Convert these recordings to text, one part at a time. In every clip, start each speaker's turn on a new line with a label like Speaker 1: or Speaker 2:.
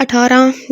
Speaker 1: 18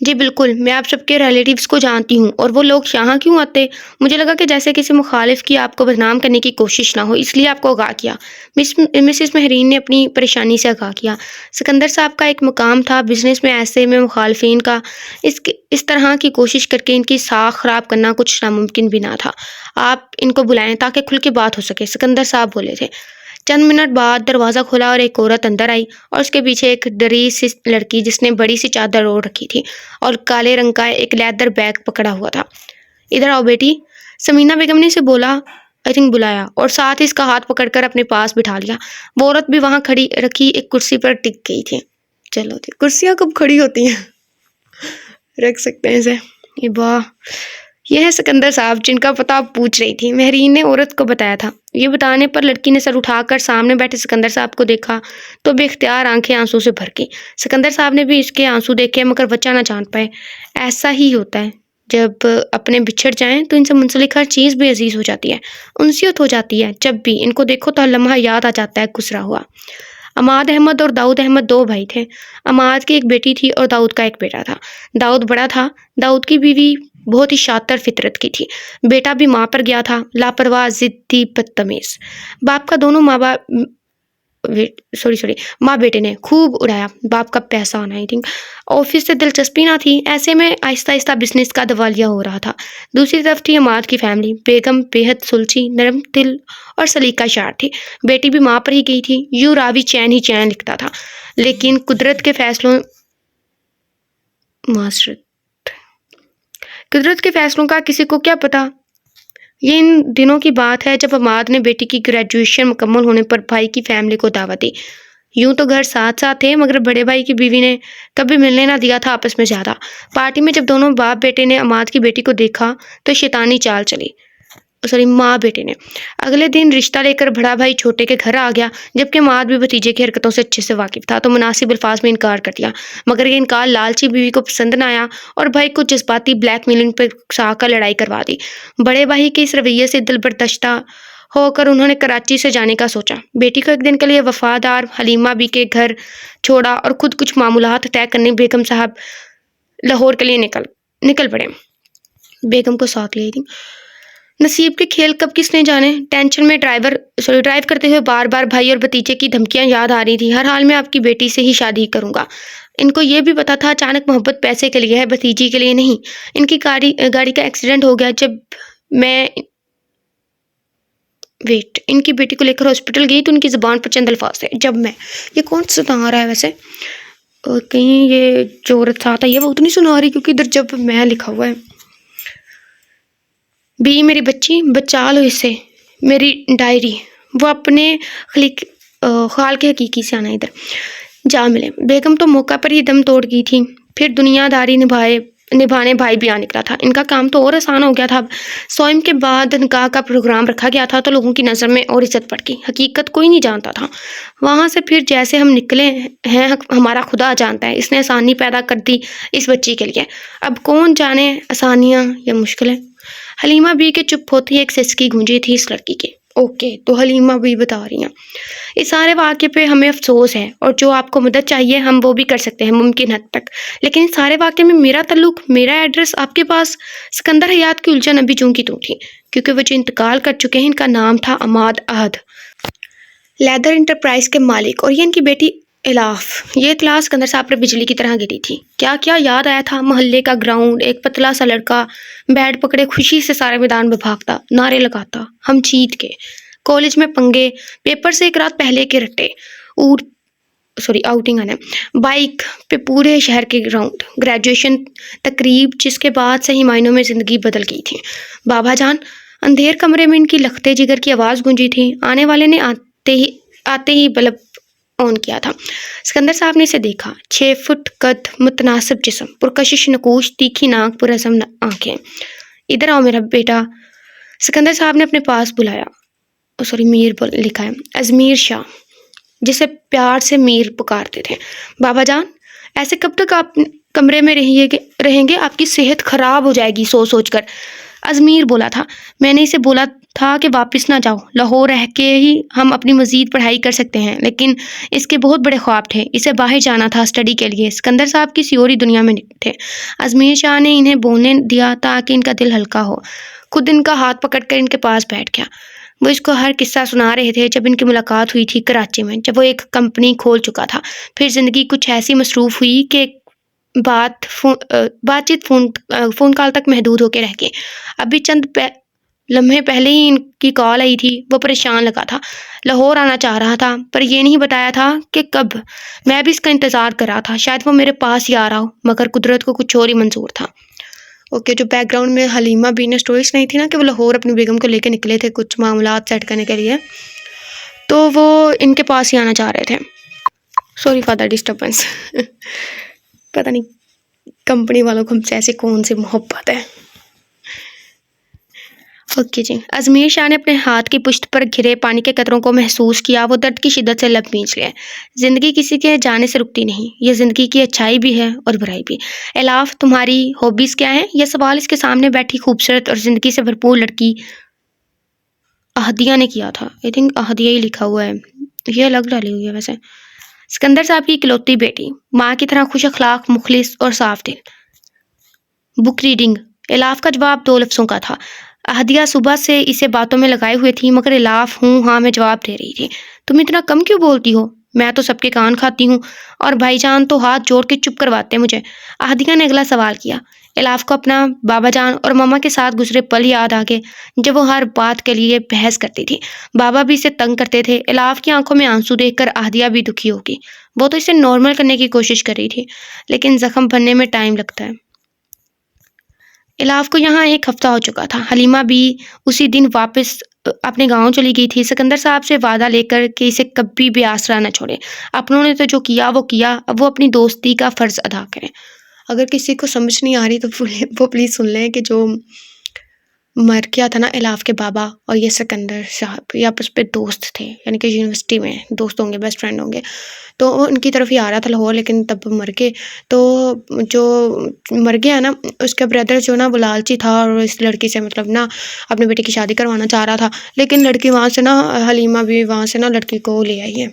Speaker 1: جی بالکل، میں آپ سب کے ریلیٹیوز کو جانتی ہوں، اور وہ لوگ یہاں کیوں آتے؟ مجھے لگا کہ جیسے کسی مخالف کی آپ کو بدنام کرنے کی کوشش نہ ہو، اس لیے آپ کو آگاہ کیا۔ مسز مہرین نے اپنی پریشانی سے آگاہ کیا۔ سکندر صاحب کا ایک مقام تھا بزنس میں، ایسے میں مخالفین کا اس طرح کی کوشش کر کے ان کی ساکھ خراب کرنا کچھ ناممکن بھی نہ تھا۔ آپ ان کو بلائیں تاکہ کھل کے بات ہو سکے، سکندر صاحب بولے تھے۔ چند منٹ بعد دروازہ کھلا اور ایک عورت اندر آئی، اور اس کے پیچھے ایک ڈری سی لڑکی جس نے بڑی سی چادر اوڑھ رکھی تھی اور کالے رنگ کا ایک لیدر بیگ پکڑا ہوا تھا۔ ادھر آؤ بیٹی، سمینہ بیگم نے اسے بلایا اور ساتھ ہی اس کا ہاتھ پکڑ کر اپنے پاس بٹھا لیا۔ وہ عورت بھی وہاں کھڑی رکھی ایک کرسی پر ٹک گئی تھی۔ چلو جی، کرسیاں کب کھڑی ہوتی ہیں؟ رکھ سکتے ہیں اسے۔ یہ واہ، یہ ہے سکندر صاحب جن کا پتہ آپ پوچھ رہی تھی، مہرین نے عورت کو بتایا تھا۔ یہ بتانے پر لڑکی نے سر اٹھا کر سامنے بیٹھے سکندر صاحب کو دیکھا تو بے اختیار آنکھیں آنسو سے بھر گئی۔ سکندر صاحب نے بھی اس کے آنسو دیکھے مگر وجہ نہ جان پائے۔ ایسا ہی ہوتا ہے، جب اپنے بچھڑ جائیں تو ان سے منسلک ہر چیز بھی عزیز ہو جاتی ہے، انسیت ہو جاتی ہے۔ جب بھی ان کو دیکھو تو ہر لمحہ یاد آ جاتا ہے گزرا ہوا۔ عماد احمد اور داؤد احمد دو بھائی تھے۔ عماد کی ایک بیٹی تھی اور داؤد کا ایک بیٹا تھا۔ داؤد بڑا تھا۔ داؤد کی بیوی بہت ہی شاطر فطرت کی تھی۔ بیٹا بھی ماں پر گیا تھا، لاپرواہ، ضدی، بدتمیز۔ باپ کا دونوں ماں بیٹے نے خوب اڑایا۔ باپ کا پیسہ ہونا ہی تھی، آفس سے دلچسپی نہ تھی۔ ایسے میں آہستہ آہستہ بزنس کا دیوالیہ ہو رہا تھا۔ دوسری طرف تھی عماد کی فیملی۔ بیگم بےحد سلچی، نرم دل اور سلیقہ شار تھی۔ بیٹی بھی ماں پر ہی گئی تھی۔ یوں راوی چین ہی چین لکھتا تھا، لیکن قدرت کے فیصلوں کا کسی کو کیا پتا۔ یہ ان دنوں کی بات ہے جب عماد نے بیٹی کی گریجویشن مکمل ہونے پر بھائی کی فیملی کو دعوت دی۔ یوں تو گھر ساتھ ساتھ تھے مگر بڑے بھائی کی بیوی نے کبھی ملنے نہ دیا تھا آپس میں زیادہ۔ پارٹی میں جب دونوں باپ بیٹے نے عماد کی بیٹی کو دیکھا تو شیطانی چال چلی۔ ماں بیٹے نے اگلے دن رشتہ لے کر بڑا بھائی چھوٹے کے گھر آ گیا، جبکہ عماد بھی بھتیجے کی حرکتوں سے اچھے سے واقف تھا تو مناسب الفاظ میں انکار کر دیا، مگر یہ انکار لالچی بیوی کو پسند نہ آیا اور بھائی کو جذباتی بلیک میلنگ پر اکسا کر لڑائی کروا دی۔ بڑے بھائی کے اس رویے سے دل برداشتہ ہو کر انہوں نے کراچی سے جانے کا سوچا۔ بیٹی کو ایک دن کے لیے وفادار حلیمہ بی کے گھر چھوڑا اور خود کچھ معمولات طے کرنے بیگم صاحب لاہور کے لیے نکل پڑے۔ بیگم کو ساتھ لی تھی۔ نصیب کے کھیل کب کس نے جانے۔ ٹینشن میں ڈرائیو کرتے ہوئے بار بار بھائی اور بھتیجے کی دھمکیاں یاد آ رہی تھی۔ ہر حال میں آپ کی بیٹی سے ہی شادی کروں گا۔ ان کو یہ بھی پتا تھا اچانک محبت پیسے کے لیے ہے، بھتیجی کے لیے نہیں۔ ان کی گاڑی کا ایکسیڈنٹ ہو گیا جب میں ان کی بیٹی کو لے کر ہاسپٹل گئی تو ان کی زبان پر چند الفاظ تھے، جب میں۔ یہ کون سنا رہا ہے ویسے؟ کہیں یہ جو عورت ساتھ آئی ہے وہ تو نہیں سنا رہی، کیونکہ ادھر جب میں لکھا ہوا ہے۔ بھی میری بچی، بچا لو اسے، میری ڈائری۔ وہ اپنے خال کے حقیقی سے آنا ادھر جا ملے۔ بیگم تو موقع پر ہی دم توڑ گئی تھی، پھر دنیا داری نبھانے بھائی بھی آ نکلا تھا۔ ان کا کام تو اور آسان ہو گیا تھا۔ سوئم کے بعد نکاح کا پروگرام رکھا گیا تھا تو لوگوں کی نظر میں اور عزت بڑھ گئی۔ حقیقت کوئی نہیں جانتا تھا وہاں سے، پھر جیسے ہم نکلے ہیں ہمارا خدا جانتا ہے، اس نے آسانی پیدا کر دی اس بچی کے لیے۔ اب کون جانے آسانیاں یا مشکلیں۔ حلیمہ بی کے چپ ہوتی ایک سسکی گونجی تھی اس لڑکی کی۔ اوکے، تو حلیمہ بھی بتا رہی ہیں، اس سارے واقعے پہ ہمیں افسوس ہے، اور جو آپ کو مدد چاہیے ہم وہ بھی کر سکتے ہیں ممکن حد تک، لیکن اس سارے واقعے میں میرا تعلق، میرا ایڈریس آپ کے پاس۔ سکندر حیات کی الجھن ابھی چوں کی توں تھی، کیونکہ وہ جو انتقال کر چکے ہیں ان کا نام تھا عماد احد، لیدر انٹرپرائز کے مالک، اور یہ ان کی بیٹی الاف۔ یہ اطلاع سکندر صاحب پر بجلی کی طرح گری تھی۔ کیا کیا یاد آیا تھا؟ محلے کا گراؤنڈ، ایک پتلا سا لڑکا بیٹ پکڑے خوشی سے سارے میدان میں بھاگتا، نعرے لگاتا، ہم جیت گئے۔ کالج میں پنگے، پیپر سے ایک رات پہلے کے رٹے، آؤٹنگ آنا، بائک پہ پورے شہر کے راؤنڈ، گریجویشن تقریب جس کے بعد صحیح معنوں میں زندگی بدل گئی تھی۔ بابا جان، اندھیر کمرے میں ان کی لختے جگر کی آواز گونجی تھی۔ آنے والے نے آتے ہی بلب آن کیا تھا۔ سکندر صاحب نے اسے دیکھا، 6 فٹ قد، متناسب جسم، پرکشش نقوش، تیکھی ناک، پرعزم آنکھیں۔ ادھر آؤ میرا بیٹا، سکندر صاحب نے اپنے پاس بلایا۔ میر لکھا ہے، ازمیر شاہ، جسے پیار سے میر پکارتے تھے۔ بابا جان، ایسے کب تک آپ کمرے میں رہیں گے؟ آپ کی صحت خراب ہو جائے گی سوچ کر۔ ازمیر بولا تھا، میں نے اسے بولا تھا کہ واپس نہ جاؤ، لاہور رہ کے ہی ہم اپنی مزید پڑھائی کر سکتے ہیں، لیکن اس کے بہت بڑے خواب تھے، اسے باہر جانا تھا اسٹڈی کے لیے۔ سکندر صاحب کسی اور ہی دنیا میں تھے۔ ازمیر شاہ نے انہیں بولنے دیا تاکہ ان کا دل ہلکا ہو، خود ان کا ہاتھ پکڑ کر ان کے پاس بیٹھ گیا۔ وہ اس کو ہر قصہ سنا رہے تھے جب ان کی ملاقات ہوئی تھی کراچی میں، جب وہ ایک کمپنی کھول چکا تھا۔ پھر زندگی کچھ ایسی مصروف ہوئی کہ بات چیت فون کال تک محدود ہو کے رہ گئی۔ ابھی چند لمحے پہلے ہی ان کی کال آئی تھی۔ وہ پریشان لگا تھا، لاہور آنا چاہ رہا تھا پر یہ نہیں بتایا تھا کہ کب۔ میں بھی اس کا انتظار کر رہا تھا، شاید وہ میرے پاس ہی آ رہا ہو، مگر قدرت کو کچھ اور ہی منظور تھا۔ اوکے، جو بیک گراؤنڈ میں حلیمہ بھی نے سٹوریز نہیں تھی نا کہ وہ لاہور اپنی بیگم کو لے کے نکلے تھے کچھ معاملات سیٹ کرنے کے لیے، تو وہ ان کے پاس ہی آنا چاہ رہے تھے۔ Sorry for the disturbance. پتہ نہیں کمپنی والوں کو ہم سے ایسی کون سی محبت ہے۔ اوکے جی، ازمیر شاہ نے اپنے ہاتھ کی پشت پر گھرے پانی کے قطروں کو محسوس کیا۔ وہ درد کی شدت سے لب میچ گئے۔ زندگی کسی کے جانے سے رکتی نہیں، یہ زندگی کی اچھائی بھی ہے اور برائی بھی۔ الاف، تمہاری ہابیز کیا ہیں؟ یہ سوال اس کے سامنے بیٹھی خوبصورت اور زندگی سے بھرپور لڑکی اہدیہ نے کیا تھا۔ آئی تھنک اہدیہ ہی لکھا ہوا ہے، یہ الگ ڈالی ہوئی ہے ویسے۔ سکندر صاحب کی اکلوتی بیٹی، ماں کی طرح خوش اخلاق، مخلص اور صاف دل۔ Book reading? الاف کا جواب 2 لفظوں کا تھا۔ اہدیہ صبح سے اسے باتوں میں لگائے ہوئے تھی، مگر الاف ہوں ہاں میں جواب دے رہی تھی۔ تم اتنا کم کیوں بولتی ہو؟ میں تو سب کے کان کھاتی ہوں، اور بھائی جان تو ہاتھ جوڑ کے چپ کرواتے مجھے۔ اہدیہ نے اگلا سوال کیا۔ الاف کو اپنا بابا جان اور ماما کے ساتھ گزرے پل یاد آ گئے جب وہ ہر بات کے لیے بحث کرتی تھی۔ بابا بھی اسے تنگ کرتے تھے۔ الاف کی آنکھوں میں آنسو دیکھ کر اہدیہ بھی دکھی ہوگی۔ وہ تو اسے نارمل کرنے کی کوشش کر رہی تھی، لیکن زخم بھرنے میں ٹائم لگتا ہے۔ الاف کو یہاں 1 ہفتہ ہو چکا تھا۔ حلیمہ بھی اسی دن واپس اپنے گاؤں چلی گئی تھی، سکندر صاحب سے وعدہ لے کر کہ اسے کبھی بھی آسرا نہ چھوڑے۔ اپنوں نے تو جو کیا وہ کیا، اب وہ اپنی دوستی کا فرض ادا کریں۔ اگر کسی کو سمجھ نہیں آ رہی تو وہ پلیز سن لیں کہ جو مر گیا تھا نا الاف کے بابا اور یہ سکندر صاحب، یہ آپس پہ دوست تھے، یعنی کہ یونیورسٹی میں دوست ہوں گے، بیسٹ فرینڈ ہوں گے، تو وہ ان کی طرف ہی آ رہا تھا لاہور، لیکن تب مر گئے۔ تو جو مر گیا نا اس کا بردر جو نا وہ لالچی تھا اور اس لڑکی سے مطلب نا اپنے بیٹے کی شادی کروانا چاہ رہا تھا، لیکن لڑکی وہاں سے نا حلیمہ بھی وہاں سے نا لڑکی کو لے آئی ہے،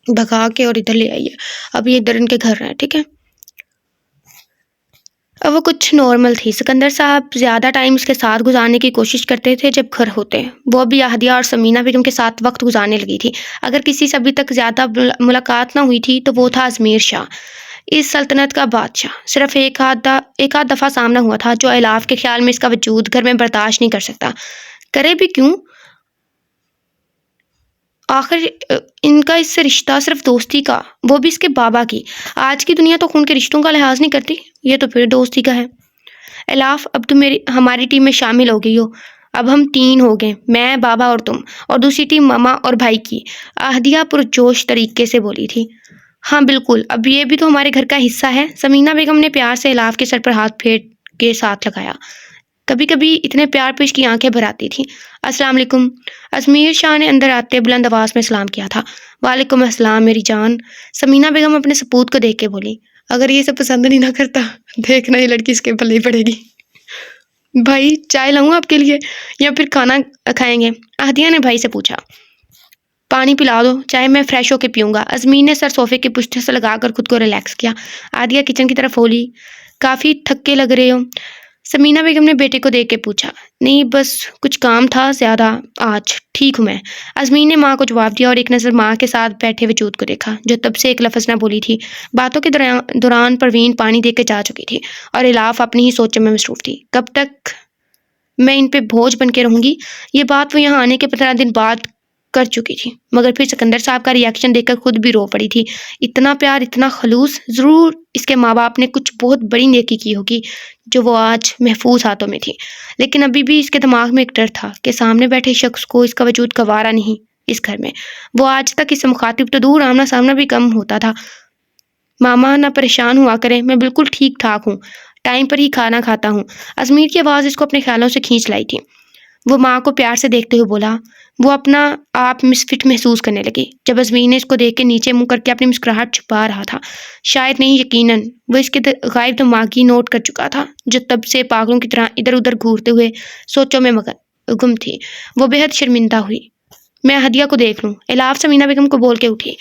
Speaker 1: بھگا کے اور ادھر لے آئی ہے۔ اب یہ ادھر ان کے گھر ہے، ٹھیک ہے۔ اب وہ کچھ نارمل تھی۔ سکندر صاحب زیادہ ٹائم اس کے ساتھ گزارنے کی کوشش کرتے تھے جب گھر ہوتے۔ وہ ابھی اہدیہ اور سمینہ بیگم کے ساتھ وقت گزارنے لگی تھی۔ اگر کسی سے ابھی تک زیادہ ملاقات نہ ہوئی تھی تو وہ تھا ازمیر شاہ، اس سلطنت کا بادشاہ۔ صرف ایک آدھ دفعہ سامنا ہوا تھا، جو الاف کے خیال میں اس کا وجود گھر میں برداشت نہیں کر سکتا۔ کرے بھی کیوں؟ آخر ان کا اس سے رشتہ صرف دوستی کا، وہ بھی اس کے بابا کی۔ آج کی دنیا تو خون کے رشتوں کا لحاظ نہیں کرتی، یہ تو پھر دوستی کا ہے۔ الاف، اب تم ہماری ٹیم میں شامل ہو گئی ہو۔ اب ہم 3 ہو گئے، میں، بابا اور تم، اور دوسری ٹیم ماما اور بھائی کی۔ اہدیہ پرجوش طریقے سے بولی تھی۔ ہاں بالکل، اب یہ بھی تو ہمارے گھر کا حصہ ہے۔ سمینہ بیگم نے پیار سے الاف کے سر پر ہاتھ پھیر کے ساتھ لگایا۔ کبھی کبھی اتنے پیار پہ اس کی آنکھیں بھر آتی تھیں۔ السلام علیکم۔ ازمیر شاہ نے اندر آتے بلند آواز میں سلام کیا تھا۔ وعلیکم السلام میری جان۔ سمینہ بیگم اپنے سپوت کو دیکھ کے بولی۔ اگر یہ سب پسند نہیں نہ کرتا، دیکھنا یہ لڑکی اس کے پلے پڑے گی۔ بھائی چائے لاؤں آپ کے لیے یا پھر کھانا کھائیں گے؟ اہدیہ نے بھائی سے پوچھا۔ پانی پلا دو، چائے میں فریش ہو کے پیوں گا۔ ازمیر نے سر صوفے کے پشت سے لگا کر خود کو ریلیکس کیا۔ اہدیہ کچن کی طرف بولی، کافی تھکے لگ رہے ہو؟ سمینہ بیگم نے بیٹے کو دیکھ کے پوچھا۔ نہیں بس کچھ کام تھا زیادہ آج، ٹھیک ہوں میں۔ ازمیر نے ماں کو جواب دیا اور ایک نظر ماں کے ساتھ بیٹھے وجود کو دیکھا، جو تب سے ایک لفظ نہ بولی تھی۔ باتوں کے دوران پروین پانی دے کے جا چکی تھی اور الاف اپنی ہی سوچوں میں مصروف تھی۔ کب تک میں ان پہ بوجھ بن کے رہوں گی؟ یہ بات وہ یہاں آنے کے 15 دن بعد کر چکی تھی، مگر پھر سکندر صاحب کا ری ایکشن دیکھ کر خود بھی رو پڑی تھی۔ اتنا پیار، اتنا خلوص، ضرور اس کے ماں باپ نے کچھ بہت بڑی نیکی کی ہوگی جو وہ آج محفوظ ہاتھوں میں تھی، لیکن ابھی بھی اس کے دماغ میں ایک ڈر تھا کہ سامنے بیٹھے شخص کو اس کا وجود گوارا نہیں اس گھر میں۔ وہ آج تک اس سے مخاطب تو دور، آمنا سامنا بھی کم ہوتا تھا۔ ماما نہ پریشان ہوا کریں، میں بالکل ٹھیک ٹھاک ہوں، ٹائم پر ہی کھانا کھاتا ہوں۔ ازمیر کی آواز اس کو اپنے خیالوں سے کھینچ لائی تھی۔ وہ ماں کو پیار سے دیکھتے ہوئے بولا۔ وہ اپنا آپ مسفٹ محسوس کرنے لگی جب ازمیر نے اس کو دیکھ کے نیچے منہ کر کے اپنی مسکراہٹ چھپا رہا تھا۔ شاید نہیں، یقیناً وہ اس کے غائب دماغی نوٹ کر چکا تھا، جو تب سے پاگلوں کی طرح ادھر ادھر گھورتے ہوئے سوچوں میں مگن گم تھی۔ وہ بے حد شرمندہ ہوئی۔ میں ہدیہ کو دیکھ لوں؟ الاف سمینہ بیگم کو بول کے اٹھی۔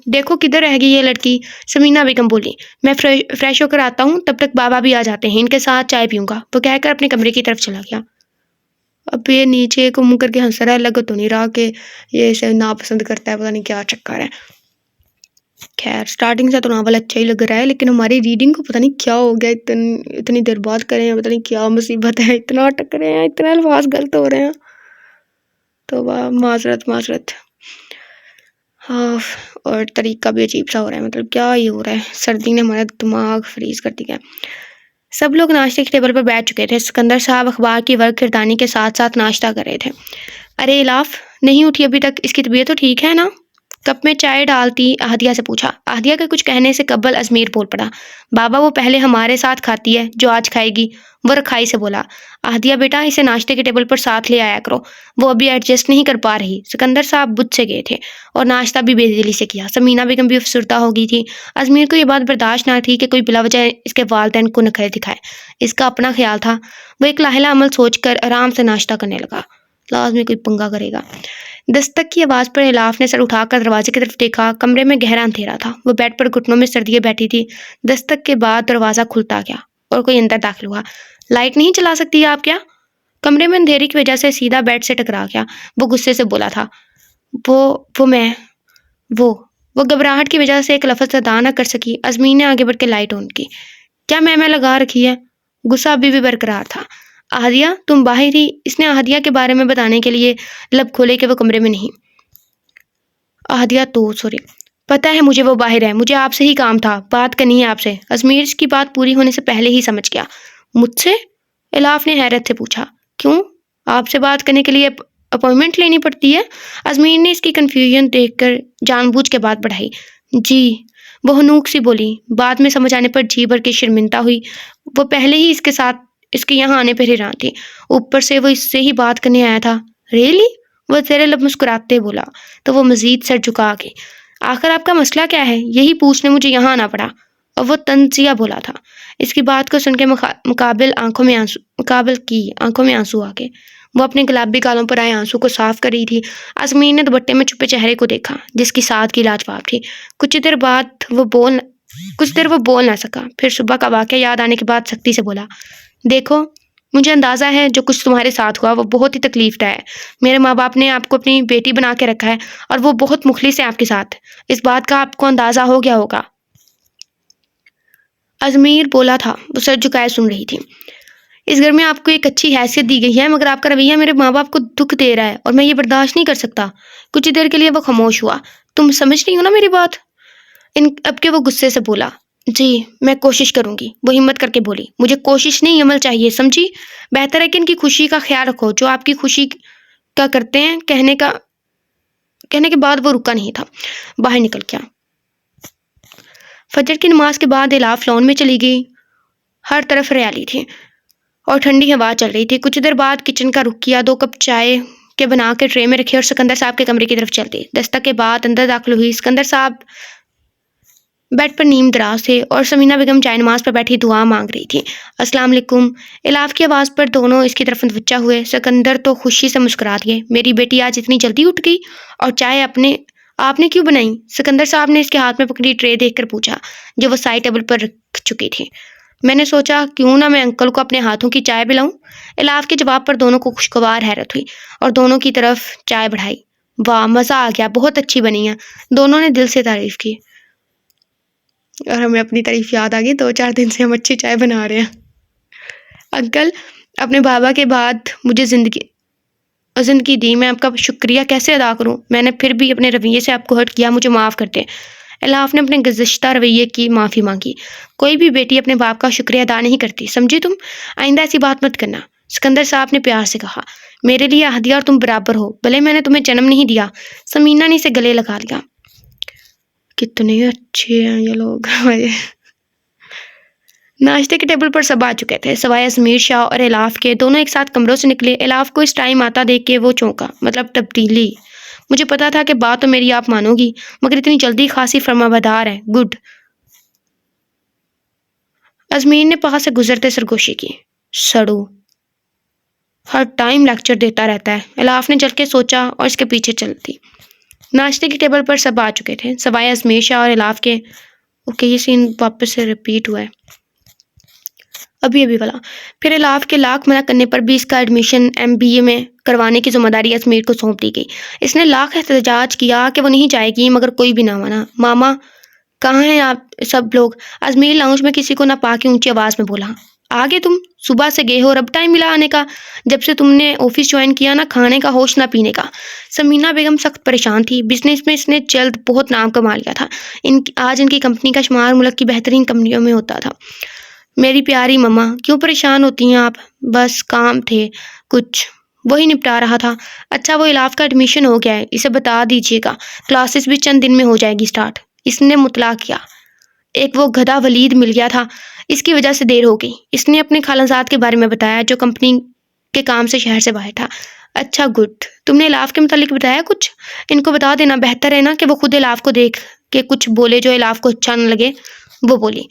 Speaker 1: دیکھو کدھر رہ گئی یہ لڑکی؟ سمینہ بیگم بولی۔ میں فریش ہو کر آتا ہوں، تب تک بابا بھی آ جاتے ہیں، ان کے ساتھ چائے پیوں گا، وہ کہہ کر اپنے کمرے کی طرف چلا گیا۔ اب یہ نیچے کو منہ کر کے ہنس رہا ہے، لگ تو نہیں رہا کہ یہ اسے ناپسند کرتا ہے، پتہ نہیں کیا چکر ہے۔ خیر سٹارٹنگ سے تو ناول اچھا ہی لگ رہا ہے، لیکن ہماری ریڈنگ کو پتہ نہیں کیا ہو گیا، اتنی دیر بعد کرے ہیں، پتہ نہیں کیا مصیبت ہے، اتنا ٹکرے ہیں، اتنے الفاظ غلط ہو رہے ہیں، تو معذرت۔ ہاں، اور طریقہ بھی عجیب سا ہو رہا ہے، مطلب کیا ہی ہو رہا ہے، سردی نے ہمارا دماغ فریز کر دیا۔ سب لوگ ناشتے کے ٹیبل پر بیٹھ چکے تھے۔ سکندر صاحب اخبار کی ورق گردانی کے ساتھ ساتھ ناشتہ کر رہے تھے۔ ارے الاف نہیں اٹھی ابھی تک؟ اس کی طبیعت تو ٹھیک ہے نا؟ کپ میں چائے ڈالتی احدیہ سے پوچھا۔ احدیہ کے کچھ کہنے سے قبل ازمیر بول پڑا۔ بابا وہ پہلے ہمارے ساتھ کھاتی ہے جو آج کھائے گی، وہ رکھائی سے بولا۔ احدیہ بیٹا اسے ناشتے کے ٹیبل پر ساتھ لے آیا کرو، وہ ابھی ایڈجسٹ نہیں کر پا رہی۔ سکندر صاحب بدھ سے گئے تھے اور ناشتہ بھی بے دلی سے کیا۔ سمینہ بیگم بھی افسردہ ہو گئی تھی۔ ازمیر کو یہ بات برداشت نہ تھی کہ کوئی بلا وجہ اس کے والدین کو نخرے دکھائے۔ اس کا اپنا خیال تھا۔ وہ ایک لاحلہ عمل سوچ کر آرام سے ناشتہ کرنے لگا، لازمی کوئی پنگا کرے گا۔ دستک کی آواز پر الاف نے سر اٹھا کر دروازے کی طرف دیکھا۔ کمرے میں گہرا اندھیرا تھا۔ وہ بیڈ پر گھٹنوں میں سردیے بیٹھی تھی۔ دستک کے بعد دروازہ کھلتا گیا اور کوئی اندر داخل ہوا۔ لائٹ نہیں چلا سکتی آپ کیا؟ کمرے میں اندھیرے کی وجہ سے سیدھا بیڈ سے ٹکرا گیا۔ وہ غصے سے بولا تھا۔ وہ گھبراہٹ کی وجہ سے ایک لفظ ادا نہ کر سکی۔ ازمین نے آگے بڑھ کے لائٹ آن کی۔ کیا میں لگا رکھی ہے؟ غصہ ابھی بھی برقرار تھا۔ احدیہ تم باہر ہی؟ اس نے احدیہ کے بارے میں بتانے کے لیے لب کھولے کہ وہ کمرے میں نہیں۔ احدیہ پتہ ہے مجھے وہ باہر ہے، مجھے آپ سے ہی کام تھا، بات کرنی ہے آپ سے۔ ازمیر اس کی بات پوری ہونے سے پہلے ہی سمجھ گیا۔ مجھ سے؟ الاف نے حیرت سے پوچھا۔ کیوں؟ آپ سے بات کرنے کے لیے اپوائنٹمنٹ لینی پڑتی ہے؟ ازمیر نے اس کی کنفیوژن دیکھ کر جان بوجھ کے بات بڑھائی۔ جی، وہ حنوق سی بولی۔ بعد میں سمجھ آنے پر جی بھر کے شرمندہ ہوئی۔ وہ پہلے ہی اس کے یہاں آنے پر حیران تھی، اوپر سے وہ اس سے ہی بات کرنے آیا تھا۔ ریئلی؟ وہ زیر لب مسکراتے بولا تو وہ مزید سر جھکا کے آخر آپ کا مسئلہ کیا ہے؟ یہی پوچھنے مجھے یہاں آنا پڑا۔ اور وہ تنزیہ بولا تھا۔ اس کی بات کو سن کے مقابل کی آنکھوں میں آنسو آ گئے۔ وہ اپنے گلابی گالوں پر آئے آنسو کو صاف کر رہی تھی۔ ازمیر نے دوپٹے میں چھپے چہرے کو دیکھا جس کی سادگی لاجواب تھی۔ کچھ دیر وہ بول نہ سکا، پھر صبح کا واقعہ یاد آنے کے بعد سختی سے بولا۔ دیکھو مجھے اندازہ ہے جو کچھ تمہارے ساتھ ہوا وہ بہت ہی تکلیف دہ ہے۔ میرے ماں باپ نے آپ کو اپنی بیٹی بنا کے رکھا ہے اور وہ بہت مخلص ہے آپ کے ساتھ، اس بات کا آپ کو اندازہ ہو گیا ہوگا۔ ازمیر بولا تھا۔ وہ سر جھکائے سن رہی تھی۔ اس گھر میں آپ کو ایک اچھی حیثیت دی گئی ہے، مگر آپ کا رویہ میرے ماں باپ کو دکھ دے رہا ہے اور میں یہ برداشت نہیں کر سکتا۔ کچھ دیر کے لیے وہ خاموش ہوا۔ تم سمجھ رہی ہو نا میری بات؟ اب کے وہ غصے سے بولا۔ جی میں کوشش کروں گی، وہ ہمت کر کے بولی۔ مجھے کوشش نہیں عمل چاہیے، سمجھی؟ بہتر ہے کہ ان کی خوشی کا خیال رکھو، جو آپ کی خوشی کا کرتے ہیں۔ کہنے کے بعد وہ رکا نہیں تھا، باہر نکل گیا۔ فجر کی نماز کے بعد الاف لان میں چلی گئی۔ ہر طرف ہریالی تھی اور ٹھنڈی ہوا چل رہی تھی۔ کچھ دیر بعد کچن کا رخ کیا، 2 کپ چائے کے بنا کے ٹرے میں رکھے اور سکندر صاحب کے کمرے کی طرف چل دی۔ دستک کے بعد اندر داخل ہوئی۔ سکندر صاحب بیڈ پر نیم دراز تھے اور سمینہ بیگم چائے نماز پر بیٹھی دعا مانگ رہی تھی۔ السلام علیکم۔ الاف کی آواز پر دونوں اس کی طرف متوجہ ہوئے۔ سکندر تو خوشی سے مسکرا دیے۔ میری بیٹی آج اتنی جلدی اٹھ گئی؟ اور چائے آپ نے کیوں بنائی؟ سکندر صاحب نے اس کے ہاتھ میں پکڑی ٹرے دیکھ کر پوچھا جو وہ سائڈ ٹیبل پر رکھ چکی تھی۔ میں نے سوچا کیوں نہ میں انکل کو اپنے ہاتھوں کی چائے پلاؤں۔ الاف کے جواب پر دونوں کو خوشگوار حیرت ہوئی اور دونوں کی طرف چائے بڑھائی۔ واہ مزہ آ گیا، بہت اچھی بنی ہے، دونوں نے دل سے تعریف کی۔ اور ہمیں اپنی تعریف یاد آ گئی، 2-4 دن سے ہم اچھی چائے بنا رہے ہیں۔ انکل اپنے بابا کے بعد مجھے زندگی دی، میں آپ کا شکریہ کیسے ادا کروں؟ میں نے پھر بھی اپنے رویے سے آپ کو ہرٹ کیا، مجھے معاف کر دیں۔ الاف نے اپنے گزشتہ رویے کی معافی مانگی۔ کوئی بھی بیٹی اپنے باپ کا شکریہ ادا نہیں کرتی، سمجھی تم؟ آئندہ ایسی بات مت کرنا، سکندر صاحب نے پیار سے کہا۔ میرے لیے احدیہ اور تم برابر ہو، بھلے میں نے تمہیں جنم نہیں دیا۔ سمینہ نے اسے گلے لگا لیا۔ کتنے اچھے ہیں یہ لوگ۔ ناشتے کے ٹیبل پر سب آ چکے تھے سوائے ازمیر شاہ اور الاف کے۔ دونوں ایک ساتھ کمروں سے نکلے۔ الاف کو اس ٹائم آتا دیکھ کے وہ چونکا، مطلب تبدیلی۔ مجھے پتا تھا کہ بات تو میری آپ مانو گی، مگر اتنی جلدی خاصی فرمانبردار ہے، گڈ۔ ازمیر نے پاس سے گزرتے سرگوشی کی۔ سڑو۔ ہر ٹائم لیکچر دیتا رہتا ہے، الاف نے چل کے سوچا اور اس کے پیچھے چلتی۔ ناشتے کی ٹیبل پر سب آ چکے تھے سوائے ازمیر شاہ اور الاف کے۔ اوکے، یہ سین واپس سے ریپیٹ ہوا ہے ابھی والا۔ پھر الاف کے لاکھ منع کرنے پر بھی اس کا ایڈمیشن MBA میں کروانے کی ذمہ داری ازمیر کو سونپ دی گئی۔ اس نے لاکھ احتجاج کیا کہ وہ نہیں جائے گی، مگر کوئی بھی نہ مانا۔ ماما کہاں ہیں آپ سب لوگ؟ ازمیر لاؤنج میں کسی کو نہ پا کے اونچی آواز میں بولا۔ آگے تم صبح سے گئے ہو اور اب ٹائم ملا آنے کا؟ جب سے تم نے آفس جوائن کیا نہ کھانے کا ہوش نہ پینے کا۔ سمینہ بیگم سخت پریشان تھی۔ بزنس میں اس نے جلد بہت نام کما لیا تھا۔ آج ان کی کمپنی کا شمار ملک کی بہترین کمپنیوں میں ہوتا تھا۔ میری پیاری مما، کیوں پریشان ہوتی ہیں آپ؟ بس کام تھے کچھ، وہی نپٹا رہا تھا۔ اچھا، وہ الاف کا ایڈمیشن ہو گیا ہے، اسے بتا دیجیے گا، کلاسز بھی چند دن میں ہو جائے گی سٹارٹ۔ اس نے مطلع کیا۔ ایک وہ گدھا ولید مل گیا تھا، اس کی وجہ سے دیر ہو گئی۔ اس نے اپنے خالہ کے بارے میں بتایا جو کمپنی کے کام سے شہر سے باہر تھا۔ اچھا گڈ، تم نے الاف کے متعلق بتایا کچھ؟ ان کو بتا دینا، بہتر ہے نا کہ وہ خود الاف کو دیکھ کے کچھ بولے جو الاف کو اچھا نہ لگے۔ وہ بولی،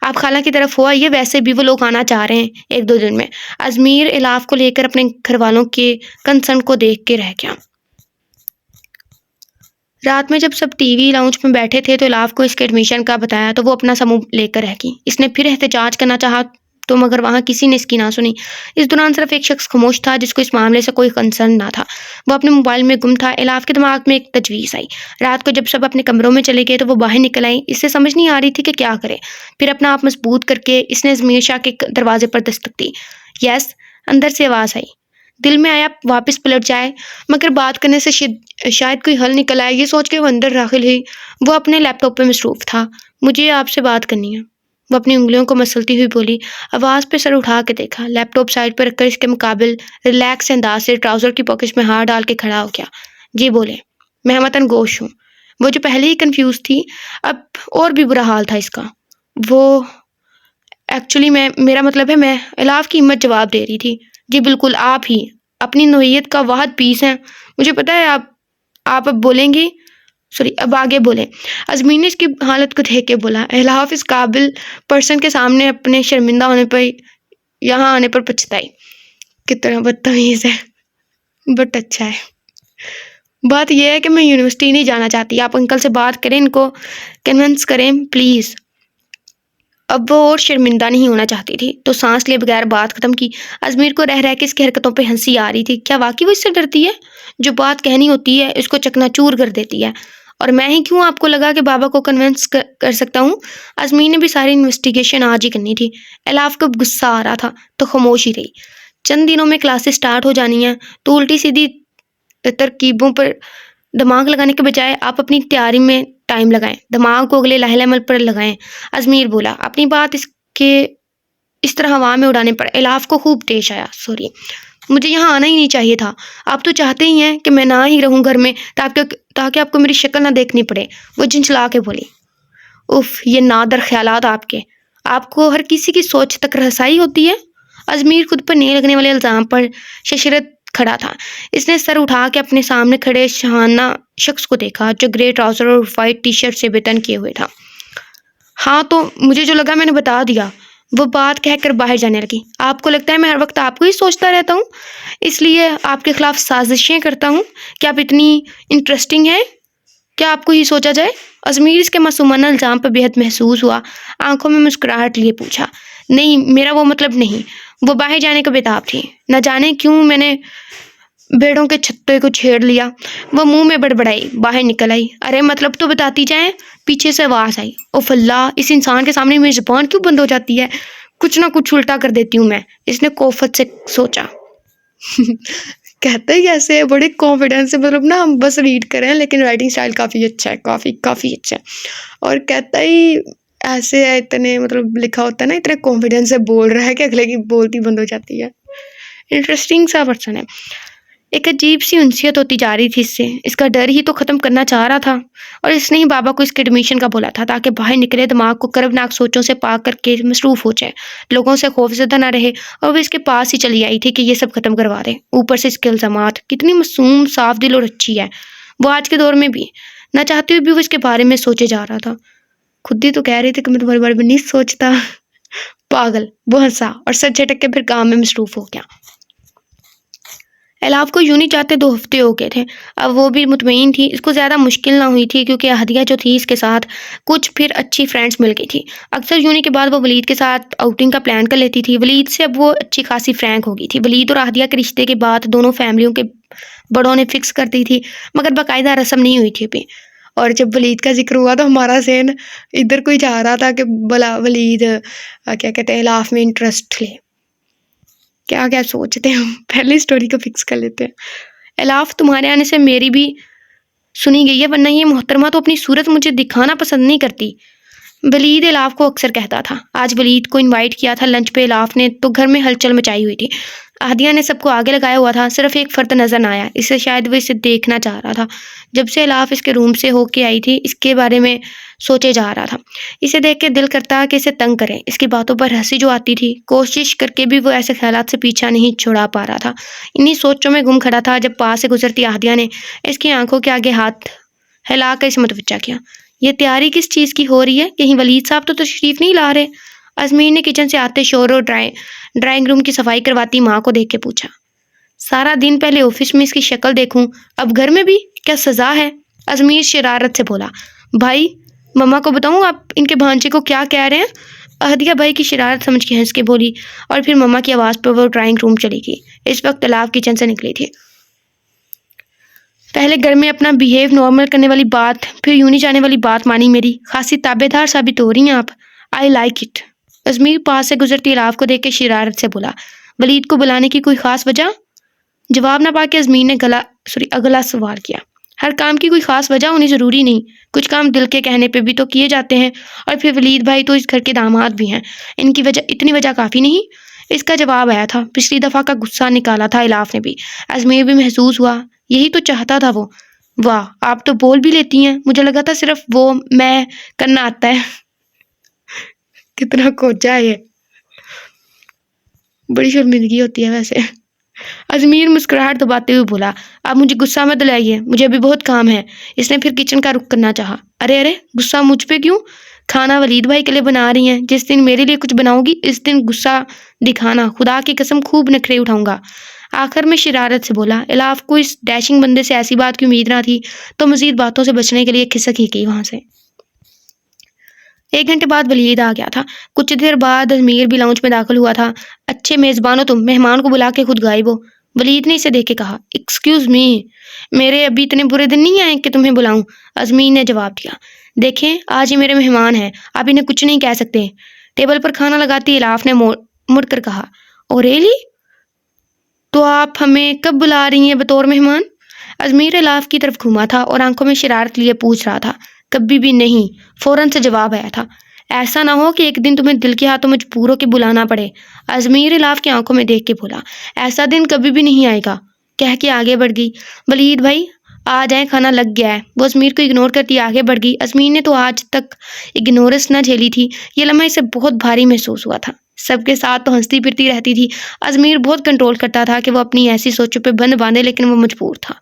Speaker 1: آپ خالہ کی طرف ہو آئیے، ویسے بھی وہ لوگ آنا چاہ رہے ہیں 1-2 دن میں۔ ازمیر الاف کو لے کر اپنے گھر والوں کے کنسرن کو دیکھ کے رہ گیا۔ رات میں جب سب ٹی وی لاؤنج میں بیٹھے تھے تو الاف کو اس کے ایڈمیشن کا بتایا تو وہ اپنا سا منہ لے کر رہ گئی۔ اس نے پھر احتجاج کرنا چاہا تو مگر وہاں کسی نے اس کی نہ سنی۔ اس دوران صرف ایک شخص خاموش تھا جس کو اس معاملے سے کوئی کنسرن نہ تھا۔ وہ اپنے موبائل میں گم تھا۔ الاف کے دماغ میں ایک تجویز آئی۔ رات کو جب سب اپنے کمروں میں چلے گئے تو وہ باہر نکل آئی۔ اس سے سمجھ نہیں آ رہی تھی کہ کیا کرے۔ پھر اپنا آپ مضبوط کر کے اس نے ازمیر شاہ کے دروازے پر دستک دی۔ یس، اندر سے آواز آئی۔ دل میں آیا واپس پلٹ جائے، مگر بات کرنے سے شاید کوئی حل نکل آئے، یہ سوچ کے وہ اندر داخل ہوئی۔ وہ اپنے لیپ ٹاپ پہ مصروف تھا۔ مجھے آپ سے بات کرنی ہے، وہ اپنی انگلیوں کو مسلتی ہوئی بولی۔ آواز پہ سر اٹھا کے دیکھا، لیپ ٹاپ سائڈ پر رکھ کر اس کے مقابل ریلیکس انداز سے ٹراؤزر کی پاکٹ میں ہاتھ ڈال کے کھڑا ہو گیا۔ جی بولے، میں وطن گوش ہوں۔ وہ جو پہلے ہی کنفیوز تھی، اب اور بھی برا حال تھا اس کا۔ وہ ایکچولی میرا مطلب ہے، میں الاف کی ہمت جواب دے رہی تھی۔ جی بالکل، آپ ہی اپنی نوعیت کا واحد پیس ہیں، مجھے پتا ہے۔ آپ اب بولیں گی، اب آگے بولیں۔ ازمین نے اس کی حالت کو دیکھ کے بولا، الاف اس قابل پرسن کے سامنے اپنے شرمندہ ہونے پر یہاں آنے پر پچھتائی۔ کتنا بدتمیز ہے، بٹ اچھا ہے۔ بات یہ ہے کہ میں یونیورسٹی نہیں جانا چاہتی، آپ انکل سے بات کریں، ان کو کنونس کریں پلیز۔ اب وہ اور شرمندہ نہیں ہونا چاہتی تھی تو سانس لیے بغیر بات ختم کی۔ ازمیر کو رہ کی اس کی حرکتوں پہ ہنسی آ رہی تھی۔ کیا واقعی وہ اس سے ڈرتی ہے؟ جو بات کہنی ہوتی ہے اس کو چکنا چور کر دیتی ہے۔ اور میں ہی کیوں آپ کو لگا کہ بابا کو کنونس کر سکتا ہوں؟ ازمیر نے بھی ساری انویسٹیگیشن آج ہی کرنی تھی۔ الاف کو غصہ آ رہا تھا تو خاموش ہی رہی۔ چند دنوں میں کلاسز سٹارٹ ہو جانی ہیں تو الٹی سیدھی ترکیبوں پر دماغ لگانے کے بجائے آپ اپنی تیاری میں ٹائم لگائیں، دماغ کو اگلے لہل عمل پر لگائیں۔ ازمیر بولا۔ اپنی بات اس طرح ہوا میں اڑانے پر الاف کو خوب پیش آیا۔ سوری، مجھے یہاں آنا ہی نہیں چاہیے تھا۔ آپ تو چاہتے ہی ہیں کہ میں نہ ہی رہوں گھر میں تاکہ آپ کو میری شکل نہ دیکھنی پڑے، وہ جھنجھلا کے بولی۔ اف، یہ نادر خیالات آپ کو ہر کسی کی سوچ تک رسائی ہوتی ہے۔ ازمیر خود پر نہیں لگنے والے الزام پر ششرت کھڑا تھا۔ اس نے سر اٹھا کے اپنے سامنے کھڑے شہانہ شخص کو دیکھا جو گرے ٹراؤزر اور وائٹ ٹی شرٹ سے بٹن کیے ہوئے تھا۔ ہاں تو مجھے جو لگا میں نے بتا دیا، وہ بات کہہ کر باہر جانے لگی۔ آپ کو لگتا ہے میں ہر وقت آپ کو ہی سوچتا رہتا ہوں، اس لیے آپ کے خلاف سازشیں کرتا ہوں؟ کیا آپ اتنی انٹرسٹنگ ہیں کیا آپ کو ہی سوچا جائے؟ ازمیر اس کے معصومانہ الزام پر بے حد محسوس ہوا۔ آنکھوں میں مسکراہٹ لیے پوچھا، نہیں میرا وہ مطلب نہیں۔ وہ باہر جانے کا بےتاب تھی۔ نہ جانے کیوں میں نے بھیڑوں کے چھتے کو چھیڑ لیا۔ وہ منہ میں بڑبڑائی، باہر نکل آئی۔ ارے مطلب تو بتاتی جائیں۔ پیچھے سے آواز آئی، اوف اللہ، اس انسان کے سامنے میری زبان کیوں بند ہو جاتی ہے؟ کچھ نہ کچھ الٹا کر دیتی ہوں میں، اس نے کوفت سے سوچا۔ کہتے ہی ایسے بڑے کانفیڈینس سے، مطلب نا ہم بس ریڈ کریں لیکن رائٹنگ سٹائل کافی اچھا ہے، کافی اچھا ہے۔ اور کہتا ہی ایسے ہے، اتنے مطلب لکھا ہوتا ہے نا، اتنے کانفیڈینس سے بول رہا ہے کہ اگلے کی بولتی بند ہو جاتی ہے۔ انٹرسٹنگ سا پرسن ہے۔ ایک عجیب سی انسیت ہوتی جا رہی تھی اس سے۔ اس کا ڈر ہی تو ختم کرنا چاہ رہا تھا، اور اس نے ہی بابا کو اس کے ایڈمیشن کا بولا تھا تاکہ باہر نکلے دماغ کو کربناک سوچوں سے پاک کر کے مصروف ہو جائے، لوگوں سے خوف زدہ نہ رہے۔ اور وہ اس کے پاس ہی چلی آئی تھی کہ یہ سب ختم کروا دے۔ اوپر سے اس کے الزامات، کتنی معصوم، صاف دل اور اچھی ہے وہ آج کے دور میں بھی۔ نہ چاہتے ہوئے بھی وہ اس کے بارے میں سوچے جا رہا تھا۔ خود ہی تو کہہ رہی تھی کہ میں تمہارے بارے میں نہیں سوچتا۔ پاگل، وہ ہنسا اور سر جھٹک کے پھر کام میں مصروف ہو گیا۔ الاف کو یوں نہیں چاہتے 2 ہفتے ہو گئے تھے، اب وہ بھی مطمئن تھی، اس کو زیادہ مشکل نہ ہوئی تھی کیونکہ احدیہ جو تھی اس کے ساتھ کچھ پھر اچھی فرینڈس مل گئی تھی۔ اکثر یونی کے بعد وہ ولید کے ساتھ آؤٹنگ کا پلان کر لیتی تھی۔ ولید سے اب وہ اچھی خاصی فرینک ہو گئی تھی۔ ولید اور احدیہ کے رشتے کی بات دونوں فیملیوں کے بڑوں نے فکس کر دی تھی، مگر باقاعدہ رسم نہیں ہوئی تھی ابھی۔ اور جب ولید کا ذکر ہوا تو ہمارا ذہن ادھر کوئی چاہ رہا تھا کہ بلا ولید کیا کہتے ہیں الاف میں انٹرسٹ لے۔ کیا کیا سوچتے ہیں ہم، پہلے اسٹوری کو فکس کر لیتے ہیں۔ الاف تمہارے آنے سے میری بھی سنی گئی ہے، ورنہ یہ محترمہ تو اپنی صورت مجھے دکھانا پسند نہیں کرتی، ولید الاف کو اکثر کہتا تھا۔ آج ولید کو انوائٹ کیا تھا لنچ پہ الاف نے، تو گھر میں ہلچل مچائی ہوئی تھی۔ احدیہ نے سب کو آگے لگایا ہوا تھا، صرف ایک فرد نظر نہ آیا، اسے شاید وہ اسے دیکھنا چاہ رہا تھا۔ جب سے الاف اس کے روم سے ہو کے آئی تھی اس کے بارے میں سوچے جا رہا تھا، اسے دیکھ کے دل کرتا کہ اسے تنگ کرے، اس کی باتوں پر ہنسی جو آتی تھی، کوشش کر کے بھی وہ ایسے خیالات سے پیچھا نہیں چھڑا پا رہا تھا۔ انہی سوچوں میں گم کھڑا تھا جب پاس سے گزرتی احدیہ نے اس کی آنکھوں کے آگے ہاتھ ہلا کر اسے متوجہ کیا۔ یہ تیاری کس چیز کی ہو رہی ہے؟ کہیں ولید صاحب تو تشریف نہیں لا رہے؟ ازمیر نے کچن سے آتے شور اور ڈرائنگ روم کی صفائی کرواتی ماں کو دیکھ کے پوچھا۔ سارا دن پہلے آفس میں اس کی شکل دیکھوں، اب گھر میں بھی؟ کیا سزا ہے؟ ازمیر شرارت سے بولا۔ بھائی مما کو بتاؤں آپ ان کے بھانجے کو کیا کہہ رہے ہیں؟ احدیہ بھائی کی شرارت سمجھ کے ہنس کے بولی، اور پھر مما کی آواز پر وہ ڈرائنگ روم چلی گئی۔ اس وقت الاف کچن سے نکلی تھی۔ پہلے گھر میں اپنا بیہیو نارمل کرنے والی بات، پھر یونی جانے والی بات مانی میری، خاصی تابع دار ثابت ہو رہی ہیں آپ، آئی لائک اٹ۔ ازمیر پاس سے گزرتی الاف کو دیکھ کے شرارت سے بولا۔ ولید کو بلانے کی کوئی خاص وجہ؟ جواب نہ پا کے ازمیر نے اگلا سوال کیا۔ ہر کام کی کوئی خاص وجہ ہونی ضروری نہیں، کچھ کام دل کے کہنے پہ بھی تو کیے جاتے ہیں، اور پھر ولید بھائی تو اس گھر کے داماد بھی ہیں، ان کی وجہ اتنی وجہ کافی نہیں؟ اس کا جواب آیا تھا۔ پچھلی دفعہ کا غصہ نکالا تھا الاف نے بھی، ازمیر بھی محسوس ہوا، یہی تو چاہتا تھا وہ۔ واہ آپ تو بول بھی لیتی ہیں، مجھے لگا تھا صرف وہ میں کرنا آتا ہے۔ کتنا کوچا ہے یہ، بڑی شرمندگی ہوتی ہے ویسے۔ ازمیر مسکراہٹ دباتے ہوئے بولا، آپ مجھے غصہ مت دلائیے، مجھے ابھی بہت کام ہے۔ اس نے پھر کچن کا رخ کرنا چاہا۔ ارے غصہ مجھ پہ کیوں؟ کھانا ولید بھائی کے لیے بنا رہی ہیں، جس دن میرے لیے کچھ بناؤ گی اس دن غصہ دکھانا، خدا کی قسم خوب نخرے اٹھاؤں گا۔ آخر میں شرارت سے بولا۔ الاف کو اس ڈیشنگ بندے سے ایسی بات کی امید نہ تھی، تو مزید باتوں سے بچنے کے لیے کھسک ہی گئی وہاں سے۔ 1 گھنٹے بعد ولید آ گیا تھا۔ کچھ دیر بعد ازمیر بھی لاؤنج میں داخل ہوا تھا۔ اچھے میزبان ہو تم، مہمان کو بلا کے خود غائب ہو، ولید نے اسے دیکھ کے کہا۔ ایکسکیوز می، میرے ابھی اتنے برے دن نہیں آئے کہ تمہیں بلاؤں، ازمیر نے جواب دیا۔ دیکھیں آج یہ میرے مہمان ہیں، آپ انہیں کچھ نہیں کہہ سکتے۔ ٹیبل پر کھانا لگاتی الاف نے مڑ کر کہا۔ او ریلی؟ تو آپ ہمیں کب بلا رہی ہیں بطور مہمان؟ ازمیر الاف کی طرف گھوما تھا اور آنکھوں میں شرارت لیے پوچھ رہا تھا۔ کبھی بھی نہیں، فوراً سے جواب آیا تھا۔ ایسا نہ ہو کہ ایک دن تمہیں دل کے ہاتھوں مجبور ہو کے بلانا پڑے، ازمیر الاف کی آنکھوں میں دیکھ کے بولا۔ ایسا دن کبھی بھی نہیں آئے گا، کہہ کے آگے بڑھ گئی۔ ولید بھائی آ جائیں، کھانا لگ گیا ہے۔ وہ ازمیر کو اگنور کرتی آگے بڑھ گئی۔ ازمیر نے تو آج تک اگنورنس نہ جھیلی تھی، یہ لمحہ اسے بہت بھاری محسوس ہوا تھا۔ سب کے ساتھ تو ہنستی پھرتی رہتی تھی، ازمیر بہت کنٹرول کرتا تھا کہ وہ اپنی ایسی سوچوں پہ بند باندھے، لیکن وہ مجبور تھا۔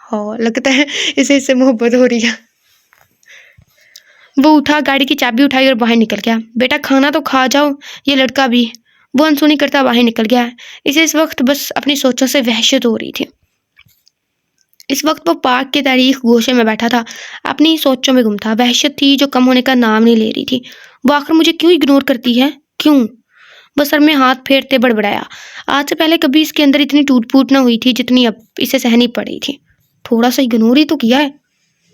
Speaker 1: ہاں لگتا ہے اسے اس سے محبت ہو رہی ہے۔ وہ اٹھا، گاڑی کی چابی اٹھائی اور باہر نکل گیا۔ بیٹا کھانا تو کھا جاؤ، یہ لڑکا بھی۔ وہ انسونی کرتا باہر نکل گیا۔ اسے اس وقت بس اپنی سوچوں سے وحشت ہو رہی تھی۔ اس وقت وہ پارک کے تاریخ گوشے میں بیٹھا تھا، اپنی سوچوں میں گم تھا۔ وحشت تھی جو کم ہونے کا نام نہیں لے رہی تھی۔ وہ آخر مجھے کیوں اگنور کرتی ہے؟ کیوں؟ وہ سر میں ہاتھ پھیرتے بڑبڑایا۔ آج سے پہلے کبھی اس کے اندر اتنی ٹوٹ پھوٹ نہ ہوئی تھی جتنی اب اسے سہنی پڑی تھی۔ تھوڑا سا اگنور ہی تو کیا ہے،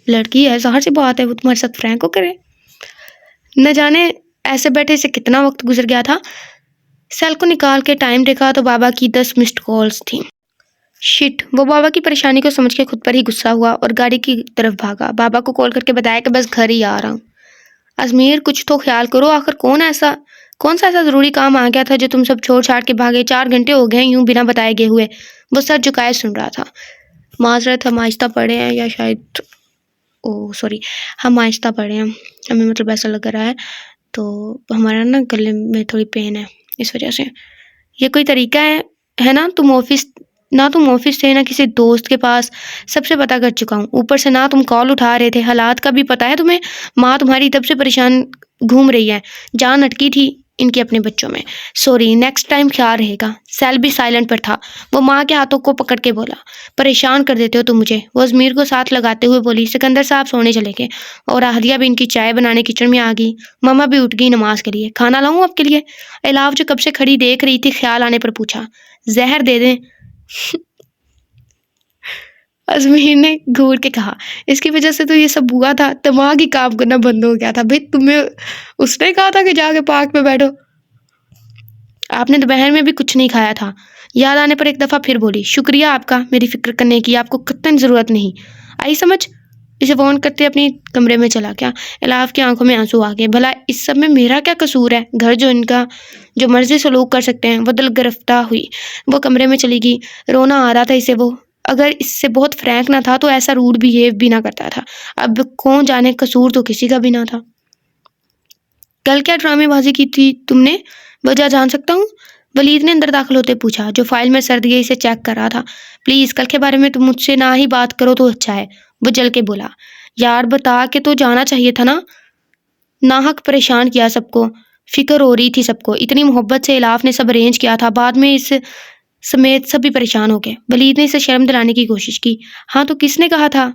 Speaker 1: لڑکی ہے، ظاہر سی بات ہے وہ تمہارے ساتھ فرینک ہو کرے۔ نہ جانے ایسے بیٹھے سے کتنا وقت گزر گیا تھا۔ سیل کو نکال کے ٹائم دیکھا تو بابا کی 10 مسڈ کالز تھیں۔ شٹ، وہ بابا کی پریشانی کو سمجھ کے خود پر ہی غصہ ہوا اور گاڑی کی طرف بھاگا۔ بابا کو کال کر کے بتایا کہ بس گھر ہی آ رہا ہوں۔ ازمیر کچھ تو خیال کرو، آخر کون سا ایسا ضروری کام آ گیا تھا جو تم سب چھوڑ چھاڑ کے بھاگے؟ 4 گھنٹے ہو گئے یوں بنا بتائے گئے ہوئے۔ وہ سر جھکائے سن رہا تھا۔ معذرت، ہم آہستہ پڑھے ہیں، یا شاید ہم آہستہ پڑھے ہیں، ہمیں مطلب ایسا لگ رہا ہے، تو ہمارا نا گلے میں تھوڑی پین ہے اس وجہ سے۔ یہ کوئی طریقہ ہے نا؟ تم آفس تھے نہ کسی دوست کے پاس، سب سے پتہ کر چکا ہوں، اوپر سے نہ تم کال اٹھا رہے تھے، حالات کا بھی پتہ ہے تمہیں، ماں تمہاری تب سے پریشان گھوم رہی ہے، جان اٹکی تھی ان کے اپنے بچوں میں. سوری، نیکسٹ ٹائم خیال رہے گا. سیل بھی سائلنٹ پر تھا. وہ ماں کے ہاتھوں کو پکڑ کے بولا، پریشان کر دیتے ہو تم مجھے. وہ ازمیر کو ساتھ لگاتے ہوئے بولی. سکندر صاحب سونے چلے گئے اور احدیہ بھی ان کی چائے بنانے کچن میں آ گئی. ماما بھی اٹھ گئی نماز کے لیے. کھانا لاؤں آپ کے لیے؟ الاف جو کب سے کھڑی دیکھ رہی تھی خیال آنے پر پوچھا. زہر دے دیں. ازمیر نے گھور کے کہا، اس کی وجہ سے تو یہ سب ہوا تھا. دماغ ہی کام کرنا بند ہو گیا تھا. بھائی تمہیں اس نے کہا تھا کہ جا کے پارک میں بیٹھو. آپ نے دوپہر میں بھی کچھ نہیں کھایا تھا. یاد آنے پر ایک دفعہ پھر بولی. شکریہ آپ کا میری فکر کرنے کی. آپ کو قطعاً ضرورت نہیں. آئی سمجھ؟ اسے فون کرتے اپنی کمرے میں چلا گیا. الاف کی آنکھوں میں آنسو آ گئے. بھلا اس سب میں میرا کیا قصور ہے؟ گھر جو ان کا جو مرضی سلوک کر سکتے ہیں. وہ دل گرفتہ ہوئی. وہ کمرے میں چلی گئی. رونا آ رہا تھا اسے. وہ اگر اس سے بہت فرینک نہ تھا تو ایسا روڈ بیہیو بھی نہ کرتا تھا. اب کون جانے قصور تو کسی کا بھی نہ تھا. کل کیا ڈرامے بازی کی تھی تم نے؟ وجہ جان سکتا ہوں؟ ولید نے اندر داخل ہوتے پوچھا، جو فائل میں سردگی سے چیک کر رہا تھا. پلیز کل کے بارے میں تم مجھ سے نہ ہی بات کرو تو اچھا ہے. وہ جل کے بولا. یار بتا کے تو جانا چاہیے تھا نا. ناحق پریشان کیا سب کو. فکر ہو رہی تھی سب کو. اتنی محبت سے الاف نے سب ارینج کیا تھا. بعد میں اس سمیت سب بھی پریشان ہو گئے. ولید نے اسے شرم دلانے کی کوشش کی. ہاں تو کس نے کہا تھا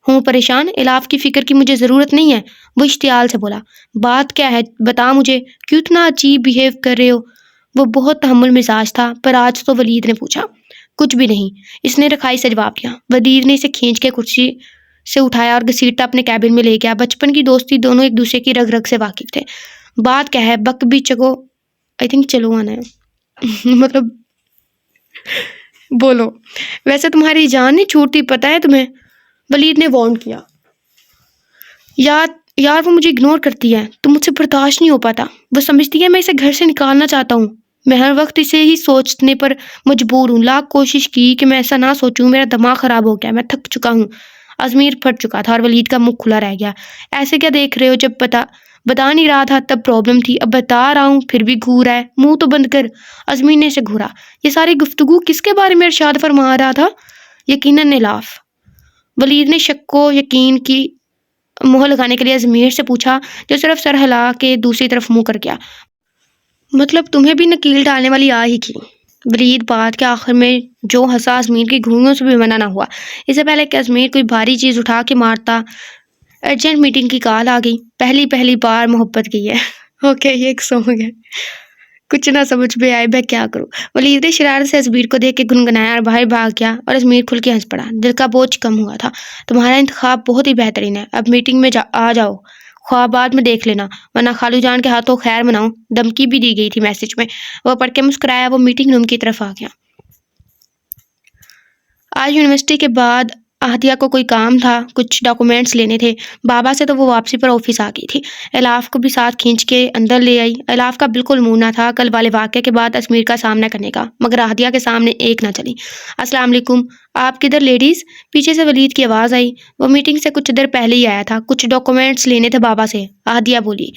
Speaker 1: ہوں پریشان؟ الاف کی فکر کی مجھے ضرورت نہیں ہے. وہ اشتعال سے بولا. بات کیا ہے بتا مجھے. کیوں اتنا عجیب بیہیو کر رہے ہو؟ وہ بہت تحمل مزاج تھا پر آج تو ولید نے پوچھا. کچھ بھی نہیں، اس نے رکھائی سے جواب دیا. ولید نے اسے کھینچ کے کرسی سے اٹھایا اور گھسیٹتا اپنے کیبن میں لے گیا. بچپن کی دوستی، دونوں ایک دوسرے کی رگ رگ سے واقف تھے. بات کیا ہے؟ بک بھی چکو. آئی تھنک چلو آنا ہے. مطلب بولو. ویسے تمہاری جان نہیں چھوٹتی، پتہ ہے تمہیں؟ ولید نے وارن کیا. یار وہ مجھے اگنور کرتی ہے. تو مجھ سے برداشت نہیں ہو پاتا. وہ سمجھتی ہے میں اسے گھر سے نکالنا چاہتا ہوں. میں ہر وقت اسے ہی سوچنے پر مجبور ہوں. لاکھ کوشش کی کہ میں ایسا نہ سوچوں. میرا دماغ خراب ہو گیا. میں تھک چکا ہوں. ازمیر پھٹ چکا تھا اور ولید کا منہ کھلا رہ گیا. ایسے کیا دیکھ رہے ہو؟ جب بتا نہیں رہا تھا تب پرابلم تھی، اب بتا رہا ہوں پھر بھی گھور ہے. منہ تو بند کر. ازمیر نے اسے گھورا. یہ ساری گفتگو کس کے بارے میں ارشاد فرما رہا تھا؟ یقیناً الاف. ولید نے شک کو یقین کی مہر لگانے کے لیے ازمیر سے پوچھا، جو صرف سر ہلا کے دوسری طرف منہ کر گیا. مطلب تمہیں بھی نکیل ڈالنے والی آ ہی کی. ولید بات کے آخر میں جو ہنسا ازمیر کی گھوریوں سے بھی منع نہ ہوا. اس سے پہلے کہ ازمیر کوئی بھاری چیز اٹھا کے مارتا، ارجنٹ میٹنگ کی کال آ گئی. پہلی بار محبت کی ہے. اوکے یہ ایک سانگ ہے. کچھ نہ سمجھ میں آئے میں کیا کروں. ولید نے شرارت سے ازمیر کو دیکھ کے گنگنایا اور باہر بھاگ گیا اور ازمیر کھل کے ہنس پڑا. دل کا بوجھ کم ہوا تھا. تمہارا انتخاب بہت ہی بہترین ہے. اب میٹنگ میں آ جاؤ. خواب بعد میں دیکھ لینا ورنہ خالو جان کے ہاتھوں خیر مناؤں. دھمکی بھی دی گئی تھی میسج میں. وہ پڑھ کے مسکرایا. وہ میٹنگ روم کی طرف آ گیا. آج یونیورسٹی کے بعد احدیہ کو کوئی کام تھا، کچھ ڈاکومنٹس لینے تھے. بابا سے تو وہ واپسی پر آفس آ گئی تھی. الاف کو بھی ساتھ کھینچ کے اندر لے آئی. الاف کا بالکل منہ نہ تھا کل والے واقعے کے بعد ازمیر کا سامنا کرنے کا، مگر احدیہ کے سامنے ایک نہ چلی. السلام علیکم. آپ کدھر لیڈیز؟ پیچھے سے ولید کی آواز آئی. وہ میٹنگ سے کچھ دیر پہلے ہی آیا تھا. کچھ ڈاکومنٹس لینے تھے بابا سے. احدیہ بولی.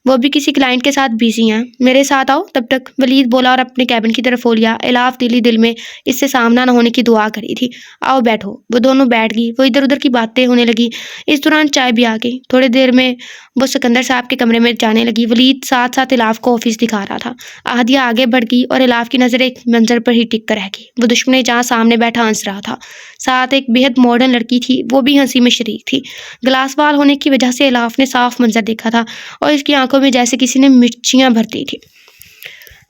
Speaker 1: وہ بھی کسی کلائنٹ کے ساتھ بیزی ہیں. میرے ساتھ آؤ تب تک. ولید بولا اور اپنے کیبن کی طرف ہو لیا. الاف دل میں اس سے سامنا نہ ہونے کی دعا کری تھی. آؤ بیٹھو. وہ دونوں بیٹھ گئی. وہ ادھر ادھر کی باتیں ہونے لگی. اس دوران چائے بھی آ گئی. تھوڑی دیر میں وہ سکندر صاحب کے کمرے میں جانے لگی. ولید ساتھ الاف کو آفس دکھا رہا تھا. احدیہ آگے بڑھ گئی اور الاف کی نظر ایک منظر پر ہی ٹک کر رہ گئی. وہ دشمن جہاں سامنے بیٹھا ہنس رہا تھا. ساتھ ایک بےحد ماڈرن لڑکی تھی. وہ بھی ہنسی میں شریک تھی. گلاس وال ہونے کی وجہ سے الاف نے صاف منظر دیکھا تھا اور اس کی آنکھوں میں جیسے کسی نے مرچیاں بھر دی تھی.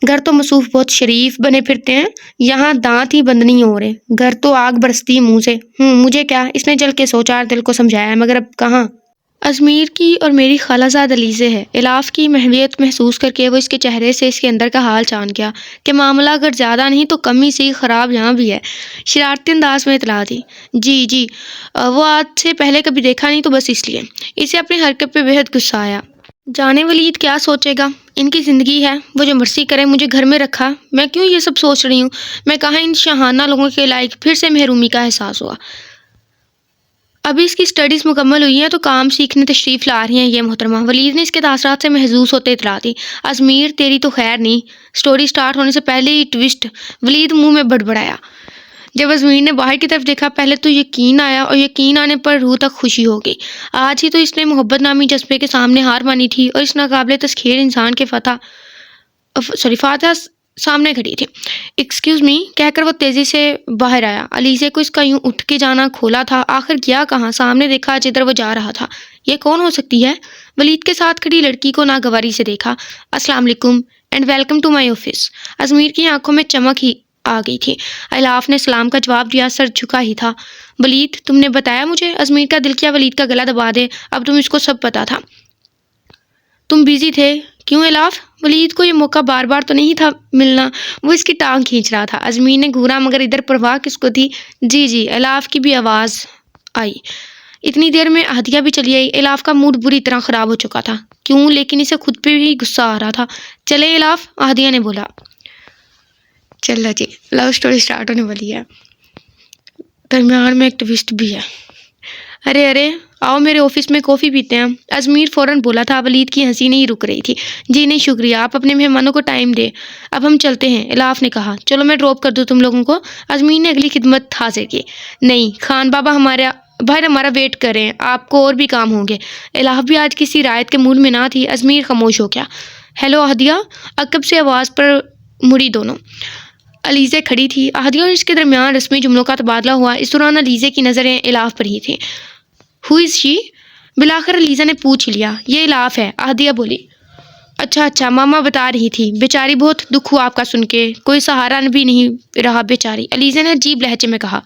Speaker 1: گھر تو مصروف بہت شریف بنے پھرتے ہیں، یہاں دانت ہی بند نہیں ہو رہے. گھر تو آگ برستی منہ سے. مجھے کیا؟ اس نے جل کے سوچا اور دل کو سمجھایا، مگر اب کہاں. ازمیر کی اور میری خالہ زاد علیزے ہے. الاف کی محویت محسوس کر کے وہ اس کے چہرے سے اس کے اندر کا حال جان گیا کہ معاملہ اگر زیادہ نہیں تو کمی سے ہی خراب یہاں بھی ہے. شرارتی انداز میں اطلاع دی. جی وہ آج سے پہلے کبھی دیکھا نہیں تو بس اس لیے. اسے اپنی حرکت پہ بےحد غصہ آیا. جانے ولید کیا سوچے گا. ان کی زندگی ہے، وہ جو مرضی کرے. مجھے گھر میں رکھا، میں کیوں یہ سب سوچ رہی ہوں. میں کہاں ان شاہانہ لوگوں کے لائق پھر سے محرومی کا احساس ہوا. ابھی اس کی سٹڈیز مکمل ہوئی ہیں تو کام سیکھنے تشریف لا رہی ہیں یہ محترمہ. ولید نے اس کے تاثرات سے محظوظ ہوتے اطلاع دی. ازمیر تیری تو خیر نہیں. سٹوری سٹارٹ ہونے سے پہلے ہی ٹوسٹ. ولید منہ میں بڑبڑایا. جب ازمیر نے باہر کی طرف دیکھا پہلے تو یقین آیا اور یقین آنے پر روح تک خوشی ہو گئی۔ آج ہی تو اس نے محبت نامی جذبے کے سامنے ہار مانی تھی اور اس ناقابل تسخیر انسان کے فاتحہ سامنے کھڑی تھی۔ ایکسکیوز می کہہ کر وہ تیزی سے باہر آیا۔ علیزے کو اس کا یوں اٹھ کے جانا کھولا تھا۔ آخر گیا کہاں؟ سامنے دیکھا جدھر وہ جا رہا تھا۔ یہ کون ہو سکتی ہے؟ ولید کے ساتھ کھڑی لڑکی کو ناگواری سے دیکھا۔ السلام علیکم and welcome to my office. ازمیر کی آنکھوں میں چمک ہی آ گئی تھی۔ الاف نے سلام کا جواب دیا، سر جھکا ہی تھا۔ ولید تم نے بتایا مجھے؟ ازمیر کا دل کیا ولید کا گلا دبا دے، اب تم اس کو سب پتا تھا۔ تم بیزی تھے کیوں الاف؟ ولید کو یہ موقع بار بار تو نہیں تھا ملنا، وہ اس کی ٹانگ کھینچ رہا تھا۔ ازمیر نے گھورا مگر ادھر پرواہ کس کو تھی؟ جی الاف کی بھی آواز آئی۔ اتنی دیر میں ہدیہ بھی چلی آئی۔ الاف کا موڈ بری طرح خراب ہو چکا تھا، کیوں لیکن اسے خود پہ بھی غصہ آ رہا تھا۔ چلے الاف، ہدیہ نے بولا۔ چلو جی، لو سٹوری سٹارٹ ہونے والی ہے، درمیان میں ایک ٹویسٹ بھی ہے۔ ارے آؤ میرے آفس میں کافی پیتے ہیں۔ ازمیر فوراً بولا تھا۔ ولید کی ہنسی نہیں رک رہی تھی۔ جی نہیں شکریہ، آپ اپنے مہمانوں کو ٹائم دیں، اب ہم چلتے ہیں، الاف نے کہا۔ چلو میں ڈراپ کر دوں تم لوگوں کو؟ ازمیر نے اگلی خدمت حاضر کی۔ نہیں خان بابا ہمارا ویٹ کر رہے ہیں، آپ کو اور بھی کام ہوں گے۔ الاف بھی آج کسی رعایت کے موڈ میں نہ تھی۔ ازمیر خاموش ہو گیا۔ ہیلو ہدیہ، عقب سے آواز پر مڑی دونوں۔ علیزے کھڑی تھی۔ ہدیہ اور اس کے درمیان رسمی جملوں کا تبادلہ ہوا۔ اس دوران علیزے کی نظریں الاف پر ہی تھیں۔ ہو از شی؟ بالآخر علیزہ نے پوچھ لیا۔ یہ الاف ہے، ہدیہ بولی۔ اچھا ماما بتا رہی تھی، بیچاری بہت دکھ ہوا آپ کا سن کے، کوئی سہارا بھی نہیں رہا بیچاری، علیزہ نے عجیب لہجے میں کہا۔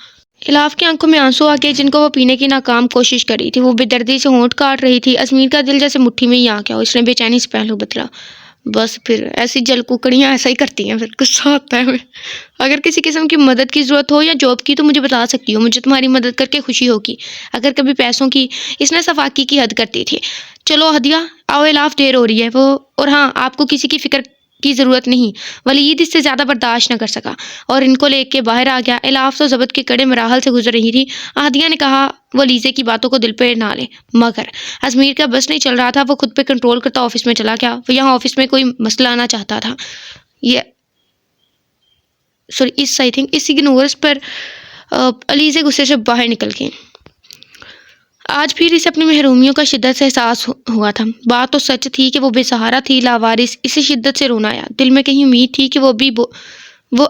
Speaker 1: الاف کی آنکھوں میں آنسو آ گئے جن کو وہ پینے کی ناکام کوشش کر رہی تھی۔ وہ بے دردی سے ہونٹ کاٹ رہی تھی۔ ازمیر کا دل جیسے مٹھی میں ہی آ گیا۔ اس نے بے چینی سے پہلو بدلا۔ بس پھر ایسی جل ککڑیاں ایسا ہی کرتی ہیں، پھر غصہ آتا ہے ہمیں۔ اگر کسی قسم کی مدد کی ضرورت ہو یا جاب کی تو مجھے بتا سکتی ہو، مجھے تمہاری مدد کر کے خوشی ہوگی۔ اگر کبھی پیسوں کی، اس نے صفاقی کی حد کر دی تھی۔ چلو ہدیہ آؤ، الاف دیر ہو رہی ہے وہ، اور ہاں آپ کو کسی کی فکر کی ضرورت نہیں۔ ولید اس سے زیادہ برداشت نہ کر سکا اور ان کو لے کے باہر آ گیا۔ الاف تو ضبط کے کڑے مراحل سے گزر رہی تھی۔ ہدیہ نے کہا وہ علیزے کی باتوں کو دل پہ نہ لے، مگر ازمیر کا بس نہیں چل رہا تھا۔ وہ خود پہ کنٹرول کرتا آفس میں چلا گیا۔ وہ یہاں آفس میں کوئی مسئلہ آنا چاہتا تھا۔ اس اگنورس پر علیزے غصے سے باہر نکل گئی۔ آج پھر اسے اپنی محرومیوں کا شدت سے احساس ہوا تھا۔ بات تو سچ تھی کہ وہ بے سہارا تھی، لاوارث۔ اسے شدت سے رونا آیا۔ دل میں کہیں امید تھی کہ وہ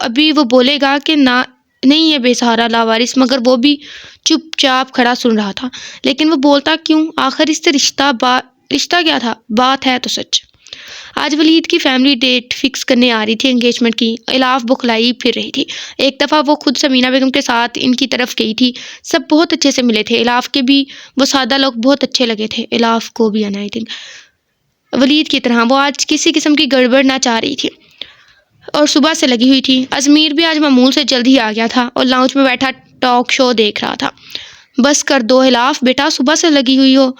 Speaker 1: ابھی بولے گا کہ نہیں ہے بے سہارا لاوارث، مگر وہ بھی چپ چاپ کھڑا سن رہا تھا۔ لیکن وہ بولتا کیوں؟ آخر اس سے رشتہ کیا تھا؟ بات ہے تو سچ۔ آج ولید کی فیملی ڈیٹ فکس کرنے آ رہی تھی، انگیجمنٹ کی۔ الاف بخلائی پھر رہی تھی۔ ایک دفعہ وہ خود سمینہ بیگم کے ساتھ ان کی طرف گئی تھی۔ سب بہت اچھے سے ملے تھے۔ الاف کے بھی وہ سادہ لوگ بہت اچھے لگے تھے۔ الاف کو بھی ولید کی طرح وہ آج کسی قسم کی گڑبڑ نہ چاہ رہی تھی اور صبح سے لگی ہوئی تھی۔ ازمیر بھی آج معمول سے جلد ہی آ گیا تھا اور لاؤنج میں بیٹھا ٹاک شو دیکھ رہا تھا۔ بس کر دو الاف بیٹا، صبح سے لگی ہوئی ہو،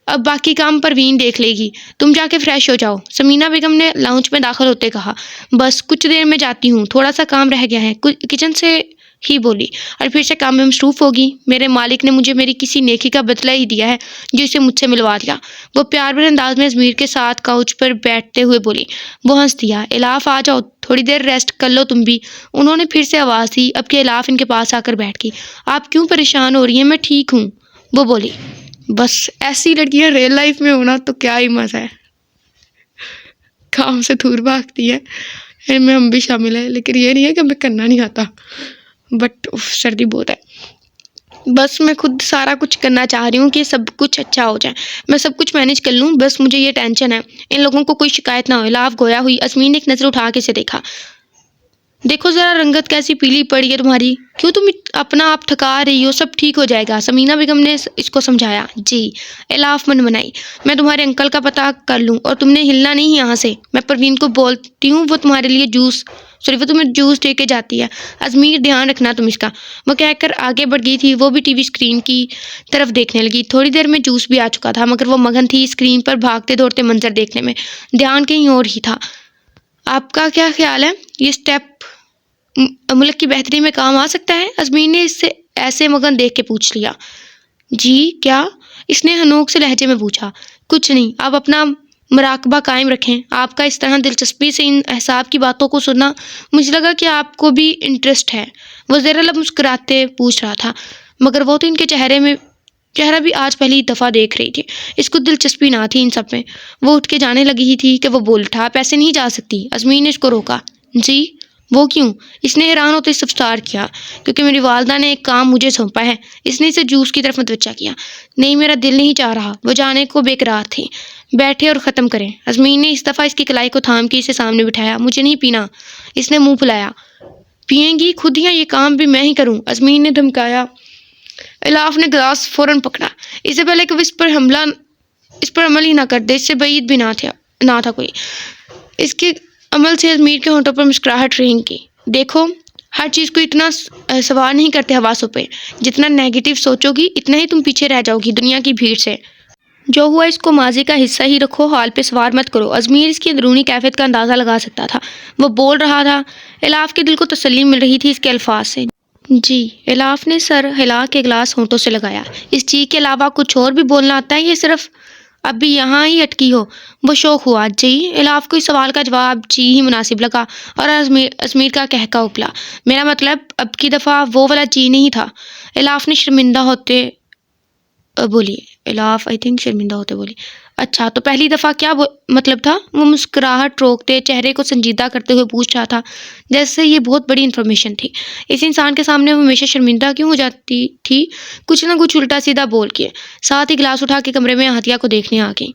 Speaker 1: اب باقی کام پروین دیکھ لے گی، تم جا کے فریش ہو جاؤ، سمینہ بیگم نے لاؤنج میں داخل ہوتے کہا۔ بس کچھ دیر میں جاتی ہوں، تھوڑا سا کام رہ گیا ہے، کچن سے ہی بولی، اور پھر سے کام میں مصروف ہوگی۔ میرے مالک نے مجھے میری کسی نیکی کا بدلہ ہی دیا ہے جو اسے مجھ سے ملوا دیا، وہ پیار بھرے انداز میں ازمیر کے ساتھ کاؤچ پر بیٹھتے ہوئے بولی۔ وہ ہنس دیا۔ الاف آ جاؤ، تھوڑی دیر ریسٹ کر لو تم بھی۔ انہوں نے پھر سے آواز دی، اب کہ الاف ان کے پاس آ کر بیٹھ گئی۔ آپ کیوں پریشان ہو رہی ہیں؟ میں ٹھیک ہوں، وہ بولی۔ بس ایسی لڑکیاں ریئل لائف میں ہونا تو کیا ہی مزہ ہے، کام سے دور بھاگتی ہے، ان میں ہم بھی شامل ہیں، لیکن یہ نہیں ہے کہ ہمیں کرنا نہیں آتا، بٹ سردی بہت ہے۔ بس میں خود سارا کچھ کرنا چاہ رہی ہوں کہ سب کچھ اچھا ہو جائے، میں سب کچھ مینیج کر لوں، بس مجھے یہ ٹینشن ہے ان لوگوں کو کوئی شکایت نہ ہو۔ الاف گویا ہوئی۔ ازمیر نے ایک نظر اٹھا کے اسے دیکھا۔ دیکھو ذرا رنگت کیسی پیلی پڑی ہے تمہاری، کیوں تم اپنا آپ تھکا رہی ہو؟ سب ٹھیک ہو جائے گا، سمینہ بیگم نے اس کو سمجھایا۔ جی الاف من منائی، میں تمہارے انکل کا پتہ کر لوں، اور تم نے ہلنا نہیں یہاں سے۔ میں پروین کو بولتی ہوں، وہ تمہارے لیے وہ تمہیں جوس دے کے جاتی ہے۔ ازمیر دھیان رکھنا تم اس کا، وہ کہہ کر آگے بڑھ گئی تھی۔ وہ بھی ٹی وی اسکرین کی طرف دیکھنے لگی۔ تھوڑی دیر میں جوس بھی آ چکا تھا، مگر وہ مگن تھی اسکرین پر بھاگتے دوڑتے منظر دیکھنے میں، دھیان کہیں اور ہی تھا۔ آپ کا کیا خیال ہے، یہ اسٹیپ ملک کی بہتری میں کام آ سکتا ہے؟ ازمیر نے اس سے ایسے مگن دیکھ کے پوچھ لیا۔ جی کیا؟ اس نے ہنوک سے لہجے میں پوچھا۔ کچھ نہیں، آپ اپنا مراقبہ قائم رکھیں. آپ کا اس طرح دلچسپی سے ان احساب کی باتوں کو سننا مجھے لگا کہ آپ کو بھی انٹرسٹ ہے. وہ زیر لب مسکراتے پوچھ رہا تھا. مگر وہ تو ان کے چہرہ بھی آج پہلی دفعہ دیکھ رہی تھی. اس کو دلچسپی نہ تھی ان سب میں. وہ اٹھ کے جانے لگی ہی تھی کہ وہ بول اٹھا. آپ ایسے نہیں جا سکتی. ازمین نے اس کو روکا. جی وہ کیوں؟ اس نے حیران ہوتے استفسار کیا. کیونکہ میری والدہ نے ایک کام مجھے سونپا ہے. اس نے اسے جوس کی طرف متوجہ کیا. نہیں میرا دل نہیں چاہ رہا. وہ جانے کو بے قرار تھی. بیٹھے اور ختم کریں. ازمین نے اس دفعہ اس کی کلائی کو تھام کے اسے سامنے بٹھایا. مجھے نہیں پینا. اس نے منہ پھلایا. پئیں گی خود ہی یہ کام بھی میں ہی کروں. ازمین نے دھمکایا. الاف نے گلاس فوراً پکڑا. اس سے پہلے کہ وہ اس پر عمل ہی نہ کر دے. اس سے بعید بھی نہ تھا کوئی. اس کے عمل سے ازمیر کے ہونٹوں پر مسکراہٹ رنگ کی. دیکھو ہر چیز کو اتنا سوار نہیں کرتے حواسوں پہ. جتنا نیگیٹو سوچو گی اتنا ہی تم پیچھے رہ جاؤ گی دنیا کی بھیڑ سے. جو ہوا اس کو ماضی کا حصہ ہی رکھو. حال پہ سوار مت کرو. ازمیر اس کی اندرونی کیفیت کا اندازہ لگا سکتا تھا. وہ بول رہا تھا. الاف کے دل کو تسلی مل رہی تھی اس کے الفاظ سے. جی. الاف نے سر ہلا کے گلاس ہونٹوں سے لگایا. اس جی کے علاوہ کچھ اور بھی بولنا آتا ہے یہ صرف اب بھی یہاں ہی اٹکی ہو؟ وہ شوق ہوا. جی. الاف کو اس سوال کا جواب جی ہی مناسب لگا اور ازمیر کا کہکا اپلا. میرا مطلب اب کی دفعہ وہ والا جی نہیں تھا. الاف نے شرمندہ ہوتے بولی. شرمندہ ہوتے بولی. اچھا تو پہلی دفعہ کیا مطلب تھا؟ وہ مسکراہٹ روکتے چہرے کو سنجیدہ کرتے ہوئے پوچھ رہا تھا جیسے یہ بہت بڑی انفارمیشن تھی. اس انسان کے سامنے وہ ہمیشہ شرمندہ کیوں ہو جاتی تھی؟ کچھ نہ کچھ الٹا سیدھا بول کے. ساتھ ہی گلاس اٹھا کے کمرے میں عاطیہ کو دیکھنے آ گئی.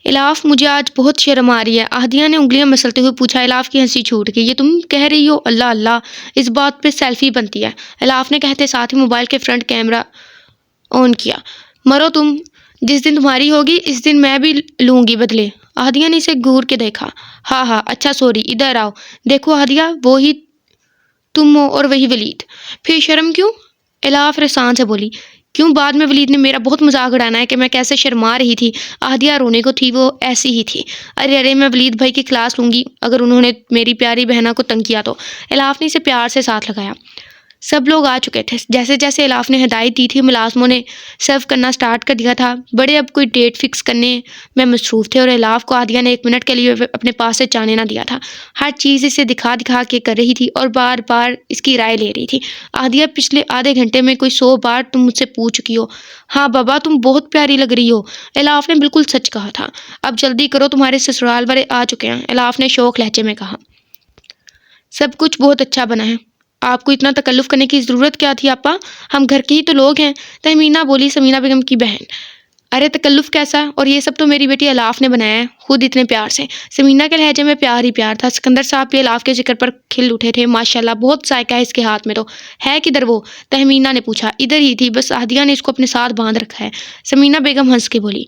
Speaker 1: الاف مجھے آج بہت شرم آ رہی ہے. عاطیہ نے انگلیاں مسلتے ہوئے پوچھا. الاف کی ہنسی چھوٹ گئی. یہ تم کہہ رہی ہو؟ اللہ اللہ اس بات پہ سیلفی بنتی ہے. الاف نے کہتے ساتھ ہی موبائل کے فرنٹ کیمرہ آن کیا. مرو تم. جس دن تمہاری ہوگی اس دن میں بھی لوں گی بدلے. عاطیہ نے اسے گھور کے دیکھا. ہاں اچھا سوری. ادھر آؤ. دیکھو عاطیہ وہی تم ہو اور وہی ولید. پھر شرم کیوں؟ الاف رسان سے بولی. کیوں بعد میں ولید نے میرا بہت مذاق اڑانا ہے کہ میں کیسے شرما رہی تھی. عاطیہ رونے کو تھی. وہ ایسی ہی تھی. ارے میں ولید بھائی کی کلاس لوں گی اگر انہوں نے میری پیاری بہنا کو تنگ کیا تو. الاف نے اسے پیار سے ساتھ لگایا. سب لوگ آ چکے تھے. جیسے جیسے الاف نے ہدایت دی تھی ملازموں نے سرو کرنا سٹارٹ کر دیا تھا. بڑے اب کوئی ڈیٹ فکس کرنے میں مصروف تھے اور الاف کو عاطیہ نے 1 منٹ کے لیے اپنے پاس سے جانے نہ دیا تھا. ہر چیز اسے دکھا کے کر رہی تھی اور بار بار اس کی رائے لے رہی تھی. عاطیہ پچھلے آدھے گھنٹے میں کوئی 100 بار تم مجھ سے پوچھ چکی ہو. ہاں بابا تم بہت پیاری لگ رہی ہو. الاف نے بالکل سچ کہا تھا. اب جلدی کرو تمہارے سسرال والے آ چکے ہیں. الاف نے شوق لہجے میں کہا. سب کچھ بہت اچھا بنا ہے. آپ کو اتنا تکلف کرنے کی ضرورت کیا تھی آپا؟ ہم گھر کے ہی تو لوگ ہیں. تہمینہ بولی. سمینہ بیگم کی بہن. ارے تکلف کیسا؟ اور یہ سب تو میری بیٹی الاف نے بنایا ہے خود اتنے پیار سے. سمینہ کے لہجے میں پیار ہی پیار تھا. سکندر صاحب بھی الاف کے ذکر پر کھل اٹھے تھے. ماشاءاللہ بہت ذائقہ ہے اس کے ہاتھ میں تو. ہے کدھر وہ؟ تہمینہ نے پوچھا. ادھر ہی تھی بس عاطیہ نے اس کو اپنے ساتھ باندھ رکھا ہے. سمینہ بیگم ہنس کے بولی.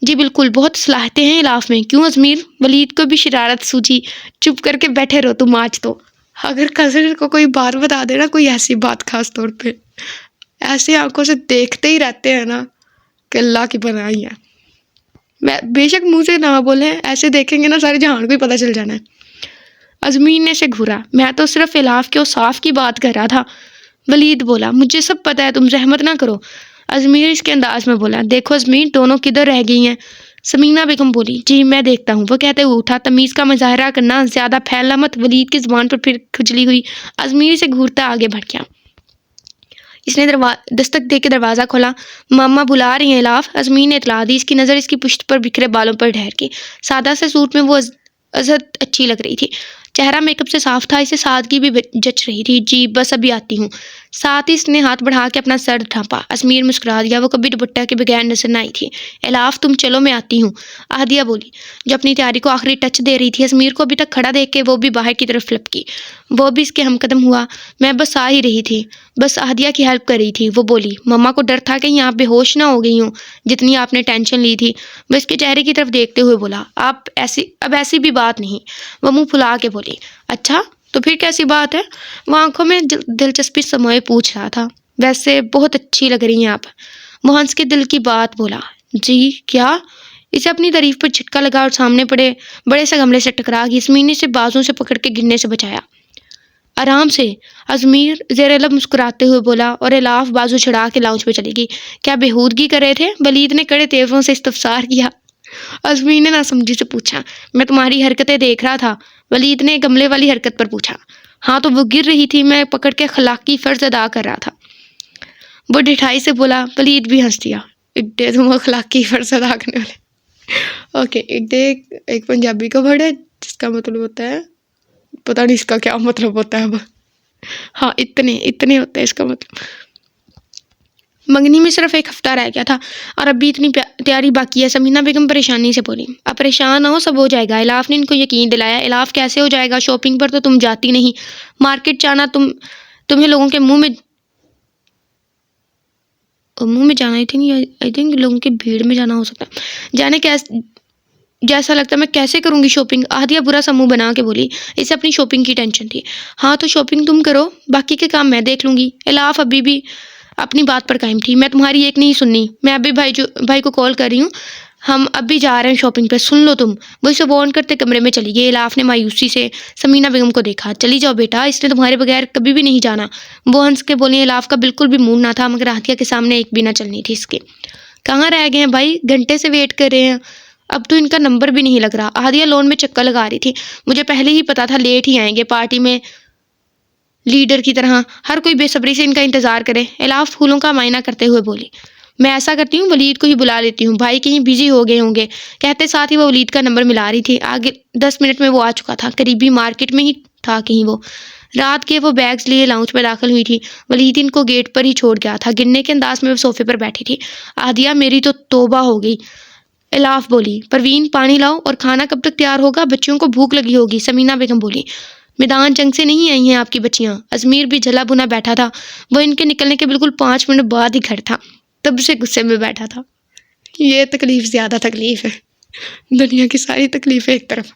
Speaker 1: جی بالکل بہت صلاحیتیں ہیں الاف میں. کیوں ازمیر؟ ولید کو بھی شرارت سوچی. چپ کر کے بیٹھے رہو تم آج تو. اگر کزن کو کوئی بات بتا دینا کوئی ایسی بات خاص طور پہ ایسے آنکھوں سے دیکھتے ہی رہتے ہیں نا کہ اللہ کی بنائی ہے. میں بے شک منہ سے نہ بولیں ایسے دیکھیں گے نا سارے جہان کو ہی پتہ چل جانا ہے. ازمین نے سے گھورا. میں تو صرف الاف کے اوصاف کی بات کر رہا تھا. ولید بولا. مجھے سب پتہ ہے تم زحمت نہ کرو. ازمیر اس کے انداز میں بولا. دیکھو ازمیر دونوں کدھر رہ گئی ہیں؟ سمینہ بیگم بولی. جی میں دیکھتا ہوں. وہ کہتے ہوئے اٹھا. تمیز کا مظاہرہ کرنا زیادہ پھیلنا مت. ولید کی زبان پر پھر کھجلی ہوئی. ازمیر سے گھورتا آگے بڑھ گیا. اس نے دستک دے کے دروازہ کھولا. ماما بلا رہی ہیں الاف. ازمیر نے اطلاع دی. اس کی نظر اس کی پشت پر بکھرے بالوں پر ٹھہر گئی. سادہ سے سوٹ میں وہ عزت اچھی لگ رہی تھی. چہرہ میک اپ سے صاف تھا. اسے سادگی بھی جچ رہی تھی. جی بس ابھی آتی ہوں. ساتھ ہی اس نے ہاتھ بڑھا کے اپنا سر ڈھانپا. ازمیر مسکرا دیا. وہ کبھی دوپٹہ کے بغیر نظر نہ آئی تھی. الاف تم چلو میں آتی ہوں. عاطیہ بولی جو اپنی تیاری کو آخری ٹچ دے رہی تھی. ازمیر کو ابھی تک کھڑا دیکھ کے وہ بھی باہر کی طرف لپکی. وہ بھی اس کے ہم قدم ہوا. میں بس آ ہی رہی تھی. بس عاطیہ کی ہیلپ کر رہی تھی. وہ بولی. مما کو ڈر تھا کہیں آپ بے ہوش نہ ہو گئی ہوں جتنی آپ نے ٹینشن لی تھی. وہ اس کے چہرے کی طرف دیکھتے ہوئے بولا. اب ایسی بھی بات نہیں. وہ منہ پھلا کے بولی. اچھا تو پھر کیسی بات ہے؟ وہ آنکھوں میں دلچسپی سموئے پوچھ رہا تھا. ویسے بہت اچھی لگ رہی ہیں آپ. وہ ہنس کے دل کی بات بولا. جی کیا؟ اسے اپنی تعریف پر جھٹکا لگا اور سامنے پڑے بڑے سے گملے سے ٹکرا گئی. ازمیر نے اسے بازوں سے پکڑ کے گرنے سے بچایا. آرام سے، ازمیر زیر لب مسکراتے ہوئے بولا اور الاف بازو چھڑا کے لاؤنج پہ چلی گئی۔ کیا بےہودگی کر رہے تھے؟ ولید نے کڑے تیوروں سے استفسار کیا۔ ازمیر نے ناسمجھی سے پوچھا۔ میں تمہاری حرکتیں دیکھ رہا تھا، ولید نے گملے والی حرکت پر پوچھا۔ ہاں تو وہ گر رہی تھی، میں پکڑ کے اخلاقی فرض ادا کر رہا تھا، وہ ڈٹھائی سے بولا۔ ولید بھی ہنس دیا۔ اڈے تم اخلاقی فرض ادا کرنے والے۔ اوکے، ایک پنجابی کا ورڈ ہے جس کا مطلب ہوتا ہے، پتہ نہیں اس کا کیا مطلب ہوتا ہے اب، ہاں اتنے ہوتا ہے اس کا مطلب۔ منگنی میں صرف ایک ہفتہ رہ گیا تھا اور اب بھی اتنی تیاری باقی ہے۔ سمینہ بیگم پریشانی سے بولی۔ اب پریشان نہ ہو، سب ہو جائے گا، الاف نے ان کو یقین دلایا۔ الاف کیسے ہو جائے گا؟ شاپنگ پر تو تم جاتی نہیں، مارکیٹ جانا تمہیں لوگوں کے منہ میں جانا، آئی تھنک لوگوں کی بھیڑ میں جانا ہو سکتا ہے، جانے جیسا لگتا ہے میں کیسے کروں گی شاپنگ؟ آدیا برا سا منہ بنا کے بولی۔ اسے اپنی شاپنگ کی ٹینشن تھی۔ ہاں تو شاپنگ تم کرو، باقی کے کام میں دیکھ لوں گی۔ الاف ابھی بھی اپنی بات پر قائم تھی۔ میں تمہاری ایک نہیں سننی، میں ابھی بھائی کو کال کر رہی ہوں، ہم اب بھی جا رہے ہیں شاپنگ پہ، سن لو تم۔ وہ اسے وارن کرتے کمرے میں چلی گئی۔ الاف نے مایوسی سے سمینہ بیگم کو دیکھا۔ چلی جاؤ بیٹا، اس نے تمہارے بغیر کبھی بھی نہیں جانا، وہ ہنس کے بولی۔ الاف کا بالکل بھی موڈ نہ تھا، مگر عاطیہ کے سامنے ایک بھی نہ چلنی تھی اس کے۔ کہاں رہ گئے ہیں بھائی؟ گھنٹے سے ویٹ کر رہے ہیں، اب تو ان کا نمبر بھی نہیں لگ رہا۔ عاطیہ لون میں چکر لگا رہی تھی۔ مجھے پہلے ہی پتا تھا لیٹ ہی آئیں گے، پارٹی میں لیڈر کی طرح ہر کوئی بے صبری سے ان کا انتظار کرے۔ الاف پھولوں کا معائنہ کرتے ہوئے بولی۔ میں ایسا کرتی ہوں، ولید کو ہی بلا لیتی ہوں، بھائی کہیں بزی ہو گئے ہوں گے، کہتے ساتھ ہی وہ ولید کا نمبر ملا رہی تھی۔ آگے 10 منٹ میں وہ آ چکا تھا، قریبی مارکیٹ میں ہی تھا کہیں وہ۔ رات کے وہ بیگز لیے لاؤنج میں داخل ہوئی تھی۔ ولید ان کو گیٹ پر ہی چھوڑ گیا تھا، گرنے کے انداز میں وہ صوفے پر بیٹھی تھی۔ عادیہ میری تو توبہ ہو گئی، الاف بولی۔ پروین پانی لاؤ، اور کھانا کب تک تیار ہوگا؟ بچیوں کو بھوک لگی ہوگی، سمینہ بیگم بولی۔ میدان جنگ سے نہیں آئی ہیں آپ کی بچیاں؟ ازمیر بھی جلا بنا بیٹھا تھا، وہ ان کے نکلنے کے بالکل 5 منٹ بعد ہی گھر تھا، تب سے غصے میں بیٹھا تھا۔ یہ تکلیف زیادہ تکلیف ہے، دنیا کی ساری تکلیفیں ایک طرف،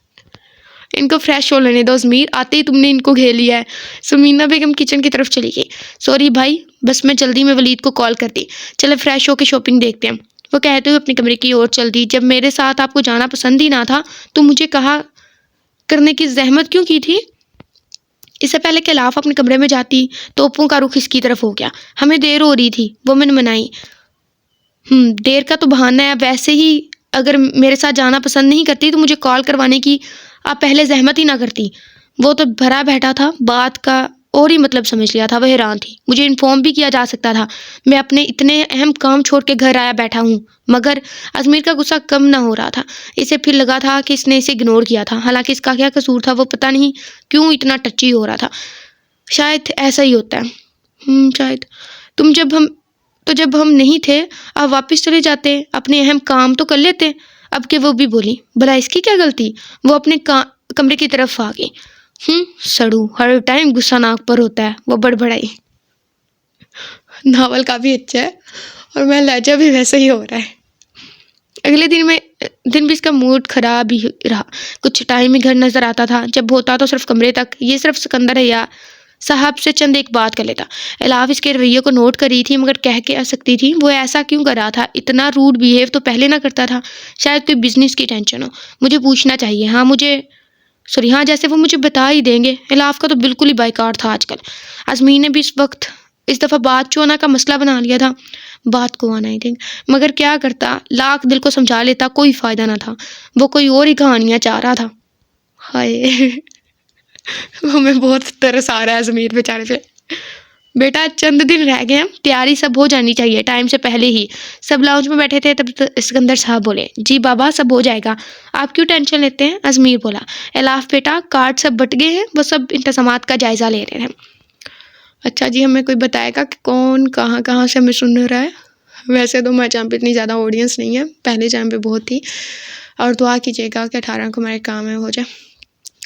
Speaker 1: ان کو فریش ہو لینے دو۔ ازمیر آتے ہی تم نے ان کو گھیر لیا ہے۔ سمینہ بیگم کچن کی طرف چلی گئی۔ سوری بھائی، بس میں جلدی میں ولید کو کال کر دی، چلے فریش ہو کے شاپنگ دیکھتے ہیں، وہ کہتے ہوئے اپنے کمرے کی اور چل دی۔ جب میرے ساتھ آپ کو جانا پسند ہی نہ تھا تو مجھے کہا کرنے کی زحمت کیوں کی تھی؟ اس سے پہلے کہ الاف اپنے کمرے میں جاتی، توپوں کا رخ اس کی طرف ہو گیا۔ ہمیں دیر ہو رہی تھی، وہ من منائی۔ دیر کا تو بہانہ ہے، ویسے ہی اگر میرے ساتھ جانا پسند نہیں کرتی تو مجھے کال کروانے کی آپ پہلے زحمت ہی نہ کرتی۔ وہ تو بھرا بیٹھا تھا، بات کا اور ہی مطلب سمجھ لیا تھا، وہ حیران تھی۔ مجھے انفارم بھی کیا جا سکتا تھا، میں اپنے اتنے اہم کام چھوڑ کے گھر آیا بیٹھا ہوں۔ مگر ازمیر کا غصہ کم نہ ہو رہا تھا، اسے پھر لگا تھا کہ اس نے اسے اگنور کیا تھا، حالانکہ اس کا کیا قصور تھا، وہ پتہ نہیں کیوں اتنا ٹچی ہو رہا تھا۔ شاید ایسا ہی ہوتا ہے، شاید جب ہم نہیں تھے آپ واپس چلے جاتے، اپنے اہم کام تو کر لیتے۔ اب کہ وہ بھی بولی، بھلا اس کی کیا غلطی؟ وہ اپنے کمرے کی طرف آ گئی۔ سڑو ہر ٹائم غصہ ناک پر ہوتا ہے، وہ بڑبڑائی۔ ناول کافی اچھا ہے اور میں لہجہ بھی ویسا ہی ہو رہا ہے۔ اگلے دن بھی اس کا موڈ خراب ہی رہا۔ کچھ ٹائم ہی گھر نظر آتا تھا، جب ہوتا تو صرف کمرے تک۔ یہ صرف سکندر حیا صاحب سے چند ایک بات کر لیتا۔ الاف اس کے رویے کو نوٹ کر رہی تھی، مگر کہہ کے آ سکتی تھی وہ ایسا کیوں کر رہا تھا؟ اتنا روڈ بیہیو تو پہلے نہ کرتا تھا، شاید کوئی بزنس کی ٹینشن ہو۔ مجھے پوچھنا چاہیے، ہاں جیسے وہ مجھے بتا ہی دیں گے۔ الاف کا تو بالکل ہی بائیکاٹ تھا آج کل۔ ازمیر نے بھی اس دفعہ بات چونا کا مسئلہ بنا لیا تھا۔ بات کو آنا ہی دیں گے، مگر کیا کرتا؟ لاکھ دل کو سمجھا لیتا، کوئی فائدہ نہ تھا، وہ کوئی اور ہی کہانیاں چاہ رہا تھا۔ ہائے ہمیں بہت ترس آ رہا ہے ازمیر بیچارے پہ۔ بیٹا چند دن رہ گئے ہیں، تیاری سب ہو جانی چاہیے ٹائم سے پہلے ہی۔ سب لاؤنج میں بیٹھے تھے، تب سکندر صاحب بولے، جی بابا سب ہو جائے گا، آپ کیوں ٹینشن لیتے ہیں؟ ازمیر بولا، الاف بیٹا کارڈ سب بٹ گئے ہیں، وہ سب انتظامات کا جائزہ لے رہے ہیں۔ اچھا جی، ہمیں کوئی بتائے گا کہ کون کہاں سے ہمیں سن رہا ہے؟ ویسے تو میرے چینل پہ اتنی زیادہ آڈینس نہیں ہے، پہلے چینل پہ بہت تھی، اور دعا کیجیے گا کہ 18 کو ہمارے کام ہے ہو جائے۔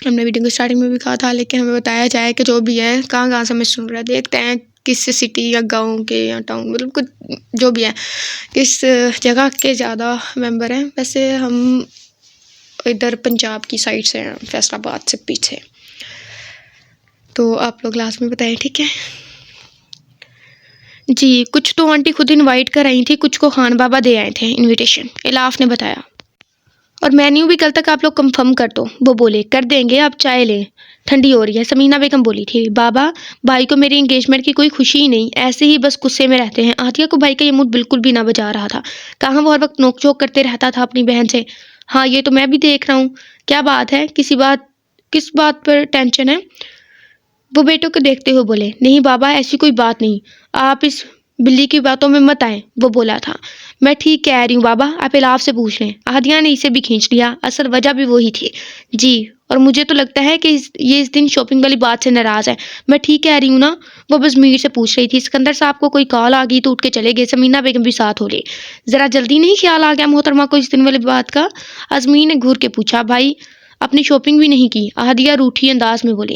Speaker 1: ہم نے ویڈیو کو اسٹارٹنگ میں بھی کہا تھا، لیکن ہمیں بتایا جائے کہ جو بھی ہے کہاں سے ہمیں سن رہا ہے، دیکھتے ہیں کس سٹی یا گاؤں کے یا ٹاؤن، مطلب کچھ جو بھی ہے کس جگہ کے زیادہ ممبر ہیں۔ ویسے ہم ادھر پنجاب کی سائڈ سے ہیں، فیصل آباد سے پیچھے، تو آپ لوگ لاسٹ میں بتائیں، ٹھیک ہے جی۔ کچھ تو آنٹی خود انوائٹ کر آئی تھی، کچھ کو خان بابا دے آئے تھے انویٹیشن، الاف نے بتایا۔ اور مینیو بھی کل تک آپ لوگ کنفرم کر دو۔ وہ بولے کر دیں گے، آپ چائے لیں، ٹھنڈی ہو رہی ہے۔ سمینہ بیگم بولی تھی بابا بھائی کو میری انگیجمنٹ کی کوئی خوشی ہی نہیں، ایسے ہی بس غصے میں رہتے ہیں۔ عاطیہ کو بھائی کا یہ موڈ بالکل بھی نہ بجا رہا تھا، کہاں وہ ہر وقت نوک جھوک کرتے رہتا تھا اپنی بہن سے۔ ہاں یہ تو میں بھی دیکھ رہا ہوں، کیا بات ہے، کس بات پر ٹینشن ہے؟ وہ بیٹوں کو دیکھتے ہوئے بولے نہیں بابا ایسی کوئی بات نہیں، آپ اس بلی کی باتوں میں مت آئیں۔ وہ بولا تھا میں ٹھیک کہہ رہی ہوں بابا، آپ الاف سے پوچھ لیں۔ عادیہ نے اسے بھی کھینچ لیا، اصل وجہ بھی وہی تھی۔ جی اور مجھے تو لگتا ہے کہ یہ اس دن شاپنگ والی بات سے ناراض ہے۔ میں ٹھیک کہہ رہی ہوں نا؟ وہ بس میر سے پوچھ رہی تھی۔ سکندر صاحب کو کوئی کال آ گئی تو اٹھ کے چلے گئے، سمینہ بیگم بھی ساتھ ہو گئی۔ ذرا جلدی نہیں خیال آ گیا محترمہ کو اس دن والی بات کا؟ ازمین نے گھور کے پوچھا۔ بھائی اپنی شاپنگ بھی نہیں کی، عادیہ روٹھی انداز میں بولی۔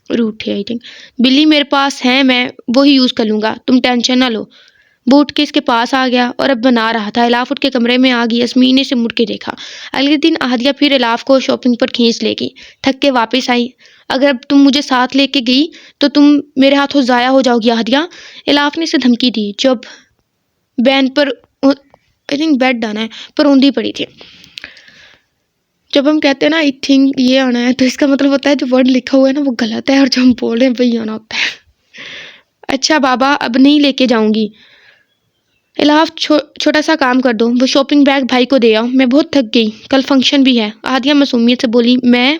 Speaker 1: روٹھی آئی تھنک بلی میرے پاس ہے، میں وہی یوز کر لوں گا، تم ٹینشن نہ لو۔ وہ اٹھ کے اس کے پاس آ گیا اور اب بنا رہا تھا۔ الاف اٹھ کے کمرے میں آ گئی، ازمین نے اسے مڑ کے دیکھا۔ اگلے دن عادیہ پھر الاف کو شاپنگ پر کھینچ لے گئی، تھک کے واپس آئی۔ اگر اب تم مجھے ساتھ لے کے گئی تو تم میرے ہاتھوں ضائع ہو جاؤ گی عادیہ، الاف نے اسے دھمکی دی جب بین پر آئی تھنک بیڈ آنا ہے پر اوندھی پڑی تھی۔ جب ہم کہتے ہیں نا آئی تھنک یہ آنا ہے تو اس کا مطلب ہوتا ہے جو ورڈ لکھا ہوا ہے نا وہ غلط ہے، اور جو ہم بول رہے ہیں وہی آنا ہوتا ہے۔ اچھا بابا اب نہیں لے کے جاؤں گی۔ الاف چھوٹا سا کام کر دو، وہ شاپنگ بیگ بھائی کو دے آؤ، میں بہت تھک گئی، کل فنکشن بھی ہے۔ عادیہ معصومیت سے بولی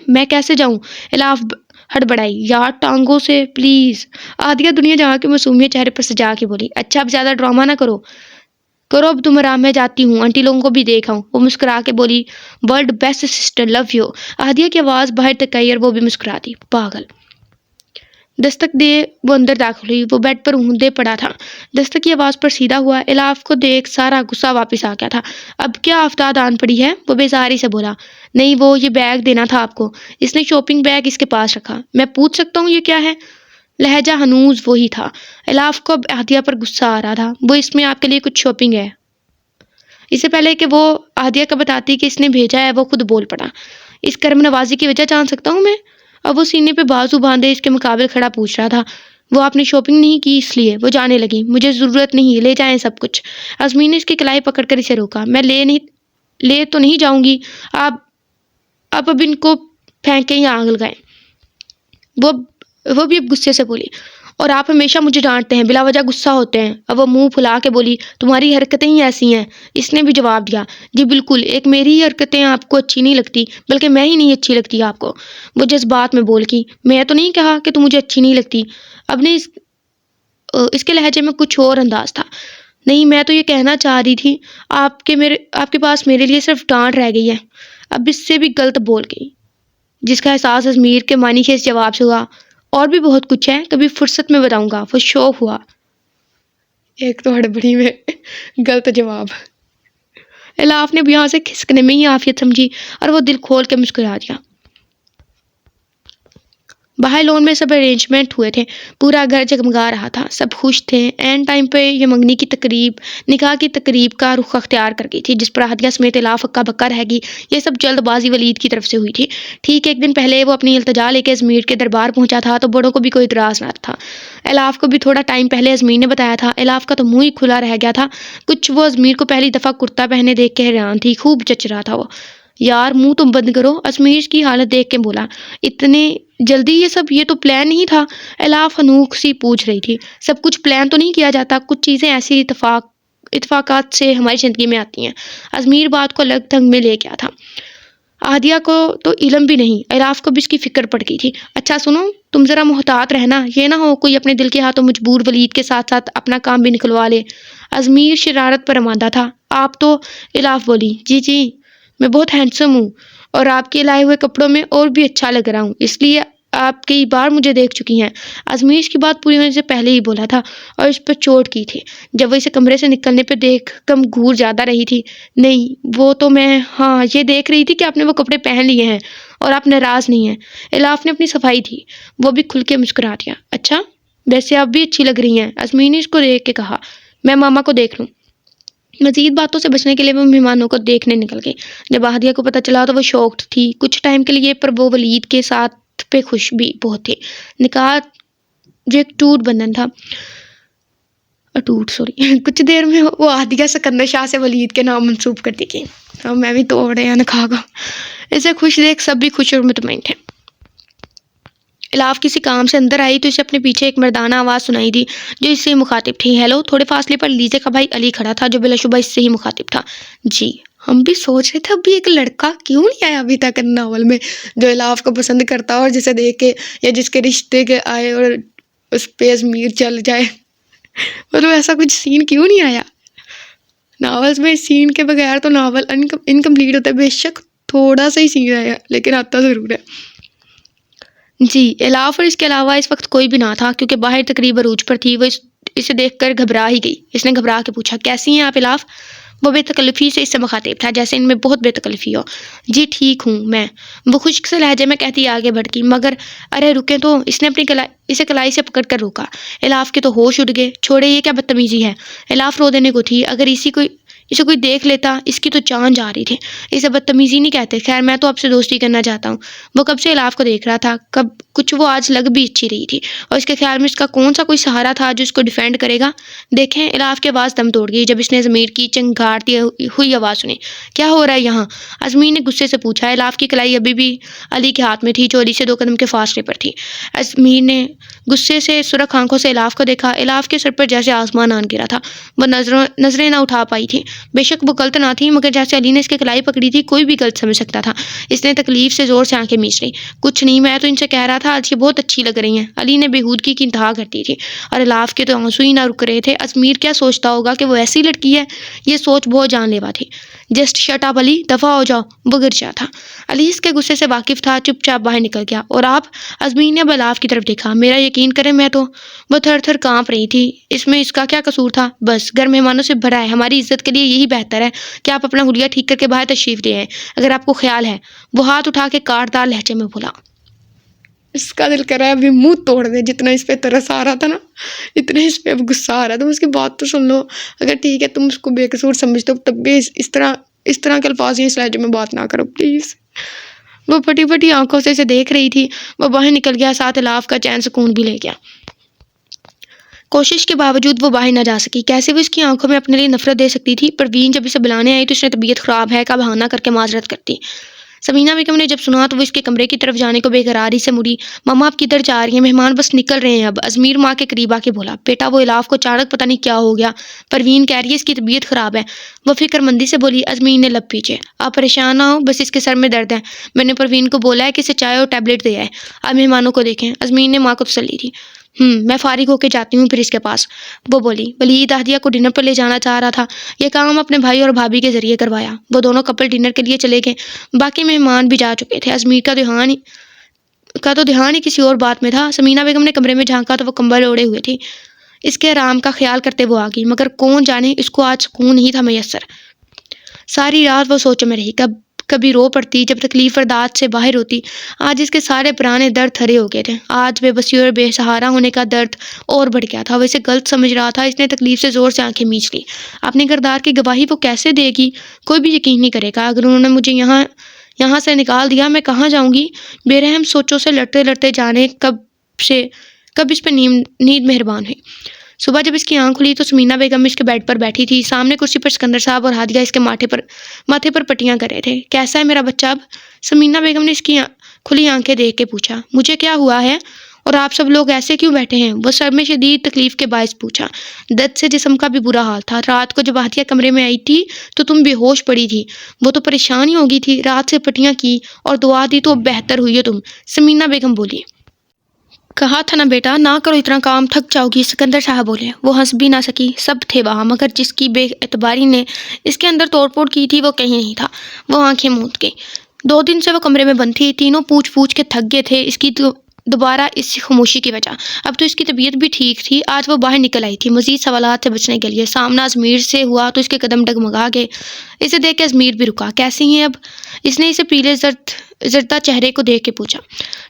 Speaker 1: میں کیسے جاؤں؟ الاف ہڑبڑائی یار ٹانگوں سے پلیز۔ عادیہ دنیا جہاں کی معصومیت چہرے پر سجا کے بولی اچھا اب زیادہ ڈرامہ نہ کرو اب تم آرام، میں جاتی ہوں، آنٹی لوگوں کو بھی دیکھ آؤں۔ وہ مسکرا کے بولی world best sister love you. عادیہ کی آواز باہر تک آئی اور وہ بھی مسکرا دی۔ پاگل۔ دستک دے وہ اندر داخل ہوئی، وہ بیڈ پر اوندے پڑا تھا۔ دستک کی آواز پر سیدھا ہوا، الاف کو دیکھ سارا غصہ واپس آ گیا تھا۔ اب کیا آفتاب آن پڑی ہے؟ وہ بیزاری سے بولا نہیں وہ یہ بیگ دینا تھا آپ کو، اس نے شاپنگ بیگ اس کے پاس رکھا، میں پوچھ سکتا ہوں یہ کیا ہے؟ لہجہ ہنوز وہی تھا۔ الاف کو اب عادیہ پر غصہ آ رہا تھا۔ وہ اس میں آپ کے لیے کچھ شاپنگ ہے۔ اس سے پہلے کہ وہ عادیہ کا بتاتی کہ اس نے بھیجا ہے وہ خود بول پڑا اس کرم نوازی کی وجہ جان سکتا ہوں میں؟ اب وہ سینے پہ بازو باندھے اس کے مقابل کھڑا پوچھ رہا تھا وہ آپ نے شاپنگ نہیں کی اس لیے؟ وہ جانے لگی مجھے ضرورت نہیں، لے جائیں سب کچھ۔ ازمین نے اس کی کلائی پکڑ کر اسے روکا میں لے تو نہیں جاؤں گی، آپ اب ان کو پھینکیں یا آگ لگائیں۔ وہ بھی اب غصے سے بولی اور آپ ہمیشہ مجھے ڈانٹتے ہیں، بلا وجہ غصہ ہوتے ہیں۔ اب وہ منہ پھلا کے بولی تمہاری حرکتیں ہی ایسی ہیں۔ اس نے بھی جواب دیا جی بالکل، ایک میری ہی حرکتیں آپ کو اچھی نہیں لگتی، بلکہ میں ہی نہیں اچھی لگتی آپ کو۔ وہ جذبات میں بول کی میں تو نہیں کہا کہ تم مجھے اچھی نہیں لگتی۔ اب نے اس کے لہجے میں کچھ اور انداز تھا۔ نہیں میں تو یہ کہنا چاہ رہی تھی آپ کے پاس میرے لیے صرف ڈانٹ رہ گئی ہے۔ اب اس سے بھی غلط بول گئی جس کا احساس ازمیر کے معنی خیز جواب سے ہوا اور بھی بہت کچھ ہے، کبھی فرصت میں بتاؤں گا۔ وہ شوق ہوا ایک تو ہڑبڑی میں غلط جواب۔ الاف نے یہاں سے کھسکنے میں ہی عافیت سمجھی اور وہ دل کھول کے مسکرا دیا۔ باہر لون میں سب ارینجمنٹ ہوئے تھے، پورا گھر جگمگا رہا تھا، سب خوش تھے۔ اینڈ ٹائم پہ یہ منگنی کی تقریب، نکاح کی تقریب کا رخ اختیار کر گئی تھی جس پر عادیہ سمیت الاف ہکا بکا رہ گئی۔ یہ سب جلد بازی ولید کی طرف سے ہوئی تھی۔ ٹھیک ایک دن پہلے وہ اپنی التجا لے کے ازمیر کے دربار پہنچا تھا تو بڑوں کو بھی کوئی اعتراض نہ تھا۔ الاف کو بھی تھوڑا ٹائم پہلے ازمیر نے بتایا تھا۔ الاف کا تو منہ ہی کھلا رہ گیا تھا کچھ، وہ ازمیر کو پہلی دفعہ کرتا پہنے دیکھ کے حیران تھی، خوب جچ رہا تھا وہ۔ یار منہ تم بند کرو، ازمیر کی حالت دیکھ کے بولا اتنے جلدی یہ تو پلان نہیں تھا؟ الاف حنوق سی پوچھ رہی تھی سب کچھ پلان تو نہیں کیا جاتا، کچھ چیزیں ایسی اتفاقات سے ہماری زندگی میں آتی ہیں۔ ازمیر بات کو الگ ڈھنگ میں لے گیا تھا۔ عادیہ کو تو علم بھی نہیں، الاف کو بھی اس کی فکر پڑ گئی تھی۔ اچھا سنو تم ذرا محتاط رہنا، یہ نہ ہو کوئی اپنے دل کے ہاتھوں مجبور ولید کے ساتھ ساتھ اپنا کام بھی نکلوا لے۔ ازمیر شرارت پر آمادہ تھا۔ آپ تو الاف بولی جی میں بہت ہینڈسم ہوں اور آپ کے لائے ہوئے کپڑوں میں اور بھی اچھا لگ رہا ہوں، اس لیے آپ کئی بار مجھے دیکھ چکی ہیں۔ ازمیر اس کی بات پوری ہونے سے پہلے ہی بولا تھا اور اس پر چوٹ کی تھی جب وہ اسے کمرے سے نکلنے پہ دیکھ کم گھور زیادہ رہی تھی۔ نہیں وہ تو میں یہ دیکھ رہی تھی کہ آپ نے وہ کپڑے پہن لیے ہیں اور آپ ناراض نہیں ہیں۔ الاف نے اپنی صفائی دی، وہ بھی کھل کے مسکرا دیا۔ اچھا ویسے آپ بھی اچھی لگ رہی ہیں، ازمیر نے اس کو دیکھ کے کہا۔ میں ماما کو دیکھ لوں۔ مزید باتوں سے بچنے کے لیے وہ مہمانوں کو دیکھنے نکل گئی۔ جب عادیہ کو پتہ چلا تو وہ شوکڈ تھی کچھ ٹائم کے لیے، پر وہ ولید کے ساتھ پہ خوش بھی بہت تھی۔ نکاح جو ایک ٹوٹ بندھن تھا اٹوٹ سوری کچھ دیر میں وہ عادیہ سکندر شاہ سے ولید کے نام منسوب کر دی گئی. اب میں بھی توڑے یا نہ کھا گا. اسے خوش دیکھ سب بھی خوش اور مطمئن تھے. الاف کسی کام سے اندر آئی تو اسے اپنے پیچھے ایک مردانہ آواز سنائی دی جو اس سے ہی مخاطب تھی. ہیلو. تھوڑے فاصلے پر لیزے کا بھائی علی کھڑا تھا جو بلا شبہ اس سے ہی مخاطب تھا. جی. ہم بھی سوچ رہے تھے اب بھی ایک لڑکا کیوں نہیں آیا ابھی تک ناول میں جو الاف کو پسند کرتا اور جسے دیکھ کے یا جس کے رشتے کے آئے اور اس پہ ازمیر چل جائے. مطلب ایسا کچھ سین کیوں نہیں آیا ناولز میں. اس سین کے بغیر تو ناول انکمپلیٹ ہوتا ہے. بے شک تھوڑا سا ہی سین آیا لیکن آتا ضرور ہے. جی. الاف اور اس کے علاوہ اس وقت کوئی بھی نہ تھا کیونکہ باہر تقریب عروج پر تھی. وہ اسے دیکھ کر گھبرا ہی گئی. اس نے گھبرا کے پوچھا کیسی ہیں آپ الاف؟ وہ بے تکلفی سے اس سے مخاطب تھا جیسے ان میں بہت بے تکلفی ہو. جی ٹھیک ہوں میں. وہ خشک سے لہجے میں کہتی آگے بڑھ گئی. مگر ارے رکے تو. اس نے اپنی اسے کلائی سے پکڑ کر روکا. الاف کے تو ہوش اڑ گئے. چھوڑے یہ کیا بدتمیزی ہے. الاف رو دینے کو تھی. اگر اسے کوئی دیکھ لیتا. اس کی تو جان جا رہی تھی. اسے بدتمیزی نہیں کہتے. خیر میں تو آپ سے دوستی کرنا چاہتا ہوں. وہ کب سے الاف کو دیکھ رہا تھا. کچھ وہ آج لگ بھی اچھی رہی تھی اور اس کے خیال میں اس کا کون سا کوئی سہارا تھا جو اس کو ڈیفینڈ کرے گا. دیکھیں. الاف کی آواز دم توڑ گئی جب اس نے ضمیر کی چنگھاڑتی ہوئی آواز سنی. کیا ہو رہا ہے یہاں؟ ازمیر نے غصے سے پوچھا. الاف کی کلائی ابھی بھی علی کے ہاتھ میں تھی جو علی سے 2 قدم کے فاصلے پر تھی. ازمیر نے غصے سے سرخ آنکھوں سے الاف کو دیکھا. الاف کے سر پر جیسے آسمان آن گرا تھا. وہ نظریں نہ اٹھا پائی تھی. بے شک وہ غلط نہ تھی مگر جیسے علی نے اس کی کلائی پکڑی تھی کوئی بھی غلط سمجھ سکتا تھا. اس نے تکلیف سے زور سے آنکھیں میچ لی. کچھ نہیں. میں تو ان سے کہہ رہا تھا آج یہ بہت اچھی لگ رہی ہیں. علی نے بےہودگی کی انتہا کر دی تھی اور الاف کے تو آنسو ہی نہ رک رہے تھے. ازمیر کیا سوچتا ہوگا کہ وہ ایسی لڑکی ہے. یہ سوچ بہت جان لیوا تھی. جسٹ شٹ اپ علی. دفع ہو جاؤ. وہ گرجا تھا. علی اس کے غصے سے واقف تھا. چپ چاپ باہر نکل گیا. اور آپ؟ ازمیر نے اب الاف کی طرف دیکھا. میرا یقین کریں میں تو. وہ تھر تھر کانپ رہی تھی. اس میں اس کا کیا قصور تھا. بس گھر مہمانوں سے بھرا ہے. ہماری عزت کے لیے یہی بہتر ہے کہ آپ اپنا حلیہ ٹھیک کر کے باہر تشریف لے آئیں اگر آپ کو خیال ہے. وہ ہاتھ اٹھا کے کاٹدار لہجے میں بولا. اس کا دل کر رہا ہے ابھی منہ توڑ دے. جتنا اس پہ ترس آ رہا تھا نا اتنا اس پہ اب غصہ آ رہا ہے. تم اس کی بات تو سن لو. اگر ٹھیک ہے تم اس کو بے قصور سمجھتے ہو تب بھی اس طرح کے الفاظ اس لہجے میں بات نہ کرو پلیز. وہ پھٹی پھٹی آنکھوں سے اسے دیکھ رہی تھی. وہ باہر نکل گیا. ساتھ الاف کا چین سکون بھی لے گیا. کوشش کے باوجود وہ باہر نہ جا سکی. کیسے وہ اس کی آنکھوں میں اپنے لیے نفرت دے سکتی تھی. پروین جب اسے بلانے آئی تو اس نے طبیعت خراب ہے کا بہانہ کر کے معذرت کرتی. سمینہ بیگم نے جب سنا تو وہ اس کے کمرے کی طرف جانے کو بے قراری سے مڑی. ماما آپ کدھر جا رہی ہیں؟ مہمان بس نکل رہے ہیں اب. ازمیر ماں کے قریب آ کے بولا. بیٹا وہ الاف کو اچانک پتہ نہیں کیا ہو گیا. پروین کہہ رہی ہے اس کی طبیعت خراب ہے. وہ فکر مندی سے بولی. ازمیر نے لب پیچھے. آپ پریشان نہ ہو. بس اس کے سر میں درد ہے. میں نے پروین کو بولا ہے کہ اسے چائے اور ٹیبلٹ دے آئے. آپ مہمانوں کو دیکھیں. ازمیر نے ماں کو تسلی دی. میں فارغ ہو کے جاتی ہوں پھر اس کے پاس. وہ بولی. ولید عادیہ کو ڈنر پر لے جانا چاہ رہا تھا. یہ کام اپنے بھائی اور بھابھی کے ذریعے کروایا. وہ دونوں کپل ڈنر کے لیے چلے گئے. باقی مہمان بھی جا چکے تھے. ازمیر کا تو دھیان ہی کسی اور بات میں تھا. سمینہ بیگم نے کمرے میں جھانکا تو وہ کمبل اوڑے ہوئے تھی. اس کے آرام کا خیال کرتے وہ آ گئی مگر کون جانے اس کو آج سکون نہیں تھا میسر. ساری رات وہ سوچوں میں رہی. کبھی رو پڑتی جب تکلیف برداشت سے باہر ہوتی. آج اس کے سارے پرانے درد تھرے ہو گئے تھے. آج بے بسی اور بے سہارا ہونے کا درد اور بڑھ گیا تھا. وہ اسے غلط سمجھ رہا تھا. اس نے تکلیف سے زور سے آنکھیں میچ لی. اپنے کردار کی گواہی وہ کیسے دے گی؟ کوئی بھی یقین نہیں کرے گا. اگر انہوں نے مجھے یہاں سے نکال دیا میں کہاں جاؤں گی؟ بے رحم سوچوں سے لڑتے لڑتے جانے کب اس پہ نیند مہربان ہوئی. صبح جب اس کی آنکھ کھلی تو سمینہ بیگم اس کے بیڈ پر بیٹھی تھی. سامنے کرسی پر سکندر صاحب اور ہادیہ اس کے ماتھے پر پٹیاں کر رہے تھے. کیسا ہے میرا بچہ اب؟ سمینہ بیگم نے اس کی کھلی آنکھیں دیکھ کے پوچھا. مجھے کیا ہوا ہے اور آپ سب لوگ ایسے کیوں بیٹھے ہیں؟ وہ سر میں شدید تکلیف کے باعث پوچھا. درد سے جسم کا بھی برا حال تھا. رات کو جب ہادیہ کمرے میں آئی تھی تو تم بے ہوش پڑی تھی. وہ تو پریشان ہی ہو گئی تھی. رات سے پٹیاں کی اور دعا دی تو بہتر ہوئی ہو تم. سمینہ بیگم بولی. کہا تھا نا بیٹا نہ کرو اتنا کام تھک جاؤ گی. سکندر صاحب بولے. وہ ہنس بھی نہ سکی. سب تھے وہاں مگر جس کی بے اعتباری نے اس کے اندر توڑ پھوڑ کی تھی وہ کہیں نہیں تھا. وہ آنکھیں موند گئی. 2 دن سے وہ کمرے میں بند تھی. تینوں پوچھ کے تھک گئے تھے اس کی دوبارہ اس خاموشی کی وجہ. اب تو اس کی طبیعت بھی ٹھیک تھی. آج وہ باہر نکل آئی تھی مزید سوالات سے بچنے کے لیے. سامنا ازمیر سے ہوا تو اس کے قدم ڈگمگا گئے. اسے دیکھ کے ازمیر بھی رکا. کیسی ہیں اب؟ اس نے اسے پیلے زردہ چہرے کو دیکھ کے پوچھا.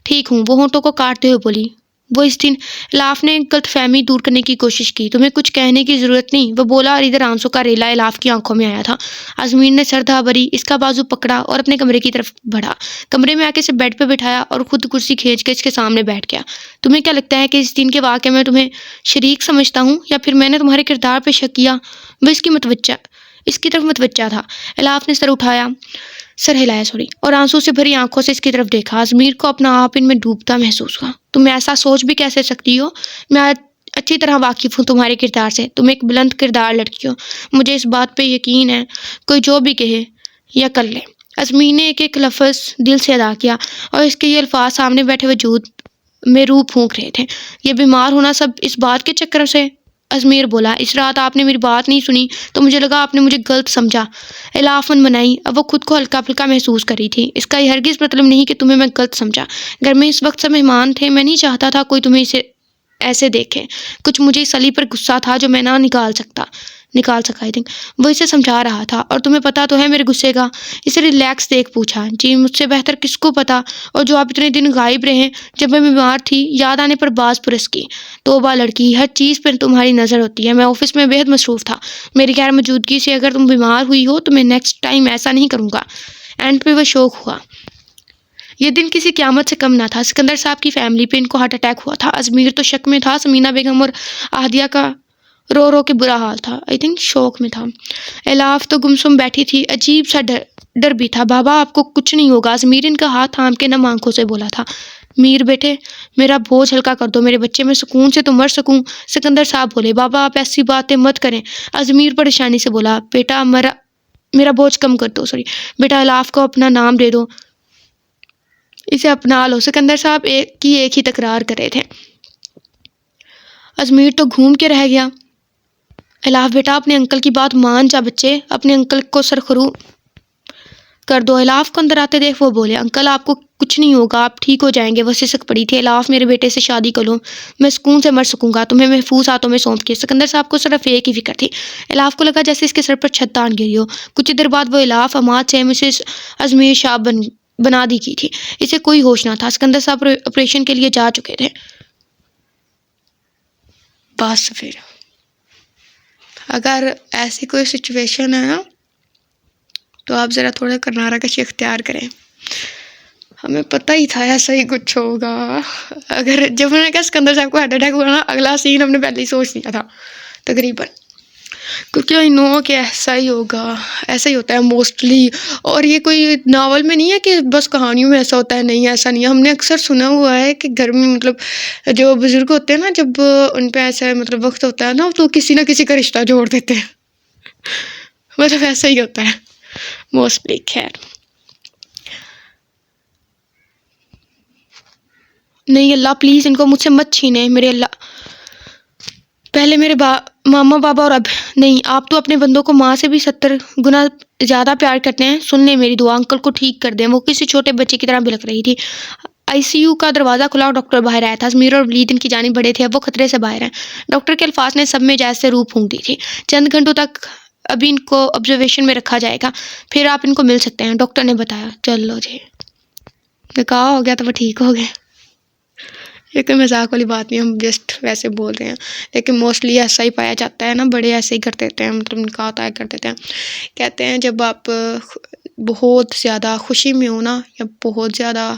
Speaker 1: ٹھیک ہوں. وہ ہونٹوں کو کاٹتے ہوئے بولی. وہ اس دن الاف نے غلط فہمی دور کرنے کی کوشش کی. تمہیں کچھ کہنے کی ضرورت نہیں، وہ بولا، اور ادھر آنسو کا ریلا الاف کی آنکھوں میں آیا تھا. ازمیر نے سر دھا بھری اس کا بازو پکڑا اور اپنے کمرے کی طرف بڑھا. کمرے میں آ کے اسے بیڈ پہ بٹھایا اور خود کرسی کھینچ کے اس کے سامنے بیٹھ گیا. تمہیں کیا لگتا ہے کہ اس دن کے واقعے میں تمہیں شریک سمجھتا ہوں یا پھر میں نے تمہارے کردار پہ شک کیا؟ وہ اس کی طرف متوجہ تھا. الاف نے سر ہلایا اور آنسو سے بھری آنکھوں سے اس کی طرف دیکھا. ازمیر کو اپنا آپ ان میں ڈوبتا محسوس ہوا. تم ایسا سوچ بھی کیسے سکتی ہو؟ میں اچھی طرح واقف ہوں تمہارے کردار سے. تم ایک بلند کردار لڑکی ہو. مجھے اس بات پہ یقین ہے کوئی جو بھی کہے یا کر لے. ازمیر نے ایک ایک لفظ دل سے ادا کیا اور اس کے یہ الفاظ سامنے بیٹھے وجود میں روح پھونک رہے تھے. یہ بیمار ہونا سب اس بات کے چکر سے؟ ازمیر بولا، اس رات آپ نے میری بات نہیں سنی تو مجھے لگا آپ نے مجھے غلط سمجھا. الاف منائی. اب وہ خود کو ہلکا پھلکا محسوس کر رہی تھی. اس کا یہ ہرگز مطلب نہیں کہ تمہیں میں غلط سمجھا. گھر میں اس وقت سب مہمان تھے. میں نہیں چاہتا تھا کوئی تمہیں اسے ایسے دیکھے. کچھ مجھے اس علی پر غصہ تھا جو میں نہ نکال سکا. وہ اسے سمجھا رہا تھا. اور تمہیں پتا تو ہے میرے غصے کا؟ اسے ریلیکس دیکھ پوچھا. جی مجھ سے بہتر کس کو پتا. اور جو آپ اتنے دن غائب رہے جب میں بیمار تھی. یاد آنے پر باز پرس کی. توبہ لڑکی، ہر چیز پر تمہاری نظر ہوتی ہے. میں آفس میں بے حد مصروف تھا. میری غیر موجودگی سے اگر تم بیمار ہوئی ہو تو میں نیکسٹ ٹائم ایسا نہیں کروں گا. اینڈ پہ وہ شوک ہوا. یہ دن کسی قیامت سے کم نہ تھا. سکندر صاحب کی فیملی پہ ان کو ہارٹ اٹیک ہوا تھا. ازمیر تو شک میں تھا. سمینہ بیگم اور احدیہ کا رو رو کے برا حال تھا. شوک میں تھا. الاف تو گمسم بیٹھی تھی. عجیب سا ڈر بھی تھا. بابا آپ کو کچھ نہیں ہوگا. ازمیر ان کا ہاتھ تھام کے نم آنکھوں سے بولا تھا. میر بیٹے میرا بوجھ ہلکا کر دو. میرے بچے میں سکون سے تو مر سکوں. سکندر صاحب بولے. بابا آپ ایسی باتیں مت کریں. ازمیر پریشانی سے بولا. بیٹا میرا بوجھ کم کر دو. بیٹا الاف کو اپنا نام دے دو. اسے اپنا لو. سکندر صاحب ایک ہی تکرار کر رہے تھے. ازمیر تو گھوم کے رہ گیا. الاف بیٹا اپنے انکل کی بات مان جا. بچے اپنے انکل کو سرخرو کر دو. الاف کو اندر آتے دیکھ وہ بولے. انکل آپ کو کچھ نہیں ہوگا. آپ ٹھیک ہو جائیں گے. وہ سسک پڑی تھی. الاف میرے بیٹے سے شادی کر لو. میں سکون سے مر سکوں گا. تمہیں محفوظ ہاتھوں میں سونپ کے. سکندر صاحب کو صرف ایک ہی فکر تھی. الاف کو لگا جیسے اس کے سر پر چھت تان گری ہو. کچھ دیر بعد وہ الاف اماد سے مسز ازمیر شاہ بنا دی کی تھی. اسے کوئی ہوش نہ تھا. سکندر صاحب آپریشن کے لیے جا چکے تھے. بس پھر اگر ایسی کوئی سچویشن ہے نا تو آپ ذرا تھوڑا کنارہ کشی اختیار کریں. ہمیں پتہ ہی تھا ایسا ہی کچھ ہوگا. اگر جب انہوں نے کہا سکندر صاحب کو ہارٹ اٹیک ہوا نا، اگلا سین ہم نے پہلے ہی سوچ لیا تھا تقریباً، کیونکہ آئی نو کہ ایسا ہی ہوگا. ایسا ہی ہوتا ہے موسٹلی. اور یہ کوئی ناول میں نہیں ہے کہ بس کہانیوں میں ایسا ہوتا ہے. نہیں، ایسا نہیں ہے. ہم نے اکثر سنا ہوا ہے کہ گھر میں مطلب جو بزرگ ہوتے ہیں نا، جب ان پہ ایسا مطلب وقت ہوتا ہے نا تو کسی نہ کسی کا رشتہ جوڑ دیتے ہیں. مطلب ایسا ہی ہوتا ہے موسٹلی. خیر نہیں، اللہ پلیز ان کو مجھ سے مت چھینے. میرے اللہ، پہلے میرے ماما بابا اور اب نہیں. آپ تو اپنے بندوں کو ماں سے بھی 70 گنا زیادہ پیار کرتے ہیں. سن لیں میری دعا. انکل کو ٹھیک کر دیں. وہ کسی چھوٹے بچے کی طرح بلک رہی تھی. آئی سی یو کا دروازہ کھلا اور ڈاکٹر باہر آیا تھا. ازمیر اور ولید ان کی جانب بڑھے تھے. اب وہ خطرے سے باہر ہیں. ڈاکٹر کے الفاظ نے سب میں جیسے روح پھونک دی تھی. چند گھنٹوں تک ابھی ان کو آبزرویشن میں رکھا جائے گا، پھر آپ ان کو مل سکتے ہیں. ڈاکٹر نے بتایا. چلو جی، نکاح ہو گیا تو وہ ٹھیک ہو گئے. یہ کوئی مذاق والی بات نہیں، ہم جسٹ ویسے بول رہے ہیں. لیکن موسٹلی ایسا ہی پایا جاتا ہے نا. بڑے ایسے ہی کر دیتے ہیں، مطلب نکاح طے کر دیتے ہیں. کہتے ہیں جب آپ بہت زیادہ خوشی میں ہو نا، یا بہت زیادہ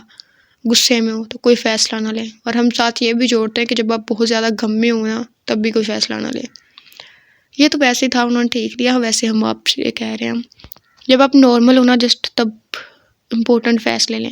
Speaker 1: غصے میں ہو تو کوئی فیصلہ نہ لیں. اور ہم ساتھ یہ بھی جوڑتے ہیں کہ جب آپ بہت زیادہ غم میں ہو نا تب بھی کوئی فیصلہ نہ لیں. یہ تو ویسے ہی تھا، انہوں نے ٹھیک لیا. ویسے ہم آپ سے کہہ رہے ہیں جب آپ نارمل ہونا جسٹ تب امپورٹنٹ فیصلے لیں.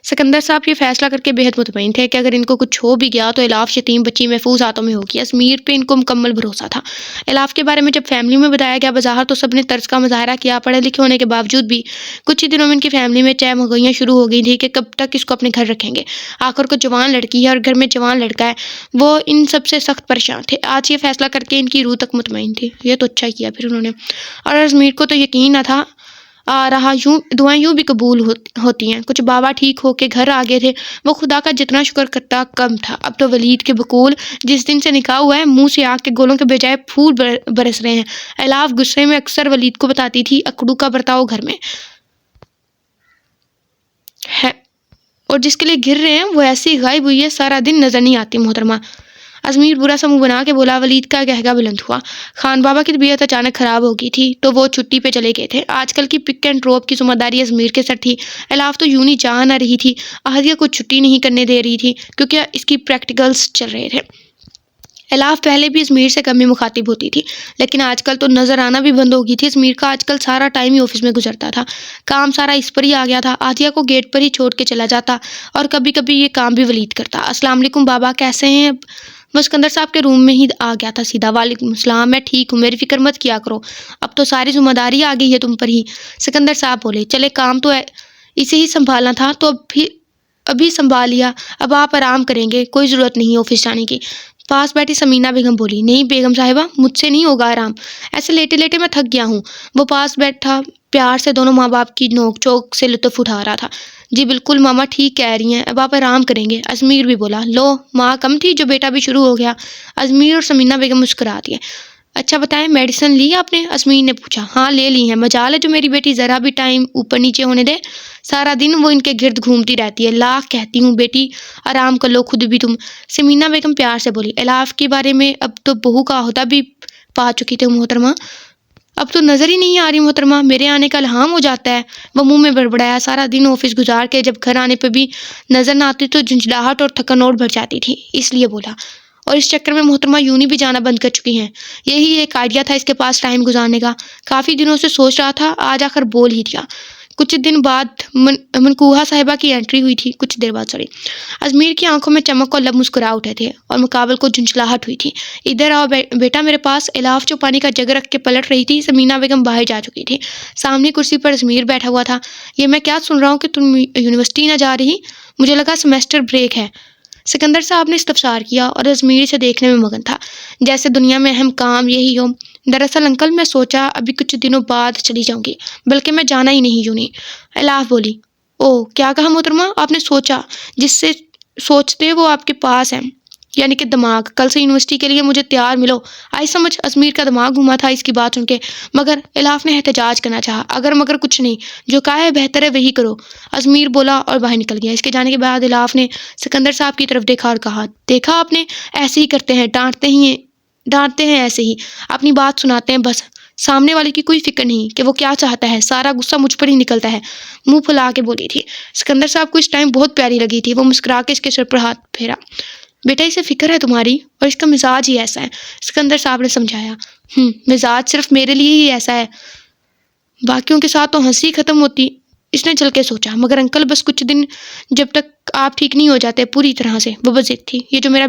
Speaker 1: سکندر صاحب یہ فیصلہ کر کے بے حد مطمئن تھے کہ اگر ان کو کچھ ہو بھی گیا تو الاف یتیم بچی محفوظ ہاتھوں میں ہوگی. ازمیر پہ ان کو مکمل بھروسہ تھا. الاف کے بارے میں جب فیملی میں بتایا گیا بظاہر تو سب نے طرز کا مظاہرہ کیا. پڑھے لکھے ہونے کے باوجود بھی کچھ ہی دنوں میں ان کی فیملی میں چہ مگوئیاں شروع ہو گئی تھی کہ کب تک اس کو اپنے گھر رکھیں گے. آخر کو جوان لڑکی ہے اور گھر میں جوان لڑکا ہے. وہ ان سب سے سخت پریشان تھے. آج یہ فیصلہ کر کے ان کی روح تک مطمئن تھی. یہ تو اچھا کیا پھر انہوں نے. اور ازمیر کو تو یقین نہ تھا رہا دعائیں یوں بھی قبول ہوتی ہیں. کچھ بابا ٹھیک ہو کے گھر آگے تھے. وہ خدا کا جتنا شکر کرتا کم تھا. اب تو ولید کے بقول جس دن سے نکاح ہوا ہے منہ سے آگ کے گولوں کے بجائے پھول برس رہے ہیں. الاف غصے میں اکثر ولید کو بتاتی تھی اکڑو کا برتاؤ گھر میں اور جس کے لیے گر رہے ہیں وہ ایسی غائب ہوئی ہے، سارا دن نظر نہیں آتی محترمہ۔ ازمیر برا سا منہ بنا کے بولا۔ ولید کا گہگہ بلند ہوا۔ خان بابا کی طبیعت اچانک خراب ہو گئی تھی تو وہ چھٹی پہ چلے گئے تھے۔ آج کل کی پک اینڈ ڈراپ کی ذمہ داری ازمیر کے سر تھی۔ الاف تو یوں نہیں جا نہ رہی تھی، احدیہ کو چھٹی نہیں کرنے دے رہی تھی کیونکہ اس کی پریکٹیکلز چل رہے تھے۔ الاف پہلے بھی ازمیر سے کم ہی مخاطب ہوتی تھی، لیکن آج کل تو نظر آنا بھی بند ہو گئی تھی۔ ازمیر کا آج کل سارا ٹائم ہی آفس میں گزرتا تھا، کام سارا اس پر ہی آ گیا تھا۔ عاطیہ کو گیٹ پر ہی چھوڑ کے چلا جاتا اور کبھی کبھی یہ کام بھی ولید کرتا۔ السلام علیکم بابا، کیسے ہیں؟ وہ سکندر صاحب کے روم میں ہی آ گیا تھا سیدھا۔ وعلیکم السلام، میں ٹھیک ہوں، میری فکر مت کیا کرو، اب تو ساری ذمہ داری آ گئی ہے تم پر ہی۔ سکندر صاحب بولے، چلے کام تو اسے ہی سنبھالنا تھا تو ابھی سنبھال لیا، اب آپ آرام کریں گے، کوئی ضرورت نہیں آفس جانے کی۔ پاس بیٹھی سمینہ بیگم بولی، نہیں بیگم صاحبہ، مجھ سے نہیں ہوگا آرام، ایسے لیٹے لیٹے میں تھک گیا ہوں۔ وہ پاس بیٹھا پیار سے دونوں ماں باپ کی نوک چوک سے لطف اٹھا رہا تھا۔ جی بالکل ماما ٹھیک کہہ رہی ہیں، اب آپ آرام کریں گے۔ ازمیر بھی بولا، لو ماں کم تھی جو بیٹا بھی شروع ہو گیا۔ ازمیر اور سمینہ بیگم مسکرا دیا۔ اچھا بتائیں، میڈیسن لی آپ نے؟ ازمیر نے پوچھا۔ ہاں لے لی ہیں، مجال ہے جو میری بیٹی ذرا بھی ٹائم اوپر نیچے ہونے دے، سارا دن وہ ان کے گرد گھومتی رہتی ہے، لاکھ کہتی ہوں بیٹی آرام کر لو خود بھی تم۔ سمینہ بیگم پیار سے بولی، الاف کے بارے میں اب تو بہو کا عہدہ بھی پا چکی تھے محترمہ، اب تو نظر ہی نہیں آ رہی محترمہ، میرے آنے کا الہام ہو جاتا ہے۔ وہ منہ میں بڑبڑایا، سارا دن آفس گزار کے جب گھر آنے پہ بھی نظر نہ آتی تو جھنجھلاہٹ اور تھکن اور بڑھ جاتی تھی، اس لیے بولا۔ اور اس چکر میں محترمہ یونی بھی جانا بند کر چکی ہیں، یہی ایک آئیڈیا تھا اس کے پاس ٹائم گزارنے کا، کافی دنوں سے سوچ رہا تھا، آج آخر بول ہی دیا۔ کچھ دن بعد منقوہ صاحبہ کی انٹری ہوئی تھی، ازمیر کی آنکھوں میں چمک اور لب مسکرا اٹھے تھے اور مقابل کو جھنجھلاہٹ ہوئی تھی۔ ادھر آؤ بیٹا میرے پاس۔ الاف جو پانی کا جگ رکھ کے پلٹ رہی تھی، سمینہ بیگم باہر جا چکی تھی، سامنے کرسی پر ازمیر بیٹھا ہوا تھا۔ یہ میں کیا سن رہا ہوں کہ تم یونیورسٹی نہ جا رہی؟ مجھے لگا سیمیسٹر بریک ہے۔ سکندر صاحب نے استفسار کیا اور ازمیر سے دیکھنے میں مگن تھا جیسے دنیا میں اہم کام یہی ہو۔ دراصل انکل میں سوچا ابھی کچھ دنوں بعد چلی جاؤں گی، بلکہ میں جانا ہی نہیں یونی۔ الاف بولی، او کیا کہا محترمہ؟ آپ نے سوچا؟ جس سے سوچتے وہ آپ کے پاس ہے، یعنی کہ دماغ۔ کل سے یونیورسٹی کے لیے مجھے تیار ملو۔ آئی سمجھ ازمیر کا دماغ گھوما تھا اس کی بات سن کے، مگر الاف نے احتجاج کرنا چاہا۔ اگر مگر کچھ نہیں، جو کہا ہے بہتر ہے وہی کرو، ازمیر بولا اور باہر نکل گیا۔ اس کے جانے کے بعد الاف نے سکندر صاحب کی طرف دیکھا اور کہا، دیکھا آپ نے، ایسے ہی کرتے ہیں، ڈانٹتے ہیں ایسے ہی، اپنی بات سناتے ہیں بس، سامنے والے کی کوئی فکر نہیں کہ وہ کیا چاہتا ہے، سارا غصہ مجھ پر ہی نکلتا ہے۔ منہ پھلا کے بولی تھی۔ سکندر صاحب کو اس ٹائم بہت پیاری لگی تھی، وہ مسکرا کے اس کے سر پر ہاتھ پھیرا۔ بیٹا اسے فکر ہے تمہاری، اور اس کا مزاج ہی ایسا ہے، سکندر صاحب نے سمجھایا۔ مزاج صرف میرے لیے ہی ایسا ہے، باقیوں کے ساتھ تو ہنسی ختم ہوتی، اس نے چل کے سوچا۔ مگر انکل بس کچھ دن، جب تک آپ ٹھیک نہیں ہو جاتے پوری طرح سے۔ وہ بس ضد تھی، یہ جو میرا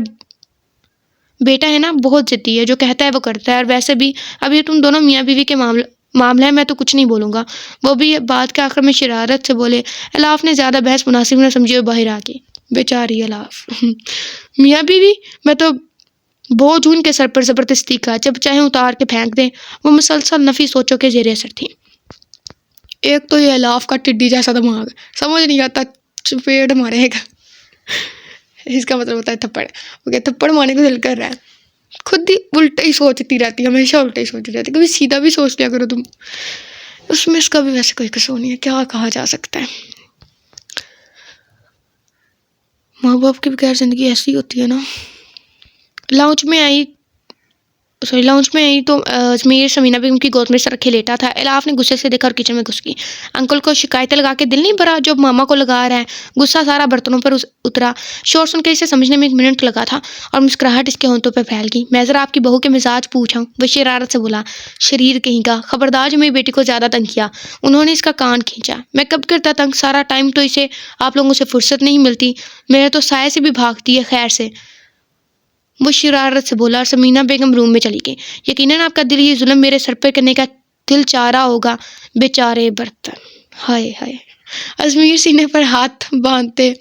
Speaker 1: بیٹا ہے نا بہت ضدی ہے، جو کہتا ہے وہ کرتا ہے، اور ویسے بھی اب یہ تم دونوں میاں بیوی کے معاملہ ہے، میں تو کچھ نہیں بولوں گا۔ وہ بھی بات کے آخر میں شرارت سے بولے۔ الاف نے زیادہ بحث مناسب نہ سمجھی اور باہر آ گئی۔ بیچاری الاف، میاں بیوی، میں تو بوجھ ان کے سر پر زبردستی کا، جب چاہے اتار کے پھینک دیں۔ وہ مسلسل نفی سوچوں کے زیر اثر تھی۔ ایک تو یہ الاف کا ٹڈی جیسا دماغ، سمجھ نہیں آتا، چپیڑ مارے گا، اس کا مطلب ہوتا ہے تھپڑ، وہ کہ تھپڑ مارنے کو دل کر رہا ہے، خود ہی الٹا ہی سوچتی رہتی ہے، ہمیشہ الٹا ہی سوچتی رہتی ہے، کبھی سیدھا بھی سوچ لیا کرو تم۔ اس میں اس کا بھی ویسے کوئی قصور نہیں ہے، کیا کہا جا سکتا ہے، ماں باپ کے بغیر زندگی ایسی ہوتی ہے نا۔ لاؤنج میں آئی تو ازمیر سمینہ بیگم کی گود میں سر رکھے لیٹا تھا۔ الاف نے غصے سے دیکھا اور کچن میں گھس گئی۔ انکل کو شکایتیں لگا کے دل نہیں بھرا جو ماما کو لگا رہا ہے۔ غصہ سارا برتنوں پر اترا۔ شور سن کے اسے سمجھنے میں 1 منٹ لگا تھا اور مسکراہٹ اس کے ہونٹوں پہ پھیل گئی۔ میں ذرا آپ کی بہو کے مزاج پوچھاں؟ وہ شرارت سے بولا۔ شریر کہیں کا، خبردار جو میری بیٹی کو زیادہ تنگ کیا۔ انہوں نے اس کا کان کھینچا۔ میں کب کرتا تنگ، سارا ٹائم تو اسے آپ لوگوں سے فرصت نہیں ملتی، میرے تو سائے سے بھی بھاگتی ہے خیر سے، وہ شرارت سے بولا، اور سمینہ بیگم روم میں چلی گئی۔ یقیناً آپ کا دل یہ ظلم میرے سر پہ کرنے کا دل چاہ رہا ہوگا، بیچارے برتن، ہائے ہائے۔ ازمیر سینے پر ہاتھ باندھتے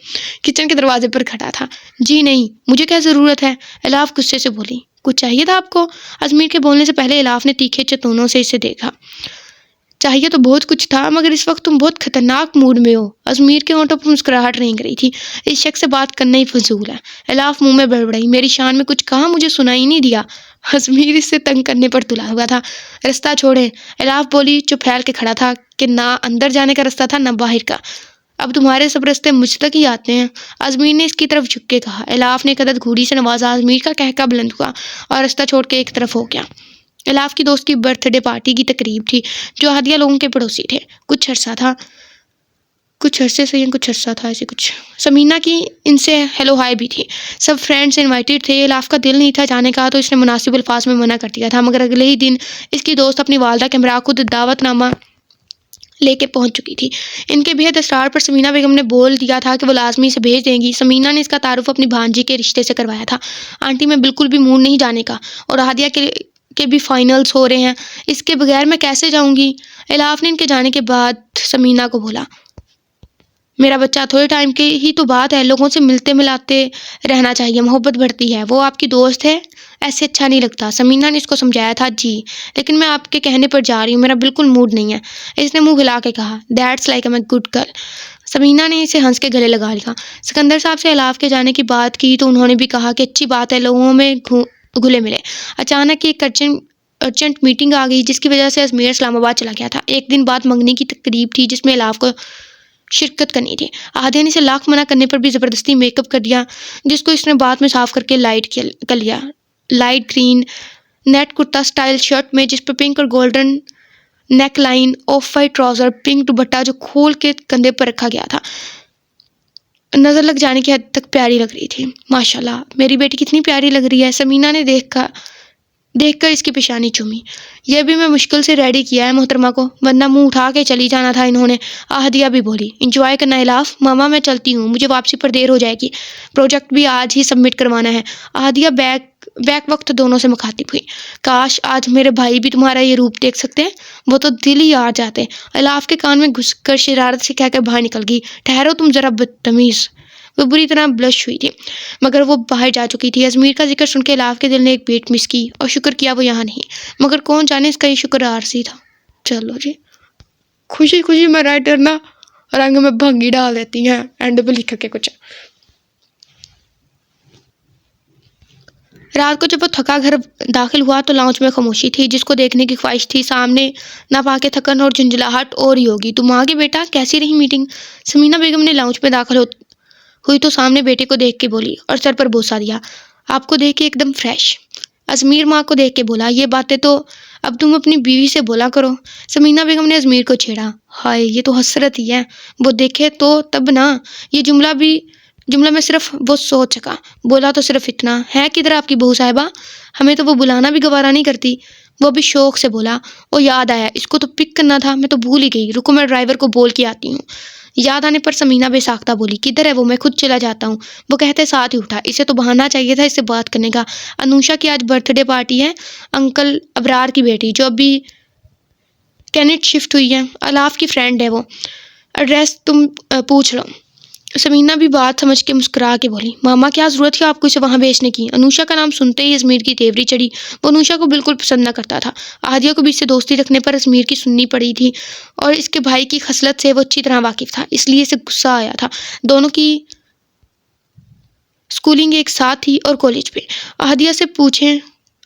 Speaker 1: کچن کے دروازے پر کھڑا تھا۔ جی نہیں، مجھے کیا ضرورت ہے؟ الاف غصے سے بولی۔ کچھ چاہیے تھا آپ کو؟ ازمیر کے بولنے سے پہلے الاف نے تیکھے چتونوں سے اسے دیکھا۔ چاہیے تو بہت کچھ تھا، مگر اس وقت تم بہت خطرناک موڈ میں ہو۔ ازمیر کے ہونٹوں پر مسکراہٹ رنگ رہی تھی۔ اس شخص سے بات کرنا ہی فضول ہے۔ الاف منہ میں بڑبڑائی، میری شان میں کچھ کہا، مجھے سنائی نہیں دیا۔ ازمیر اس سے تنگ کرنے پر تلا ہوا تھا۔ رستہ چھوڑیں، الاف بولی، جو پھیل کے کھڑا تھا کہ نہ اندر جانے کا رستہ تھا نہ باہر کا۔ اب تمہارے سب رستے مجھ تک ہی آتے ہیں۔ ازمیر نے اس کی طرف جھک کے کہا۔ الاف نے ایک عدد گھوڑی سے نوازا۔ ازمیر کا قہقہ بلند ہوا اور رستہ چھوڑ کے ایک طرف ہو گیا۔ الاف کی دوست کی برتھ ڈے پارٹی کی تقریب تھی جو ہادیہ لوگوں کے پڑوسی تھے۔ کچھ عرصے سے کچھ عرصہ تھا ایسے کچھ۔ سمینہ کی ان سے ہیلو ہائی بھی تھی۔ سب فرینڈز انوائٹڈ تھے۔ الاف کا دل نہیں تھا جانے کا تو اس نے مناسب الفاظ میں منع کر دیا تھا، مگر اگلے ہی دن اس کی دوست اپنی والدہ کے ہمراہ خود دعوت نامہ لے کے پہنچ چکی تھی۔ ان کے بےحد اصرار پر سمینہ بیگم نے بول دیا تھا کہ وہ لازمی اسے بھیج دیں گی۔ سمینہ نے اس کا تعارف اپنی بھانجی کے رشتے سے کروایا تھا۔ آنٹی میں بالکل بھی موڈ نہیں جانے کا، اور ہادیہ کے بھی فائنلز ہو رہے ہیں، اس کے بغیر میں کیسے جاؤں گی؟ الاف نے ان کے جانے کے بعد سمینہ کو بولا، میرا بچہ تھوڑے ٹائم کی ہی تو بات ہے، لوگوں سے ملتے ملاتے رہنا چاہیے، محبت بڑھتی ہے۔ وہ آپ کی دوست ہے، ایسے اچھا نہیں لگتا۔ سمینہ نے اس کو سمجھایا تھا، جی لیکن میں آپ کے کہنے پر جا رہی ہوں، میرا بالکل موڈ نہیں ہے۔ اس نے منہ ہلا کے کہا، that's like a good girl. Samina نے اسے ہنس کے گلے لگا لیا۔ سکندر صاحب سے الاف کے جانے کی بات کی تو انہوں نے بھی کہا کہ اچھی بات ہے، لوگوں میں گھلے ملے۔ اچانک ایک ارجنٹ میٹنگ آ گئی جس کی وجہ سے ازمیر اسلام آباد چلا گیا تھا۔ ایک دن بعد منگنی کی تقریب تھی جس میں الاف کو شرکت کرنی تھی۔ ہادیہ نے اسے لاکھ منع کرنے پر بھی زبردستی میک اپ کر دیا، جس کو اس نے بعد میں صاف کر کے لائٹ کر لیا۔ Light green net kurta style shirt میں جس پر پنک اور golden neck line, off white trouser, pink dupatta جو کھول کے کندھے پر رکھا گیا تھا، نظر لگ جانے کی حد تک پیاری لگ رہی تھی۔ ماشاءاللہ میری بیٹی کتنی پیاری لگ رہی ہے، سمینہ نے دیکھ کر اس کی پیشانی چومی۔ یہ بھی میں مشکل سے ریڈی کیا ہے محترمہ کو، ورنہ منہ اٹھا کے چلی جانا تھا انہوں نے۔ ہادیہ بھی بولی، انجوائے کرنا الاف۔ ماما میں چلتی ہوں، مجھے واپسی پر دیر ہو جائے گی، پروجیکٹ بھی آج ہی سبمٹ کروانا ہے۔ ہادیہ بیک وقت دونوں سے مخاطب ہوئی، کاش آج میرے بھائی بھی تمہارا یہ روپ دیکھ سکتے، وہ تو دل ہی آ جاتے۔ الاف کے کان میں گھس کر شرارت سے کہہ کر باہر نکل گئی، ٹھہرو تم ذرا بدتمیز۔ وہ بری طرح بلش ہوئی تھی مگر وہ باہر جا چکی تھی۔ ازمیر کا ذکر سن کے الاف کے دل نے ایک بیٹ مس کی اور شکر کیا وہ یہاں نہیں، مگر کون جانے اس کا یہ شکر عارضی تھا۔ چلو جی، خوشی خوشی میں رائٹر نا رنگ میں بھنگی ڈال دیتی ہیں، اینڈ پہ لکھ کے کچھ۔ رات کو جب وہ تھکا گھر داخل ہوا تو لاؤنج میں خاموشی تھی، جس کو دیکھنے کی خواہش تھی سامنے نہ پا کے تھکن اور جھنجھلاہٹ اور ہی ہوگی۔ تم آگے بیٹا، کیسی رہی میٹنگ؟ سمینہ بیگم نے لاؤنج میں داخل ہوئی تو سامنے بیٹے کو دیکھ کے بولی اور سر پر بوسہ دیا، آپ کو دیکھ کے ایک دم فریش۔ ازمیر ماں کو دیکھ کے بولا، یہ باتیں تو اب تم اپنی بیوی سے بولا کرو۔ سمینہ بیگم نے ازمیر کو چھیڑا، ہائے یہ تو حسرت ہی ہے، وہ دیکھے تو تب نا۔ یہ جملہ میں صرف وہ سوچ سکا، بولا تو صرف اتنا، ہے کدھر آپ کی بہو صاحبہ؟ ہمیں تو وہ بلانا بھی گوارا نہیں کرتی۔ وہ بھی شوق سے بولا، او یاد آیا، اس کو تو پک کرنا تھا، میں تو بھول ہی گئی، رکو میں ڈرائیور کو بول کے آتی ہوں۔ یاد آنے پر سمینہ بے ساختہ بولی، کدھر ہے وہ؟ میں خود چلا جاتا ہوں۔ وہ کہتے ساتھ ہی اٹھا، اسے تو بہانا چاہیے تھا اس سے بات کرنے کا۔ انوشا کی آج برتھ ڈے پارٹی ہے، انکل ابرار کی بیٹی جو ابھی کینیڈا شفٹ ہوئی ہے، الاف کی فرینڈ ہے، وہ ایڈریس تم پوچھ لو۔ سمینہ بھی بات سمجھ کے مسکرا کے بولی، ماما کیا ضرورت تھی آپ کو اسے وہاں بھیجنے کی؟ انوشا کا نام سنتے ہی ازمیر کی تیوری چڑھی۔ وہ انوشا کو بالکل پسند نہ کرتا تھا۔ ہادیہ کو بھی اس سے دوستی رکھنے پر ازمیر کی سننی پڑی تھی اور اس کے بھائی کی خصلت سے وہ اچھی طرح واقف تھا، اس لیے اسے غصہ آیا تھا۔ دونوں کی اسکولنگ ایک ساتھ تھی اور کالج پہ۔ ہادیہ سے پوچھیں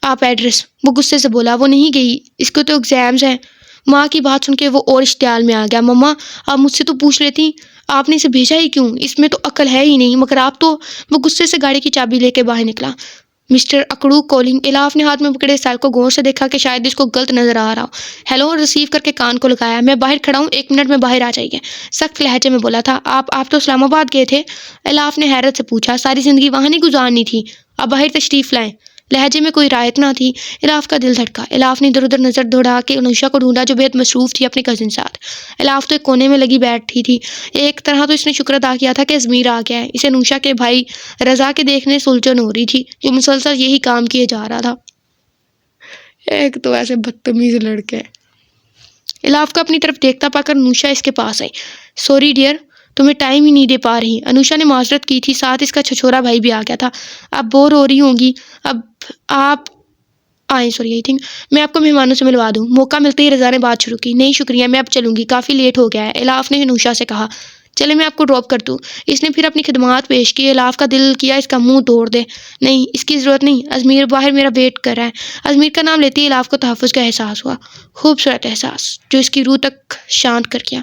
Speaker 1: آپ ایڈریس، وہ غصے سے بولا، وہ نہیں گئی، اس کو تو ایگزامز ہیں۔ ماں کی بات سن کے وہ اور اشتعال میں آ گیا، مما آپ مجھ سے تو پوچھ لیتی، آپ نے اسے بھیجا ہی کیوں؟ اس میں تو عقل ہے ہی نہیں، مگر آپ تو۔ وہ غصے سے گاڑی کی چابی لے کے باہر نکلا۔ Mister اکڑو calling. الاف نے ہاتھ میں پکڑے سیل کو غور سے دیکھا کہ شاید اس کو غلط نظر آ رہا ہو۔ ہیلو ریسیو کر کے کان کو لگایا، میں باہر کھڑا ہوں، 1 منٹ میں باہر آ جائیے، سخت لہجے میں بولا تھا۔ آپ تو اسلام آباد گئے تھے؟ الاف نے حیرت سے پوچھا، ساری زندگی وہاں نہیں گزارنی تھی، اب باہر تشریف لائیں۔ لہجے میں کوئی رعایت نہ تھی۔ الاف کا دل دھڑکا۔ الاف نے ادھر ادھر نظر دوڑا کے انوشا کو ڈھونڈا جو بہت مصروف تھی اپنے کزن ساتھ۔ الاف تو ایک کونے میں لگی بیٹھی تھی۔ ایک طرح تو اس نے شکر ادا کیا تھا کہ ازمیر آ گیا ہے، اسے انوشا کے بھائی رضا کے دیکھنے سلجھن ہو رہی تھی جو مسلسل یہی کام کیے جا رہا تھا۔ ایک تو ایسے بدتمیز لڑکے۔ الاف کا اپنی طرف دیکھتا پا کر انوشا اس کے پاس آئی، سوری ڈیئر تمہیں ٹائم ہی نہیں دے پا رہی۔ انوشا نے معذرت کی تھی، ساتھ اس کا چھچورا بھائی بھی آ گیا تھا۔ اب بور ہو رہی ہوں گی، اب آپ آئیں، سوری آئی تھنک میں آپ کو مہمانوں سے ملوا دوں۔ موقع ملتے ہی رضا نے بات شروع کی، نہیں شکریہ میں اب چلوں گی، کافی لیٹ ہو گیا ہے۔ الاف نے انوشا سے کہا، چلے میں آپ کو ڈراپ کر دوں۔ اس نے پھر اپنی خدمات پیش کی۔ الاف کا دل کیا اس کا منہ توڑ دے، نہیں اس کی ضرورت نہیں، ازمیر باہر میرا ویٹ کر رہا ہے۔ ازمیر کا نام لیتے ہی الاف کو تحفظ کا احساس ہوا، خوبصورت احساس جو اس کی روح تک شانت کر گیا۔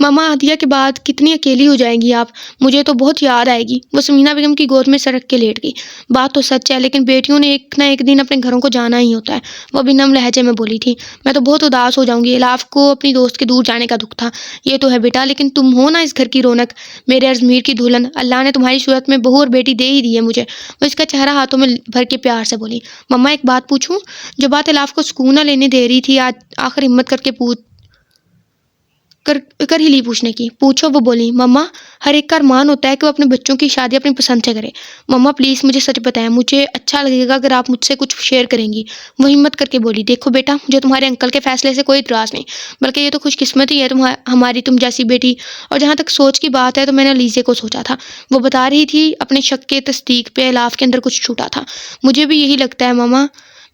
Speaker 1: ماما عادیہ کے بعد کتنی اکیلی ہو جائیں گی آپ، مجھے تو بہت یاد آئے گی۔ وہ سمینہ بیگم کی گود میں سرک کے لیٹ گئی۔ بات تو سچ ہے، لیکن بیٹیوں نے ایک نہ ایک دن اپنے گھروں کو جانا ہی ہوتا ہے، وہ بھی نم لہجے میں بولی تھی۔ میں تو بہت اداس ہو جاؤں گی، الاف کو اپنی دوست کے دور جانے کا دکھ تھا۔ یہ تو ہے بیٹا، لیکن تم ہو نا اس گھر کی رونق، میرے ازمیر کی دلہن، اللہ نے تمہاری صورت میں بہو اور بیٹی دے ہی دی ہے مجھے۔ وہ اس کا چہرہ ہاتھوں میں بھر کے پیار سے بولی۔ مما ایک بات پوچھوں؟ جو بات الاف کو سکون نہ لینے دے رہی تھی، آج آخر ہمت کر کے کر ہی لی پوچھنے کی۔ پوچھو، وہ بولی۔ مما، ہر ایک کا ارمان ہوتا ہے کہ وہ اپنے بچوں کی شادی اپنی پسند سے کرے۔ مما پلیز مجھے سچ بتائیں، مجھے اچھا لگے گا اگر آپ مجھ سے کچھ شیئر کریں گی۔ وہ ہمت کر کے بولی۔ دیکھو بیٹا، مجھے تمہارے انکل کے فیصلے سے کوئی اعتراض نہیں، بلکہ یہ تو خوش قسمتی ہے ہماری تم جیسی بیٹی۔ اور جہاں تک سوچ کی بات ہے تو میں نے لیزے کو سوچا تھا، وہ بتا رہی تھی اپنے شک کے تصدیق پہ الاف کے اندر کچھ چھوٹا تھا۔ مجھے بھی یہی لگتا ہے مما،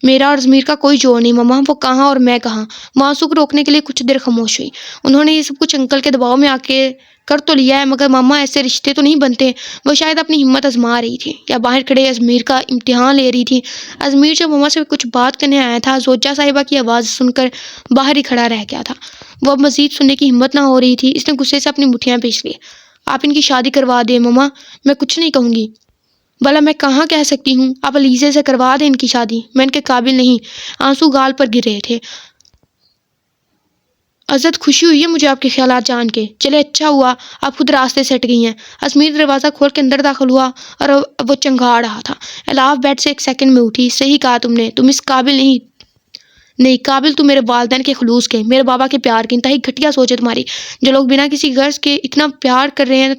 Speaker 1: میرا اور ضمیر کا کوئی جوڑ نہیں مما، وہ کہاں اور میں کہاں۔ وہ آنسو کو روکنے کے لیے کچھ دیر خاموش ہوئی۔ انہوں نے یہ سب کچھ انکل کے دباؤ میں آ کے کر تو لیا ہے، مگر ماما ایسے رشتے تو نہیں بنتے۔ وہ شاید اپنی ہمت آزما رہی تھی یا باہر کھڑے ازمیر کا امتحان لے رہی تھی۔ ازمیر جب ماما سے کچھ بات کرنے آیا تھا، زوجہ صاحبہ کی آواز سن کر باہر ہی کھڑا رہ گیا تھا۔ وہ اب مزید سننے کی ہمت نہ ہو رہی تھی۔ اس نے غصے سے اپنی مٹھیاں پیچ لی۔ آپ ان کی شادی کروا دیں ماما، میں کچھ نہیں کہوں گی۔ بھلا میں کہاں کہہ سکتی ہوں؟ آپ علیزے سے کروا دیں ان کی شادی، میں ان کے قابل نہیں۔ آنسو گال پر گر رہے تھے۔ عزت، خوشی ہوئی ہے مجھے آپ کے خیالات جان کے۔ چلے اچھا ہوا آپ خود راستے سے ہٹ گئی ہیں۔ ازمیر دروازہ کھول کے اندر داخل ہوا اور وہ چنگھاڑ رہا تھا۔ الاف بیڈ سے ایک سیکنڈ میں اٹھی۔ صحیح کہا تم نے، تم اس قابل نہیں قابل تو میرے والدین کے خلوص کے، میرے بابا کے پیار کے۔ انتہائی گھٹیا سوچ ہے تمہاری۔ جو لوگ بنا کسی غرض کے اتنا پیار کر رہے ہیں،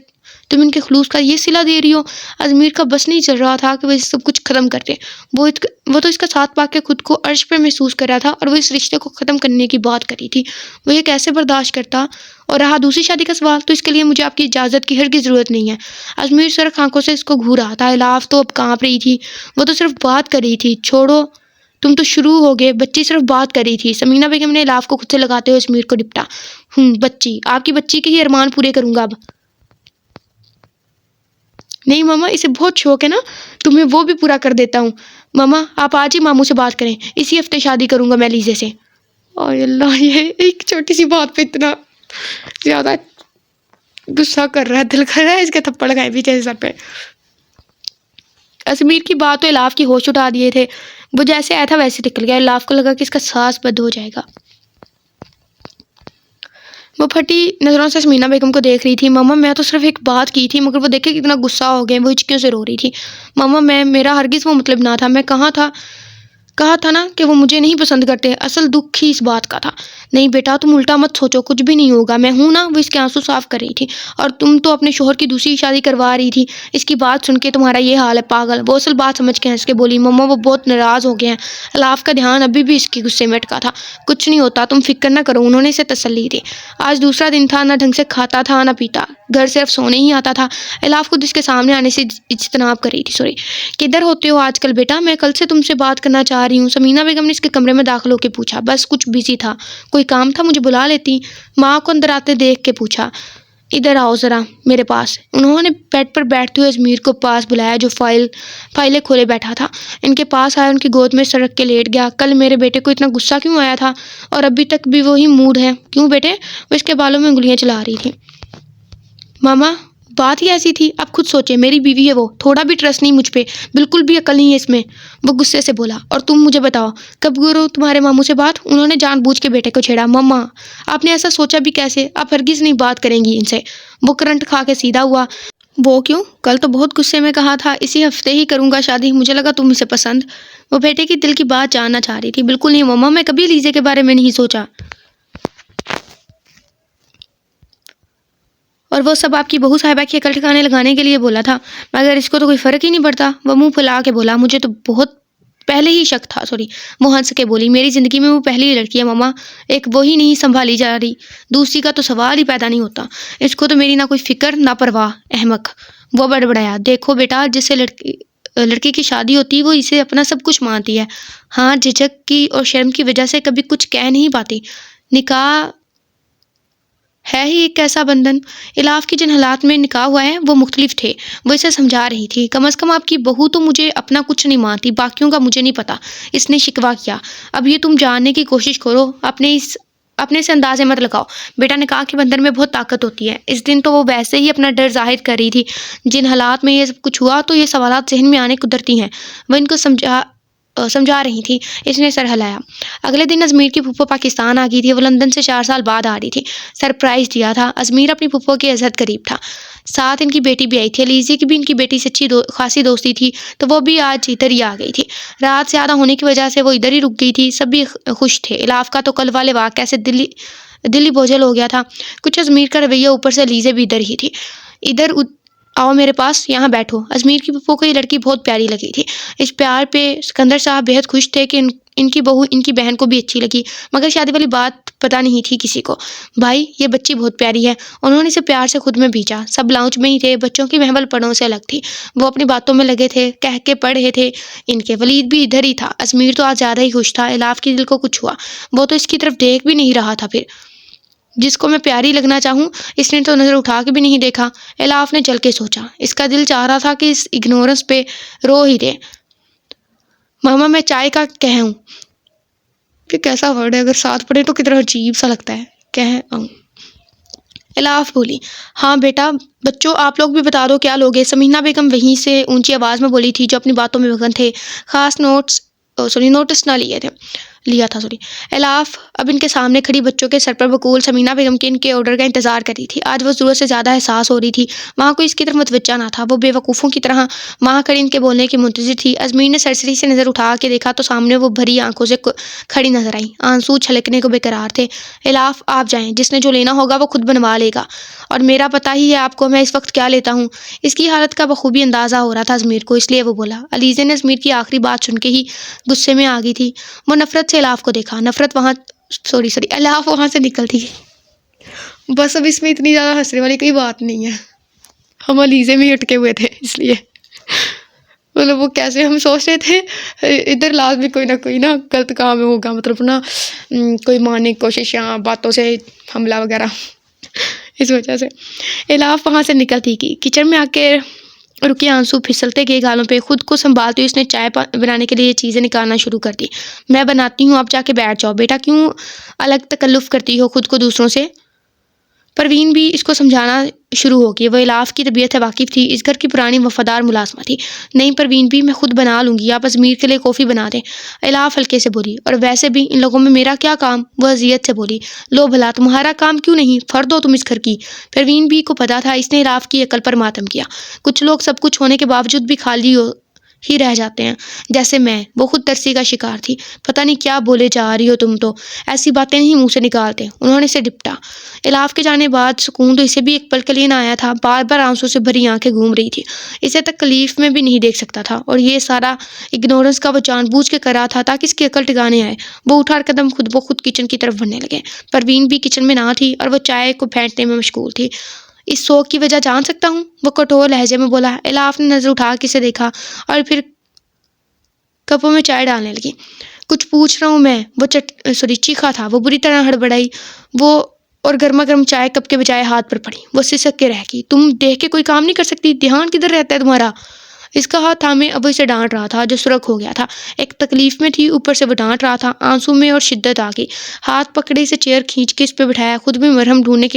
Speaker 1: تم ان کے خلوص کا یہ صلہ دے رہی ہو۔ ازمیر کا بس نہیں چل رہا تھا کہ وہ سب کچھ ختم کر دے۔ وہ تو اس کا ساتھ پا کے خود کو عرش پہ محسوس کر رہا تھا اور وہ اس رشتے کو ختم کرنے کی بات کری تھی۔ وہ یہ کیسے برداشت کرتا؟ اور رہا دوسری شادی کا سوال، تو اس کے لیے مجھے آپ کی اجازت کی ہرگز ضرورت نہیں ہے۔ ازمیر سرخ آنکھوں سے اس کو گھور رہا تھا۔ الاف تو اب کانپ رہی تھی، وہ تو صرف بات کر رہی تھی۔ چھوڑو، تم تو شروع ہو گئے، بچی صرف بات کر رہی تھی۔ سمینہ بیگم نے الاف کو خود سے لگاتے ہوئے ازمیر کو ڈپٹا۔ بچی، آپ کی بچی کے ہی ارمان پورے کروں گا اب۔ نہیں ماما، اسے بہت شوق ہے نا، تمہیں وہ بھی پورا کر دیتا ہوں۔ ماما آپ آج ہی ماموں سے بات کریں، اسی ہفتے شادی کروں گا میں لیزے سے۔ اوہ اللہ، یہ ایک چھوٹی سی بات پہ اتنا زیادہ غصہ کر رہا ہے، دل کر رہا ہے اس کے تھپڑ لگائے پیچھے سر پہ۔ ازمیر کی بات تو الاف کی ہوش اٹھا دیے تھے۔ وہ جیسے آیا تھا ویسے نکل گیا۔ الاف کو لگا کہ اس کا سانس بند ہو جائے گا۔ وہ پھٹی نظروں سے سمینہ بیگم کو دیکھ رہی تھی۔ ماما میں تو صرف ایک بات کی تھی، مگر وہ دیکھے کتنا غصہ ہو گئے، وہ ہچکیوں سے رو رہی تھی۔ ماما میرا ہرگز وہ مطلب نہ تھا، میں کہا تھا نا کہ وہ مجھے نہیں پسند کرتے، اصل دکھ ہی اس بات کا تھا۔ نہیں بیٹا، تم الٹا مت سوچو، کچھ بھی نہیں ہوگا، میں ہوں نا۔ وہ اس کے آنسو صاف کر رہی تھی۔ اور تم تو اپنے شوہر کی دوسری شادی کروا رہی تھی، اس کی بات سن کے تمہارا یہ حال ہے پاگل۔ وہ اصل بات سمجھ کے ہنس کے بولی۔ ماما وہ بہت ناراض ہو گئے ہیں۔ الاف کا دھیان ابھی بھی اس کے غصے میں اٹکا تھا۔ کچھ نہیں ہوتا، تم فکر نہ کرو، انہوں نے اسے تسلی دی۔ آج دوسرا دن تھا، نہ ڈھنگ سے کھاتا تھا نہ پیتا، گھر صرف سونے ہی آتا تھا۔ الاف خود اس کے سامنے آنے سے اجتناب کر رہی تھی۔ کدھر ہوتے ہو آج کل بیٹا؟ میں کل سے تم سے بات کرنا چاہ رہی ہوں، سمینہ بیگم نے اس کے کمرے میں داخل ہو کے پوچھا۔ بس کچھ بزی تھا، کوئی کام تھا مجھے بلا لیتی؟ ماں کو اندر آتے دیکھ کے پوچھا۔ ادھر آؤ ذرا میرے پاس۔ انہوں نے بیڈ پر بیٹھتے ہوئے ازمیر کو پاس بلایا جو فائلیں کھولے بیٹھا تھا۔ ان کے پاس آیا، ان کی گود میں سرک کے لیٹ گیا۔ کل میرے بیٹے کو اتنا غصہ کیوں آیا تھا؟ اور ابھی تک بھی وہی موڈ ہے؟ کیوں بیٹے؟ وہ اس کے بالوں میں انگلیاں چلا رہی تھی۔ ماما بات ہی ایسی تھی، اب خود سوچے، میری بیوی ہے وہ، تھوڑا بھی ٹرسٹ نہیں مجھ پہ، بالکل بھی عقل نہیں ہے اس میں۔ وہ غصے سے بولا۔ اور تم مجھے بتاؤ، کب کرو تمہارے ماموں سے بات؟ انہوں نے جان بوجھ کے بیٹے کو چھیڑا۔ ماما آپ نے ایسا سوچا بھی کیسے؟ آپ ہرگز نہیں بات کریں گی ان سے۔ وہ کرنٹ کھا کے سیدھا ہوا۔ وہ کیوں؟ کل تو بہت غصے میں کہا تھا اسی ہفتے ہی کروں گا شادی، مجھے لگا تم اسے پسند۔ وہ بیٹے کی دل کی بات جاننا چاہ رہی تھی۔ بالکل نہیں ماما، میں کبھی لیزے کے بارے میں نہیں سوچا، اور وہ سب آپ کی بہو صاحبہ کی عقل ٹھکانے لگانے کے لیے بولا تھا، مگر اس کو تو کوئی فرق ہی نہیں پڑتا۔ وہ منہ پھلا کے بولا۔ مجھے تو بہت پہلے ہی شک تھا، وہ ہنس کے بولی۔ میری زندگی میں وہ پہلی لڑکی ہے ماما، ایک وہی نہیں سنبھالی جا رہی، دوسری کا تو سوال ہی پیدا نہیں ہوتا۔ اس کو تو میری نہ کوئی فکر نہ پرواہ، احمق۔ وہ بڑبڑایا۔ دیکھو بیٹا، جس سے لڑکی کی شادی ہوتی وہ اسے اپنا سب کچھ مانتی ہے، ہاں جھجک کی اور شرم کی وجہ سے کبھی کچھ کہہ نہیں پاتی۔ نکاح ہے ہی ایک ایسا بندھن، الاف کی جن حالات میں نکاح ہوا ہے وہ مختلف تھے، وہ اسے سمجھا رہی تھی۔ کم از کم آپ کی بہو تو مجھے اپنا کچھ نہیں مانتی، باقیوں کا مجھے نہیں پتا، اس نے شکوہ کیا۔ اب یہ تم جاننے کی کوشش کرو، اپنے اس اپنے سے اندازے مت لگاؤ۔ بیٹا نے کہا کہ بندر میں بہت طاقت ہوتی ہے۔ اس دن تو وہ ویسے ہی اپنا ڈر ظاہر کر رہی تھی۔ جن حالات میں یہ سب کچھ ہوا تو یہ سوالات ذہن میں آنے قدرتی ہیں۔ وہ ان کو سمجھا رہی تھی۔ اس نے سر ہلایا۔ اگلے دن ازمیر کی پھپھو پاکستان آ گئی تھی۔ وہ لندن سے 4 سال بعد آ رہی تھی۔ سرپرائز دیا تھا۔ ازمیر اپنی پھپھو کے ازحد قریب تھا۔ ساتھ ان کی بیٹی بھی آئی تھی۔ علیزی کی بھی ان کی بیٹی سے اچھی خاصی دوستی تھی تو وہ بھی آج ادھر ہی آ گئی تھی۔ رات زیادہ ہونے کی وجہ سے وہ ادھر ہی رک گئی تھی۔ سب بھی خوش تھے۔ الاف کا تو کل والے واقعے سے دلی بوجھل ہو گیا تھا۔ کچھ ازمیر کا رویہ، اوپر سے علیزے بھی ادھر ہی تھی۔ ادھر آؤ میرے پاس، یہاں بیٹھو۔ ازمیر کی پھپھو کو یہ لڑکی بہت پیاری لگی تھی۔ اس پیار پہ سکندر صاحب بہت خوش تھے کہ ان کی بہو ان کی بہن کو بھی اچھی لگی، مگر شادی والی بات پتہ نہیں تھی کسی کو۔ بھائی یہ بچی بہت پیاری ہے۔ انہوں نے اسے پیار سے خود میں بھیجا۔ سب لاؤنج میں ہی تھے۔ بچوں کی محفل پڑھوں سے الگ تھی۔ وہ اپنی باتوں میں لگے تھے، کہہ کے پڑھ رہے تھے۔ ان کے ولید بھی ادھر ہی تھا۔ ازمیر تو آج زیادہ ہی خوش تھا۔ الاف کی دل کو کچھ ہوا۔ وہ تو اس کی طرف دیکھ بھی نہیں رہا تھا۔ پھر جس کو میں پیاری لگنا چاہوں اس نے تو نظر اٹھا کے بھی نہیں دیکھا۔ الاف نے چل کے سوچا۔ اس کا دل چاہ رہا تھا کہ اس اگنورنس پہ رو ہی دے۔ ماما میں چائے کا کہوں؟ یہ کیسا ورڈ ہے، اگر ساتھ پڑھے تو کتنا عجیب سا لگتا ہے۔ کہوں؟ الاف بولی۔ ہاں بیٹا، بچوں آپ لوگ بھی بتا دو کیا لوگے؟ سمینا بیگم وہیں سے اونچی آواز میں بولی تھی، جو اپنی باتوں میں مگن تھے، خاص نوٹس نہ لیا تھا۔ الاف اب ان کے سامنے کھڑی بچوں کے سر پر بقول سمینا بیگم کے ان کے آرڈر کا انتظار کر رہی تھی۔ آج وہ ضرورت سے زیادہ حساس ہو رہی تھی۔ وہاں کوئی اس کی طرف متوجہ نہ تھا۔ وہ بے وقوفوں کی طرح وہاں کھڑی ان کے بولنے کی منتظر تھی۔ ازمیر نے سرسری سے نظر اٹھا کے دیکھا تو سامنے وہ بھری آنکھوں سے کھڑی نظر آئی۔ آنسو چھلکنے کو بےقرار تھے۔ الاف آپ جائیں، جس نے جو لینا ہوگا وہ خود بنوا لے گا، اور میرا پتہ ہی ہے آپ کو میں اس وقت کیا لیتا ہوں۔ اس کی حالت کا بخوبی اندازہ ہو رہا تھا ازمیر کو، اس لیے وہ بولا۔ علیزے نے ازمیر کی آخری بات سن کے ہی غصے میں آ گئی تھی۔ وہ نفرت سے الاف کو دیکھا۔ الاف وہاں سے نکلتی گئی۔ بس اب اس میں اتنی زیادہ ہنسنے والی کوئی بات نہیں ہے، ہم علیزے میں ہی اٹکے ہوئے تھے، اس لیے مطلب وہ کیسے ہم سوچ رہے تھے ادھر لازمی کوئی نہ غلط کام ہوگا، مطلب نا کوئی ماننے کی کوشش یا باتوں سے حملہ وغیرہ، اس وجہ سے الاف وہاں سے نکلتی گئی۔ کچن میں آ کے رکے، آنسو پھسلتے گئے گالوں پہ۔ خود کو سنبھالتی ہوئی اس نے چائے بنانے کے لیے یہ چیزیں نکالنا شروع کر دی۔ میں بناتی ہوں، آپ جا کے بیٹھ جاؤ۔ بیٹا کیوں الگ تکلف کرتی ہو خود کو دوسروں سے؟ پروین بھی اس کو سمجھانا شروع ہو گئی۔ وہ الاف کی طبیعت سے واقف تھی، اس گھر کی پرانی وفادار ملازمہ تھی۔ نہیں پروین بھی، میں خود بنا لوں گی، آپ ازمیر کے لیے کافی بنا دیں۔ الاف ہلکے سے بولی۔ اور ویسے بھی ان لوگوں میں میرا کیا کام؟ وہ اذیت سے بولی۔ لو بھلا تمہارا کام کیوں نہیں؟ فرد ہو تم اس گھر کی۔ پروین بھی کو پتا تھا اس نے الاف کی عقل پر ماتم کیا۔ کچھ لوگ سب کچھ ہونے کے باوجود بھی خالی ہی رہ جاتے ہیں، جیسے میں۔ وہ خود ترسی کا شکار تھی۔ پتہ نہیں کیا بولے جا رہی ہو تم، تو ایسی باتیں نہیں منہ سے نکالتے۔ انہوں نے اسے ڈپٹا۔ الاف کے جانے بعد سکون تو اسے بھی ایک پل کے لیے نہ آیا تھا۔ بار بار آنسو سے بھری آنکھیں گھوم رہی تھی۔ اسے تکلیف میں بھی نہیں دیکھ سکتا تھا، اور یہ سارا اگنورنس کا وہ جان بوجھ کے کر رہا تھا تاکہ اس کی عقل ٹھکانے آئے۔ وہ اٹھا قدم خود بخود کچن کی طرف بڑھنے لگے۔ پروین بھی کچن میں نہ تھی اور وہ چائے کو پھینٹنے میں مشغول تھی۔ اس سوگ کی وجہ جان سکتا ہوں؟ وہ کٹور لہجے میں بولا۔ الاف نے نظر اٹھا کے اسے دیکھا اور پھر کپوں میں چائے ڈالنے لگی۔ کچھ پوچھ رہا ہوں میں، وہ چیخا تھا۔ وہ بری طرح ہڑبڑائی اور گرما گرم چائے کپ کے بجائے ہاتھ پر پڑی۔ وہ سسک کے رہ گئی۔ تم دیکھ کے کوئی کام نہیں کر سکتی؟ دھیان کدھر رہتا ہے تمہارا؟ اس کا ہاتھ تھامے اب اسے ڈانٹ رہا تھا جو سرخ ہو گیا تھا۔ ایک تکلیف میں تھی، اوپر سے وہ ڈانٹ رہا تھا۔ آنسو میں اور شدت آ گئی۔ ہاتھ پکڑے سے چیئر کھینچ کے اس پہ بٹھایا۔ خود بھی مرہم ڈھونڈنے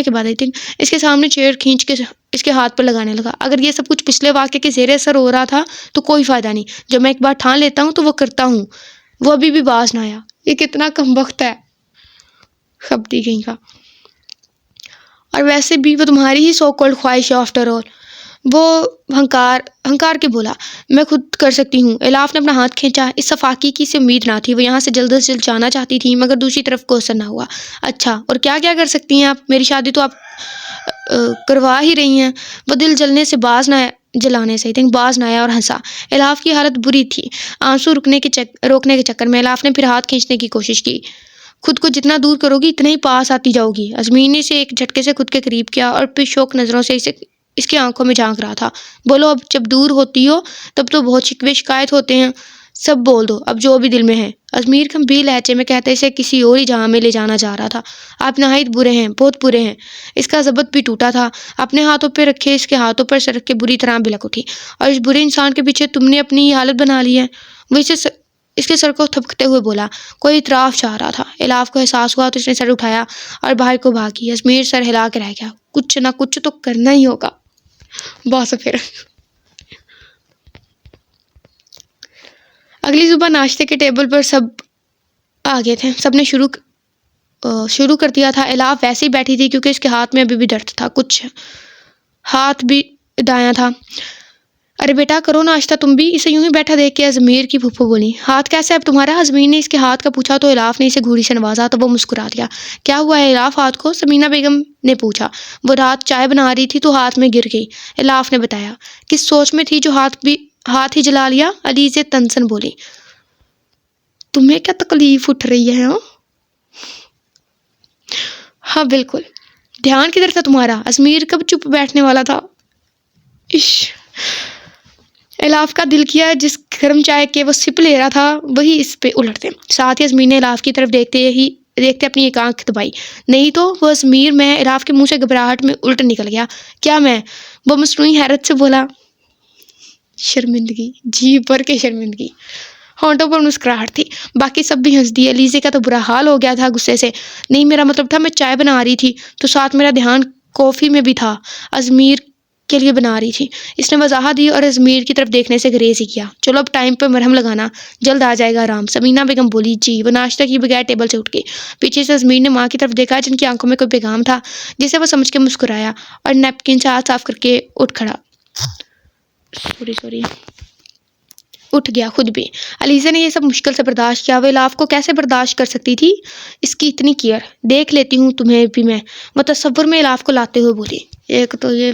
Speaker 1: کے بعد اس کے سامنے چیئر کھینچ کے اس کے ہاتھ پر لگانے لگا۔ اگر یہ سب کچھ پچھلے واقعے کے زیر اثر ہو رہا تھا تو کوئی فائدہ نہیں۔ جب میں ایک بار ٹھان لیتا ہوں تو وہ کرتا ہوں۔ وہ ابھی بھی باز نہ آیا۔ یہ کتنا کمبخت ہے، خبتی کہیں کا۔ اور ویسے بھی وہ تمہاری ہی سو کالڈ خواہش ہے آفٹر آل۔ وہ ہنکار کے بولا۔ میں خود کر سکتی ہوں۔ الاف نے اپنا ہاتھ کھینچا۔ اس صفاقی کی سے امید نہ تھی۔ وہ یہاں سے جلد از جلد جانا چاہتی تھی، مگر دوسری طرف کو اثر نہ ہوا۔ اچھا، اور کیا کیا کر سکتی ہیں آپ؟ میری شادی تو آپ کروا ہی رہی ہیں۔ وہ دل جلانے سے باز نہ آیا اور ہنسا۔ الاف کی حالت بری تھی۔ آنسو روکنے کے چکر میں الاف نے پھر ہاتھ کھینچنے کی کوشش کی۔ خود کو جتنا دور کرو گی اتنا ہی پاس آتی جاؤ گی۔ ازمیر نے اسے ایک جھٹکے سے خود کے قریب کیا اور پھر شوق نظروں سے اس کی آنکھوں میں جھانک رہا تھا۔ بولو، اب جب دور ہوتی ہو تب تو بہت شکوے شکایت ہوتے ہیں، سب بول دو اب جو بھی دل میں ہے۔ ازمیر گمبھیر لہجے میں کہتے اسے کسی اور ہی جہاں میں لے جانا جا رہا تھا۔ آپ نہایت برے ہیں، بہت برے ہیں۔ اس کا ضبط بھی ٹوٹا تھا۔ اپنے ہاتھوں پہ رکھے اس کے ہاتھوں پر سرک کے بری طرح بلک اٹھی۔ اور اس برے انسان کے پیچھے تم نے اپنی ہی حالت بنا لی ہے۔ وہ اسے اس کے سر کو تھپکتے ہوئے بولا۔ کوئی اطراف چاہ رہا تھا۔ الاف کو احساس ہوا تو اس نے سر اٹھایا اور باہر کو بھاگی۔ ازمیر سر ہلا کے رہ گیا۔ کچھ نہ کچھ تو کرنا ہی ہوگا باس۔ پھر اگلی صبح ناشتے کے ٹیبل پر سب آ گئے تھے۔ سب نے شروع کر دیا تھا۔ الاف ویسے ہی بیٹھی تھی کیونکہ اس کے ہاتھ میں ابھی بھی درد تھا، کچھ ہاتھ بھی دایاں تھا۔ ارے بیٹا کرو ناشتہ تم بھی۔ اسے یوں ہی بیٹھا دیکھ کے ازمیر کی پھپھو بولی، ہاتھ کیسا ہے اب تمہارا؟ ازمیر نے اس کے ہاتھ کا پوچھا تو الاف نے اسے گھوڑی سے نوازا تو وہ مسکرا دیا۔ کیا ہوا ہے الاف ہاتھ کو؟ سمینہ بیگم نے پوچھا۔ وہ رات چائے بنا رہی تھی تو ہاتھ میں گر گئی، الاف نے بتایا۔ کس سوچ میں تھی جو ہاتھ ہی جلا لیا؟ علیزہ تنسن بولی۔ تمہیں کیا تکلیف اٹھ رہی ہے؟ ہاں بالکل۔ دھیان کدھر تھا تمہارا؟ ازمیر کب چپ بیٹھنے والا تھا؟ الاف کا دل کیا جس گرم چائے کے وہ سپ لے رہا تھا وہی اس پہ الٹ دے۔ ساتھ ہی ازمیر نے الاف کی طرف دیکھتے اپنی ایک آنکھ دبائی۔ نہیں تو وہ ازمیر میں الاف کے منہ سے گھبراہٹ میں الٹ نکل گیا۔ کیا میں؟ وہ مصنوعی حیرت سے بولا۔ شرمندگی، جی بھر کے شرمندگی، ہونٹوں پر مسکراہٹ تھی۔ باقی سب بھی ہنس دیے۔ علیزہ کا تو برا حال ہو گیا تھا غصے سے۔ نہیں میرا مطلب تھا میں چائے بنا رہی تھی تو ساتھ میرا دھیان کافی میں بھی تھا، ازمیر کے لیے بنا رہی تھی، اس نے وضاحت دی اور ازمیر کی طرف دیکھنے سے گریز ہی کیا۔ چلو اب ٹائم پہ مرہم لگانا، جلد آ جائے گا آرام۔ سمینہ بیگم بولی۔ جی۔ وہ ناشتہ کی بغیر ٹیبل سے اٹھ گئی۔ پیچھے سے ازمیر نے ماں کی طرف دیکھا جن کی آنکھوں میں کوئی پیغام تھا جسے وہ سمجھ کے مسکرایا اور نیپکن سے ہاتھ صاف کر کے اٹھ گیا خود بھی۔ علیزہ نے یہ سب مشکل سے برداشت کیا۔ وہ الاف کو کیسے برداشت کر سکتی تھی اس کی اتنی کیئر؟ دیکھ لیتی ہوں تمہیں بھی میں، وہ تصور میں الاف کو لاتے ہوئے بولی۔ ایک تو یہ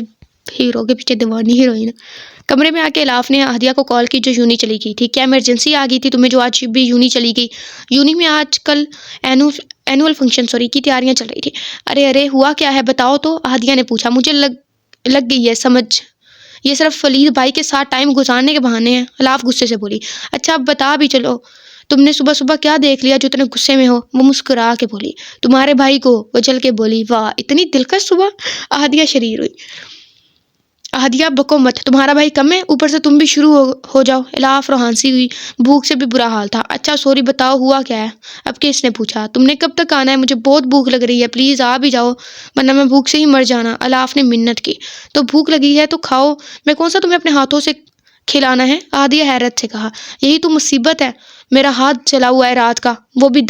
Speaker 1: ہیرو کے پیچھے دیوانی ہیروئن۔ کمرے میں آ کے الاف نے احدیہ کو کال کی جو یونی چلی گئی تھی۔ کیا ایمرجنسی آ گئی تھی تمہیں جو آج بھی یونی چلی گئی؟ یونی میں آج کل اینول فنکشن کی تیاریاں چل رہی تھی۔ ارے ہوا کیا ہے بتاؤ تو؟ احدیہ نے پوچھا۔ مجھے لگ گئی ہے سمجھ، یہ صرف ولید بھائی کے ساتھ ٹائم گزارنے کے بہانے ہیں۔ الاف غصے سے بولی۔ اچھا اب بتا بھی چلو، تم نے صبح صبح کیا دیکھ لیا جو اتنے غصے میں ہو؟ وہ مسکرا کے بولی۔ تمہارے بھائی کو۔ وہ چل کے بولی۔ واہ اتنی دلکش صبح! احدیہ شریر ہوئی۔ احدیہ بکو مت، تمہارا بھائی کم ہے، اوپر سے تم بھی شروع ہو جاؤ۔ الاف روحانسی ہوئی۔ بھوک سے بھی برا حال تھا۔ اچھا سوری بتاؤ ہوا کیا ہے؟ اب کس نے پوچھا؟ تم نے کب تک آنا ہے؟ مجھے بہت بھوک لگ رہی ہے، پلیز آ بھی جاؤ ورنہ میں بھوک سے ہی مر جانا۔ الاف نے منت کی۔ تو بھوک لگی ہے تو کھاؤ، میں کون سا تمہیں اپنے ہاتھوں سے کھلانا ہے؟ احدیہ حیرت سے کہا۔ یہی تو مصیبت ہے، میرا ہاتھ جلا ہوا ہے رات کا، وہ بھی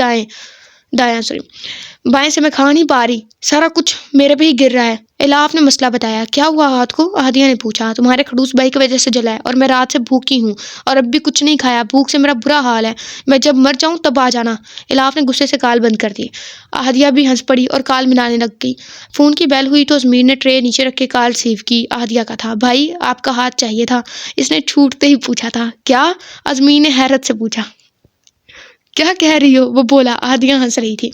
Speaker 1: بائیں سے میں کھا نہیں پا رہی، سارا کچھ میرے پہ ہی گر رہا ہے۔ الاف نے مسئلہ بتایا۔ کیا ہوا ہاتھ کو؟ احدیہ نے پوچھا۔ تمہارے خڑوس بھائی کی وجہ سے جلا ہے اور میں رات سے بھوکی ہوں اور اب بھی کچھ نہیں کھایا، بھوک سے میرا برا حال ہے، میں جب مر جاؤں تب آ جانا۔ الاف نے غصے سے کال بند کر دی۔ احدیہ بھی ہنس پڑی اور کال ملانے لگ گئی۔ فون کی بیل ہوئی تو ازمیر نے ٹرے نیچے رکھ کے کال ریسیو کی۔ احدیہ کا تھا۔ بھائی آپ کا ہاتھ چاہیے تھا، اس نے چھوٹتے ہی پوچھا تھا۔ کیا؟ ازمیر نے حیرت سے پوچھا۔ کیا کہہ رہی ہو؟ وہ بولا۔ احدیہ ہنس رہی تھی۔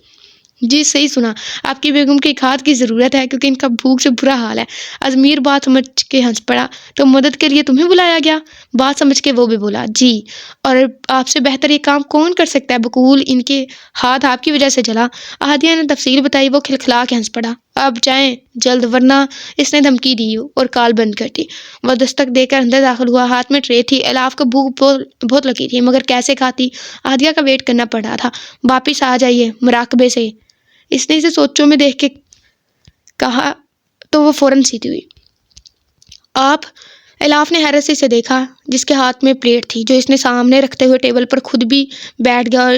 Speaker 1: جی صحیح سنا، آپ کی بیگم کے ایک ہاتھ کی ضرورت ہے کیونکہ ان کا بھوک سے برا حال ہے۔ ازمیر بات سمجھ کے ہنس پڑا۔ تو مدد کے لیے تمہیں بلایا گیا؟ بات سمجھ کے وہ بھی بولا۔ جی، اور آپ سے بہتر یہ کام کون کر سکتا ہے؟ بقول ان کے ہاتھ آپ کی وجہ سے جلا۔ احدیہ نے تفصیل بتائی۔ وہ کھلکھلا کے ہنس پڑا۔ اب جائیں جلد ورنہ، اس نے دھمکی دی اور کال بند کر دی۔ وہ دستک دے کر اندر داخل ہوا۔ ہاتھ میں ٹرے تھی۔ الاف کو بھوک بہت لگی تھی مگر کیسے کھاتی؟ احدیہ کا ویٹ کرنا پڑ رہا تھا۔ واپس آ جائیے مراقبے سے، اس نے اسے سوچوں میں دیکھ کے کہا تو وہ فوراً سیدھی ہوئی۔ آپ؟ الاف نے حیرت سے اسے دیکھا جس کے ہاتھ میں پلیٹ تھی جو اس نے سامنے رکھتے ہوئے ٹیبل پر خود بھی بیٹھ گیا اور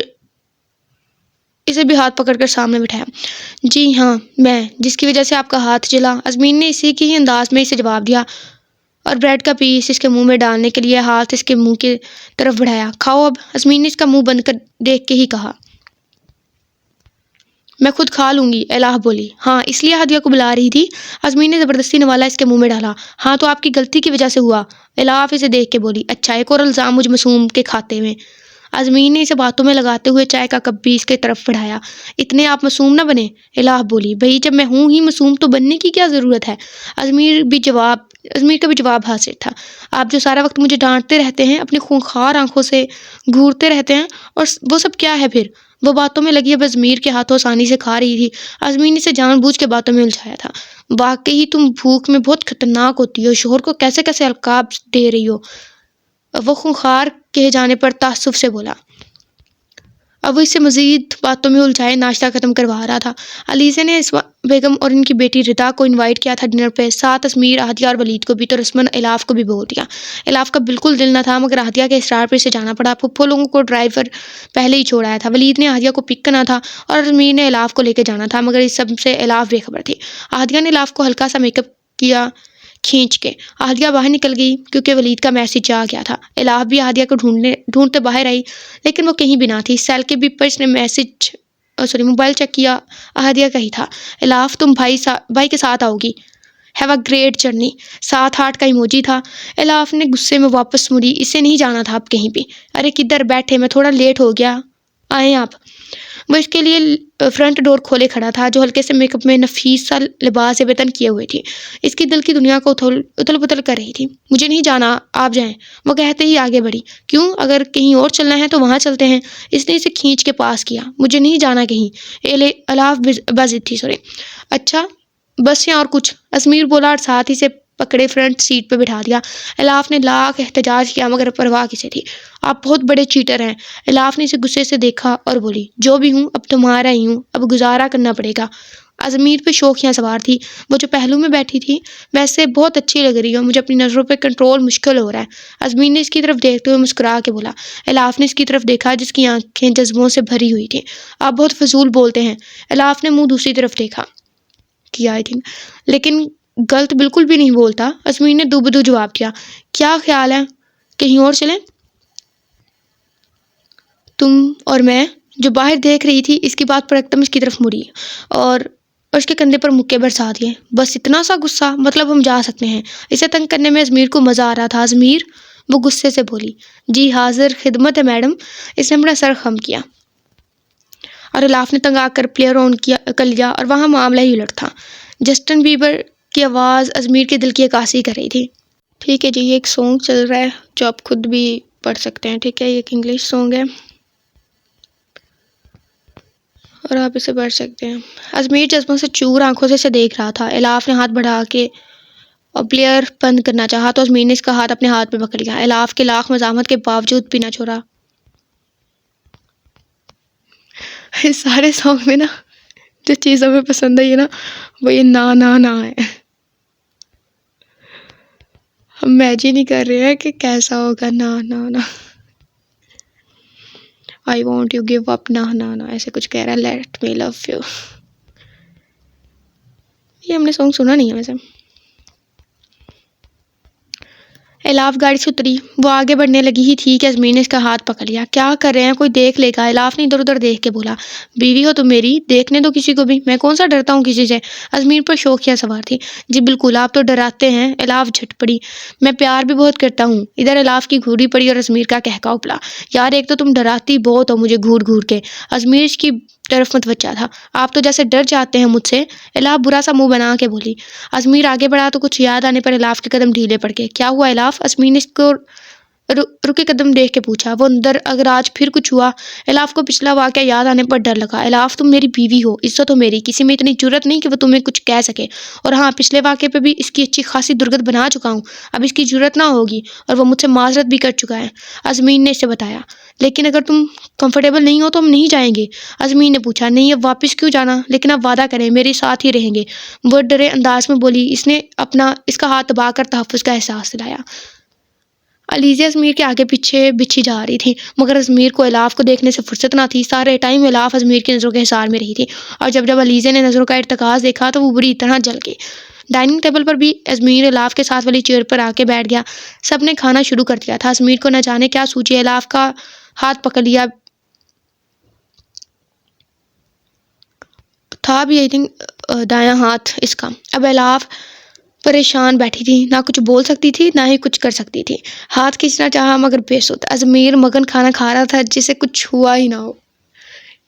Speaker 1: اسے بھی ہاتھ پکڑ کر سامنے بٹھایا۔ جی ہاں میں، جس کی وجہ سے آپ کا ہاتھ جلا۔ ازمیر نے اسی کے ہی انداز میں اسے جواب دیا اور بریڈ کا پیس اس کے منہ میں ڈالنے کے لیے ہاتھ اس کے منہ کی طرف بڑھایا۔ کھاؤ اب، ازمیر نے اس کا منہ بند کر دیکھ کے ہی کہا۔ میں خود کھا لوں گی، الاف بولی۔ ہاں اس لیے احدیہ کو بلا رہی تھی؟ ازمیر نے زبردستی نوالا اس کے منہ میں ڈالا۔ ہاں تو آپ کی غلطی کی وجہ سے ہوا، الاف اسے دیکھ کے بولی۔ اچھا ایک اور الزام مجھ معصوم کے کھاتے میں؟ ازمیر نے اسے باتوں میں لگاتے ہوئے چائے کا کپ بھی اس کی طرف بڑھایا۔ اتنے آپ معصوم نہ بنے، الاف بولی۔ بھئی جب میں ہوں ہی معصوم تو بننے کی کیا ضرورت ہے؟ ازمیر کا بھی جواب حاضر تھا۔ آپ جو سارا وقت مجھے ڈانٹتے رہتے ہیں، اپنی خونخوار آنکھوں سے گھورتے رہتے ہیں، اور وہ سب کیا ہے پھر؟ وہ باتوں میں لگی اب ازمیر کے ہاتھوں آسانی سے کھا رہی تھی۔ ازمیر نے اسے جان بوجھ کے باتوں میں الجھایا تھا۔ واقعی تم بھوک میں بہت خطرناک ہوتی ہو، شوہر کو کیسے القاب دے رہی ہو؟ وہ خونخوار کہے جانے پر تعصب سے بولا۔ اب وہ اس سے مزید باتوں میں الجھائے ناشتہ ختم کروا رہا تھا۔ علیزہ نے بیگم اور ان کی بیٹی ردا کو انوائٹ کیا تھا ڈنر پہ، ساتھ اسمیر، عادیہ اور ولید کو بھی، تو رسماً الاف کو بھی بول دیا۔ الاف کا بالکل دل نہ تھا، مگر عادیہ کے اصرار پر اسے جانا پڑا۔ پھپھو لوگوں کو ڈرائیور پہلے ہی چھوڑ آیا تھا، ولید نے عادیہ کو پک کرنا تھا اور اسمیر نے الاف کو لے کے جانا تھا، مگر اس سب سے الاف بے خبر تھی۔ عادیہ نے الاف کو ہلکا سا میک اپ کیا کھینچ کے۔ عادیہ باہر نکل گئی کیونکہ ولید کا میسج آ گیا تھا۔ الاف بھی عادیہ کو ڈھونڈتے باہر آئی، لیکن وہ کہیں بھی نہ تھی۔ سیل کے بیپ پر اس نے موبائل چیک کیا، عادیہ کا ہی تھا۔ الاف تم بھائی کے ساتھ آؤ گی، ہیو اے گریٹ جرنی، ساتھ ہارٹ کا ایموجی تھا۔ الاف نے غصے میں واپس مڑی، اسے نہیں جانا تھا اب کہیں بھی۔ ارے کدھر بیٹھے، میں تھوڑا لیٹ ہو گیا، آئیں آپ۔ وہ اس کے لیے فرنٹ ڈور کھولے کھڑا تھا، جو ہلکے سے میک اپ میں نفیس سا لباس وطن کیے ہوئے تھی۔ اس کی دل کی دنیا کو اتھل پتھل کر رہی تھی۔ مجھے نہیں جانا، آپ جائیں، وہ کہتے ہی آگے بڑھی۔ کیوں؟ اگر کہیں اور چلنا ہے تو وہاں چلتے ہیں۔ اس نے اسے کھینچ کے پاس کیا۔ مجھے نہیں جانا کہیں، الاف بضد تھی۔ اچھا بس یا اور کچھ؟ اسمیر بولا اور ساتھ ہی سے پکڑے فرنٹ سیٹ پہ بٹھا دیا۔ الاف نے لاکھ احتجاج کیا، مگر پرواہ کسے تھی؟ آپ بہت بڑے چیٹر ہیں۔ الاف نے اسے غصے سے دیکھا اور بولی، جو بھی ہوں اب تمہارا ہی ہوں، اب گزارا کرنا پڑے گا۔ ازمیر پہ شوخیاں سوار تھی، وہ جو پہلو میں بیٹھی تھی ویسے بہت اچھی لگ رہی ہو، مجھے اپنی نظروں پہ کنٹرول مشکل ہو رہا ہے۔ ازمیر نے اس کی طرف دیکھتے ہوئے مسکرا کے بولا۔ الاف نے اس کی طرف دیکھا جس کی آنکھیں جذبوں سے بھری ہوئی تھیں۔ آپ بہت فضول بولتے ہیں۔ الاف نے منہ دوسری طرف دیکھا کیا لیکن غلط بالکل بھی نہیں بولتا۔ ازمیر نے دو بدو جواب دیا۔ کیا خیال ہے کہیں اور چلیں؟ تم اور میں جو باہر دیکھ رہی تھی، اس کی بات پر ایکدم اس کی طرف مڑی اور اس کے کندھے پر مکے برسا دیے۔ بس اتنا سا غصہ؟ مطلب ہم جا سکتے ہیں؟ اسے تنگ کرنے میں ازمیر کو مزہ آ رہا تھا۔ ازمیر، وہ غصے سے بولی۔ جی حاضر خدمت ہے میڈم۔ اس نے اپنا سر خم کیا اور الاف نے تنگ آ کر پلیئر آن کر لیا اور وہاں معاملہ ہی الٹ تھا۔ جسٹن بیبر کی آواز ازمیر کے دل کی عکاسی کر رہی تھی۔ ٹھیک ہے جی، یہ ایک سانگ چل رہا ہے جو آپ خود بھی پڑھ سکتے ہیں، ٹھیک ہے؟ یہ ایک انگلش سانگ ہے اور آپ اسے پڑھ سکتے ہیں۔ ازمیر جذبوں سے چور آنکھوں سے اسے دیکھ رہا تھا۔ الاف نے ہاتھ بڑھا کے اور پلیئر بند کرنا چاہا تو ازمیر نے اس کا ہاتھ اپنے ہاتھ میں پکڑ لیا۔ الاف کے لاکھ مزاحمت کے باوجود بھی نہ چھوڑا۔ اس سارے سانگ میں نا جو چیز ہمیں پسند ہے نا، وہ یہ نا ہے۔ ہم امیجن ہی کر رہے ہیں کہ کیسا ہوگا نا۔ I want you give up نا ایسے کچھ کہہ رہا ہے۔ Let me love you۔ یہ ہم نے سانگ سنا نہیں ہے ویسے۔ الاف گاڑی سے اتری، وہ آگے بڑھنے لگی ہی تھی کہ ازمیر نے اس کا ہاتھ پکڑ لیا۔ کیا کر رہے ہیں، کوئی دیکھ لے گا؟ الاف نے ادھر ادھر دیکھ کے بولا۔ بیوی ہو تم میری، دیکھنے دو کسی کو بھی، میں کون سا ڈرتا ہوں کسی سے؟ ازمیر پر شوخیاں سوار تھی۔ جی بالکل، آپ تو ڈراتے ہیں۔ الاف جھٹ پڑی۔ میں پیار بھی بہت کرتا ہوں۔ ادھر الاف کی گھوڑی پڑی اور ازمیر کا کہکا اپلا۔ یار ایک تو تم ڈراتی بہت ہو مجھے گھور گھور کے۔ ازمیر اس کی طرف متوجہ تھا۔ آپ تو جیسے ڈر جاتے ہیں مجھ سے۔ الاف برا سا منہ بنا کے بولی۔ ازمیر آگے بڑھا تو کچھ یاد آنے پر الاف کے قدم ڈھیلے پڑ گئے۔ کیا ہوا الاف؟ ازمیر نے اس کو رکے قدم دیکھ کے پوچھا۔ وہ اندر اگر آج پھر کچھ ہوا؟ الاف کو پچھلا واقعہ یاد آنے پر ڈر لگا۔ الاف تم میری بیوی ہو، عزت ہو میری، کسی میں اتنی جرت نہیں کہ وہ تمہیں کچھ کہہ سکے۔ اور ہاں، پچھلے واقعے پہ بھی اس کی اچھی خاصی درگت بنا چکا ہوں، اب اس کی جرت نہ ہوگی، اور وہ مجھ سے معذرت بھی کر چکا ہے۔ ازمیر نے اسے بتایا۔ لیکن اگر تم کمفرٹیبل نہیں ہو تو ہم نہیں جائیں گے۔ ازمیر نے پوچھا۔ نہیں، اب واپس کیوں جانا؟ لیکن اب وعدہ کریں میرے ساتھ ہی رہیں گے، وہ ڈرے انداز میں بولی۔ اس نے اس کا ہاتھ دبا کر تحفظ کا احساس دلایا۔ علیزہ ازمیر کے آگے پیچھے بچھی جا رہی تھی، مگر ازمیر کو الاف کو دیکھنے سے فرصت نہ تھی۔ سارے ٹائم الاف ازمیر کی نظروں کے حصار میں رہی تھی، اور جب علیزہ نے نظروں کا ارتکاز دیکھا تو وہ بری طرح جل گئی۔ ڈائننگ ٹیبل پر بھی ازمیر الاف کے ساتھ والی چیئر پر آ کے بیٹھ گیا۔ سب نے کھانا شروع کر دیا تھا۔ ازمیر کو نہ جانے کیا سوچی الاف کا ہاتھ پکڑ لیا تھا بھی، آئی تھنک دایاں ہاتھ اس کا۔ اب الاف پریشان بیٹھی تھی، نہ کچھ بول سکتی تھی نہ ہی کچھ کر سکتی تھی۔ ہاتھ کھینچنا چاہا مگر بے سود۔ ازمیر مگن کھانا کھا رہا تھا جسے کچھ ہوا ہی نہ ہو۔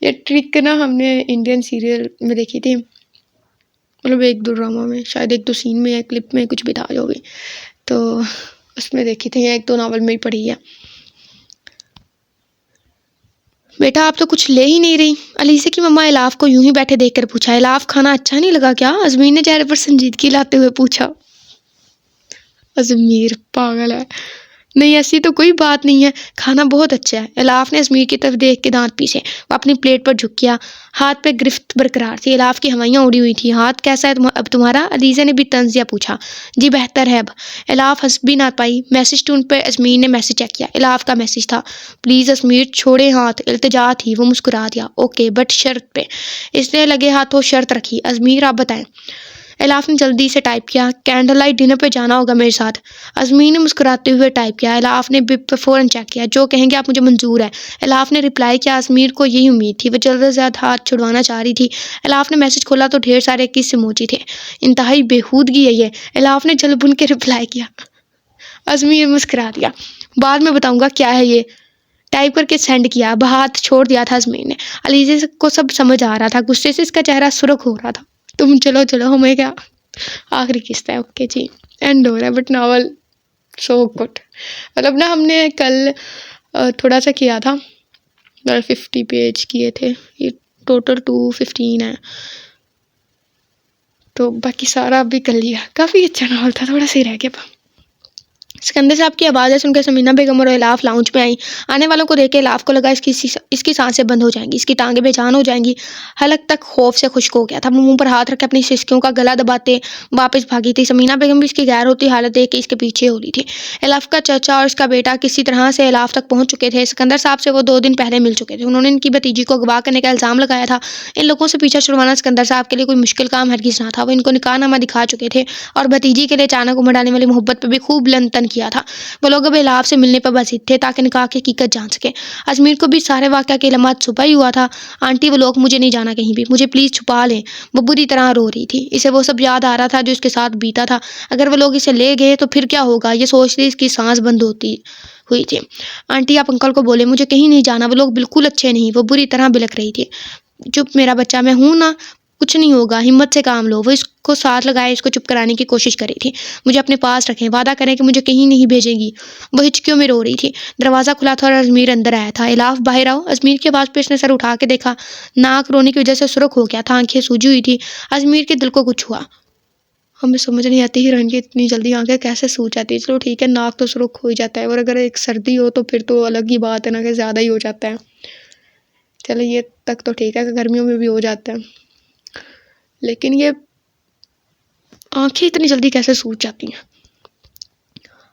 Speaker 1: یہ ٹرک نا ہم نے انڈین سیریل میں دیکھی تھی، مطلب ایک دو ڈرامہ میں، شاید ایک دو سین میں یا کلپ میں کچھ بھی تھا جو بھی، تو اس میں دیکھی تھی، یا ایک دو ناول میں ہی پڑھی ہے۔ بیٹا آپ تو کچھ لے ہی نہیں رہی؟ علیزہ کی مما الاف کو یوں ہی بیٹھے دیکھ کر پوچھا۔ الاف کھانا اچھا نہیں لگا کیا؟ ازمیر نے چہرے پر سنجیدگی لاتے ہوئے پوچھا۔ ازمیر پاگل ہے، نہیں ایسی تو کوئی بات نہیں ہے، کھانا بہت اچھا ہے۔ الاف نے ازمیر کی طرف دیکھ کے دانت پیسے، وہ اپنی پلیٹ پر جھک گیا، ہاتھ پہ گرفت برقرار تھی۔ الاف کی ہوائیاں اڑی ہوئی تھی۔ ہاتھ کیسا ہے اب تمہارا؟ علیزہ نے بھی طنزیہ پوچھا۔ جی بہتر ہے اب۔ الاف ہنس بھی نہ پائی۔ میسج ٹون پہ ازمیر نے میسج چیک کیا، الاف کا میسج تھا۔ پلیز ازمیر چھوڑے ہاتھ، التجا تھی۔ وہ مسکرا دیا، اوکے بٹ شرط پہ۔ اس نے لگے ہاتھوں شرط رکھی، ازمیر آپ بتائیں۔ الاف نے جلدی سے ٹائپ کیا، کینڈل لائٹ ڈنر پہ جانا ہوگا میرے ساتھ۔ ازمیر نے مسکراتے ہوئے ٹائپ کیا۔ الاف نے بپ پہ فوراً چیک کیا، جو کہیں گے آپ مجھے منظور ہے۔ الاف نے رپلائی کیا، ازمیر کو یہی امید تھی۔ وہ جلد از جلد ہاتھ چھڑوانا چاہ رہی تھی۔ الاف نے میسج کھولا تو ڈھیر سارے کس ایموجی تھے۔ انتہائی بےہودگی ہے یہ، الاف نے جل بن کے رپلائی کیا۔ ازمیر مسکرا دیا، بعد میں بتاؤں گا کیا ہے یہ، ٹائپ کر کے سینڈ کیا۔ اب ہاتھ چھوڑ دیا تھا ازمیر نے۔ علیزہ کو سب سمجھ آ رہا تھا، غصے سے اس کا چہرہ سرخ ہو رہا تھا۔ تم چلو ہمیں کیا، آخری قسط ہے، اوکے جی اینڈ ہو رہا ہے، بٹ ناول سو گڈ۔ مطلب نا ہم نے کل تھوڑا سا کیا تھا، 50 پیج کیے تھے، یہ ٹوٹل 215 ہے، تو باقی سارا ابھی کر لیا۔ کافی اچھا ناول تھا، تھوڑا سا ہی رہ گیا۔ سکندر صاحب کی آوازیں سن کے سمینہ بیگم اور الاف لاؤنج میں آئیں۔ آنے والوں کو دیکھ کے الاف کو لگا اس کی سانسیں بند ہو جائیں گی، اس کی ٹانگیں بے جان ہو جائیں گی۔ حلق تک خوف سے خشک ہو گیا تھا۔ وہ منہ پر ہاتھ رکھ کے اپنی سسکیوں کا گلا دباتے واپس بھاگی تھی۔ سمینہ بیگم بھی اس کی غیر ہوتی حالت دیکھ کے اس کے پیچھے ہو رہی تھی۔ الاف کا چچا اور اس کا بیٹا کسی طرح سے الاف تک پہنچ چکے تھے۔ سکندر صاحب سے وہ 2 دن پہلے مل چکے تھے۔ انہوں نے ان کی بھتیجی کو اغوا کرنے کا الزام لگایا تھا۔ ان لوگوں سے پیچھا چھڑوانا سکندر صاحب کے لیے کوئی مشکل کام ہرگز نہ تھا۔ وہ ان کو نکاح نامہ دکھا چکے تھے اور بھتیجی کے لیے اچانک امڑ آنے والی محبت پہ بھی خوب لن تن کیا تھا۔ وہ لوگ اب الاف سے ملنے پر بضد تھے تاکہ نکاح کی حقیقت جان سکیں۔ ازمیر کو بھی سارے واقعہ کے علامات چھپا ہی ہوا تھا۔ آنٹی وہ لوگ مجھے نہیں جانا کہیں بھی، مجھے پلیز چھپا لیں۔ وہ بری طرح رو رہی تھی، اسے وہ سب یاد آ رہا تھا جو اس کے ساتھ بیتا تھا۔ اگر وہ لوگ اسے لے گئے تو پھر کیا ہوگا، یہ سوچتی اس کی سانس بند ہوتی ہوئی تھی۔ آنٹی آپ انکل کو بولے مجھے کہیں نہیں جانا، وہ لوگ بالکل اچھے نہیں۔ وہ بری طرح بلک رہی تھی۔ چپ میرا بچہ، میں ہوں نا، کچھ نہیں ہوگا، ہمت سے کام لو۔ وہ اس کو ساتھ لگائے اس کو چپ کرانے کی کوشش کر رہی تھی۔ مجھے اپنے پاس رکھیں، وعدہ کریں کہ مجھے کہیں نہیں بھیجیں گی۔ وہ ہچکیوں میں رو رہی تھی۔ دروازہ کھلا تھا اور ازمیر اندر آیا تھا۔ الاف باہر آؤ۔ ازمیر کی آواز پہ اس نے سر اٹھا کے دیکھا، ناک رونے کی وجہ سے سرخ ہو گیا تھا، آنکھیں سوجی ہوئی تھی۔ ازمیر کے دل کو کچھ ہوا۔ ہمیں سمجھ نہیں آتی ہیروئن کی اتنی جلدی آنکھیں کیسے سوج جاتی ہے۔ چلو ٹھیک ہے، ناک تو سرخ ہو ہی جاتا ہے، اور اگر ایک سردی ہو تو پھر تو الگ ہی بات ہے نا، کہ زیادہ ہی ہو جاتا ہے۔ چلو یہ تک تو ٹھیک ہے کہ گرمیوں میں بھی ہو جاتا ہے، لیکن یہ آنکھیں اتنی جلدی کیسے سوج جاتی ہیں۔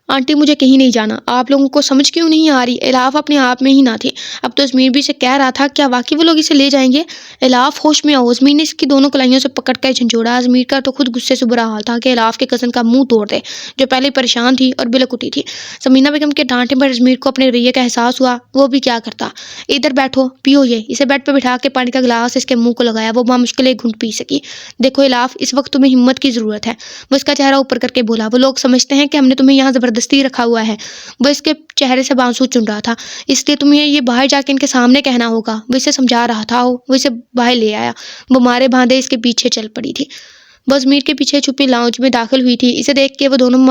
Speaker 1: آنٹی مجھے کہیں نہیں جانا، آپ لوگوں کو سمجھ کیوں نہیں آ رہی؟ الاف اپنے آپ میں ہی نہ تھی۔ اب تو ازمیر بھی اسے کہہ رہا تھا، کیا واقعی وہ لوگ اسے لے جائیں گے؟ الاف ہوش میں آؤ۔ ازمیر نے اس کی دونوں کلائیوں سے پکڑ کر جھنجھوڑا۔ ازمیر کا تو خود غصے سے برا حال تھا کہ الاف کے کزن کا منہ توڑ دے، جو پہلے پریشان تھی اور بلک اٹھی تھی۔ سمینہ بیگم کے ڈانٹے پر ازمیر کو اپنے رویے کا احساس ہوا۔ وہ بھی کیا کرتا، ادھر بیٹھو پیو یہ۔ اسے بیڈ پہ بٹھا کے پانی کا گلاس اس کے منہ کو لگایا۔ وہ بامشکل ایک گھونٹ پی سکی۔ دیکھو الاف، اس وقت تمہیں ہمت کی ضرورت ہے، وہ اس کا چہرہ اوپر کر کے بولا۔ وہ لوگ سمجھتے ہیں کہ ہم نے تمہیں یہاں زبردستی رکھا ہوا ہے۔ وہ اس کے چہرے سے بانسو چن رہا تھا، اس لیے تمہیں یہ باہر جا کے ان کے سامنے کہنا ہوگا۔ وہ اسے سمجھا رہا تھا، وہ اسے باہر لے آیا۔ وہ مارے باندھے اس کے پیچھے چل پڑی تھی۔ وہ ازمیر کے پیچھے چھپی لاؤنج میں داخل ہوئی تھی۔ اسے دیکھ کے وہ دونوں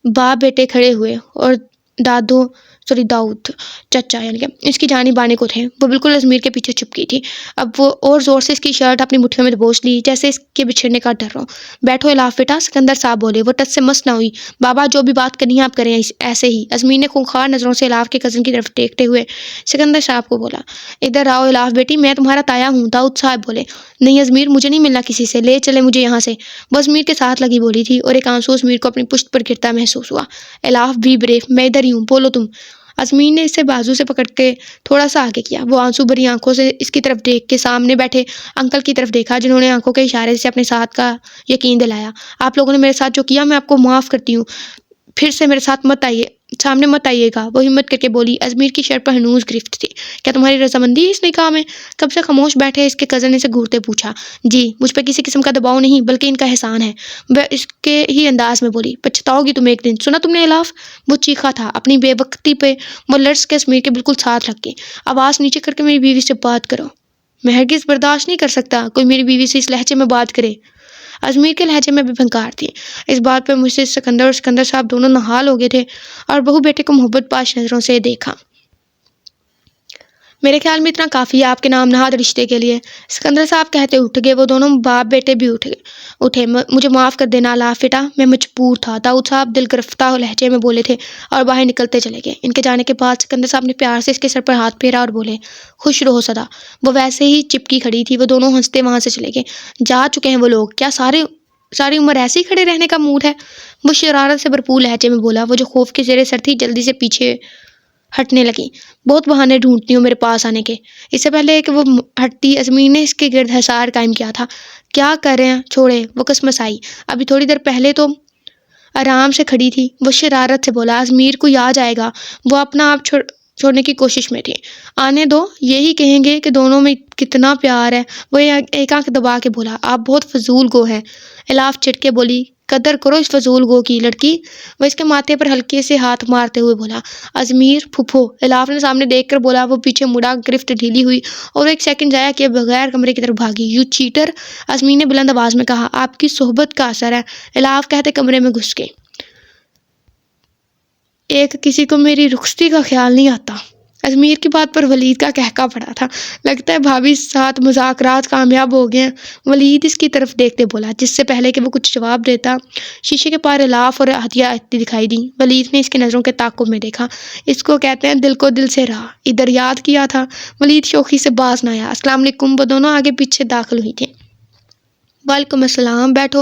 Speaker 1: باپ بیٹے کھڑے ہوئے اور داؤد چچا یعنی کہ اس کی جانب آنے کو تھے۔ وہ بالکل ازمیر کے پیچھے چھپکی تھی۔ اب وہ اور زور سے اس کی شرٹ اپنی مٹھیوں میں دبوچ لی، جیسے اس کے بچھڑنے کا ڈر ہو۔ بیٹھو الاف بیٹا، سکندر صاحب بولے۔ وہ ٹچ سے مس نہ ہوئی۔ بابا جو بھی بات کرنی ہے آپ کریں ایسے ہی۔ ازمیر نے خونخوار نظروں سے الاف کے کزن کی طرف دیکھتے ہوئے سکندر صاحب کو بولا، ادھر آؤ الاف بیٹی، میں تمہارا تایا ہوں۔ داؤد صاحب بولے، نہیں ازمیر، مجھے نہیں ملنا کسی سے، لے چلے مجھے یہاں سے۔ وہ ازمیر کے ساتھ لگی بولی تھی اور ایک آنسو ازمیر کو اپنی پشت پر گرتا محسوس ہوا۔ الاف بی بریف، میں ادھر ہی ہوں، بولو تم۔ ازمیر نے اسے بازو سے پکڑ کے تھوڑا سا آگے کیا۔ وہ آنسو بھری آنکھوں سے اس کی طرف دیکھ کے سامنے بیٹھے انکل کی طرف دیکھا، جنہوں نے آنکھوں کے اشارے سے اپنے ساتھ کا یقین دلایا۔ آپ لوگوں نے میرے ساتھ جو کیا میں آپ کو معاف کرتی ہوں، پھر سے میرے ساتھ سامنے مت آئیے گا۔ وہ ہمت کر کے بولی۔ ازمیر کی شرٹ پر ہنوز گرفت تھی۔ کیا تمہاری رضامندی ہے اس نکاح میں؟ کب سے خاموش بیٹھے اس کے کزن نے اسے گھورتے پوچھا۔ جی، مجھ پہ کسی قسم کا دباؤ نہیں، بلکہ ان کا احسان ہے، وہ اس کے ہی انداز میں بولی۔ پچھتاؤ گی تم ایک دن، سنا تم نے الاف؟ وہ چیخا تھا اپنی بے وقتی پہ۔ وہ لرز کے ازمیر کے بالکل ساتھ لگ گئی۔ آواز نیچے کر کے میری بیوی سے بات کرو، میں ہرگز برداشت نہیں کر سکتا کوئی میری بیوی سے اس لہجے میں بات کرے۔ ازمیر کے لہجے میں بھی پھنکار تھی۔ اس بات پہ مجھ سے سکندر اور سکندر صاحب دونوں نہال ہو گئے تھے اور بہو بیٹے کو محبت پاش نظروں سے دیکھا۔ میرے خیال میں اتنا کافی ہے آپ کے نام نہاد رشتے کے لیے۔ سکندر صاحب کہتے اٹھ گئے، وہ دونوں باپ بیٹے بھی اٹھے۔ مجھے معاف کر دینا الاف بیٹا، میں مجبور تھا، داؤد صاحب دل گرفتہ لہجے میں بولے تھے اور باہر نکلتے چلے گئے۔ ان کے جانے کے بعد سکندر صاحب نے پیار سے اس کے سر پر ہاتھ پھیرا اور بولے، خوش رہو سدا۔ وہ ویسے ہی چپکی کھڑی تھی، وہ دونوں ہنستے وہاں سے چلے گئے۔ جا چکے ہیں وہ لوگ، کیا ساری عمر ایسے ہی کھڑے رہنے کا موڈ ہے؟ وہ شرارت سے بھرپور لہجے میں بولا۔ وہ جو خوف کے زیر سر تھی جلدی سے پیچھے ہٹنے لگی۔ بہت بہانے ڈھونڈتی ہوں میرے پاس آنے کے۔ اس سے پہلے کہ وہ ہٹتی ازمیر نے اس کے گرد حصار قائم کیا تھا۔ کیا کر رہے ہیں، چھوڑے، وہ کسمسائی۔ ابھی تھوڑی دیر پہلے تو آرام سے کھڑی تھی۔ وہ شرارت سے بولا، ازمیر کو آ جائے گا۔ وہ اپنا آپ چھوڑنے کی کوشش میں تھی۔ آنے دو، یہی کہیں گے کہ دونوں میں کتنا پیار ہے۔ وہ ایک آنکھ دبا کے بولا، آپ بہت فضول گو ہیں۔ الاف چڑھ کے بولی، قدر کرو اس فضول گو کی لڑکی۔ وہ اس کے ماتھے پر ہلکے سے ہاتھ مارتے ہوئے بولا، ازمیر پھپھو۔ الاف نے سامنے دیکھ کر بولا۔ وہ پیچھے مڑا، گرفت ڈھیلی ہوئی اور ایک سیکنڈ ضائع کیے بغیر کمرے کی طرف بھاگی۔ یو چیٹر، ازمیر نے بلند آواز میں کہا، آپ کی صحبت کا اثر ہے۔ الاف کہتے کمرے میں گھس گئے۔ کسی کو میری رخصتی کا خیال نہیں آتا۔ ازمیر کی بات پر ولید کا قہقہ پڑا تھا۔ لگتا ہے بھابھی ساتھ مذاکرات کامیاب ہو گئے ہیں۔ ولید اس کی طرف دیکھتے بولا۔ جس سے پہلے کہ وہ کچھ جواب دیتا، شیشے کے پار الاف اور ہدیہ آتی دکھائی دی۔ ولید نے اس کی نظروں کے تعاقب میں دیکھا۔ اس کو کہتے ہیں دل کو دل سے رہا، ادھر یاد کیا تھا۔ ولید شوخی سے باز نہ آیا۔ السلام علیکم۔ وہ دونوں آگے پیچھے داخل ہوئی تھے۔ وعلیکم السلام، بیٹھو۔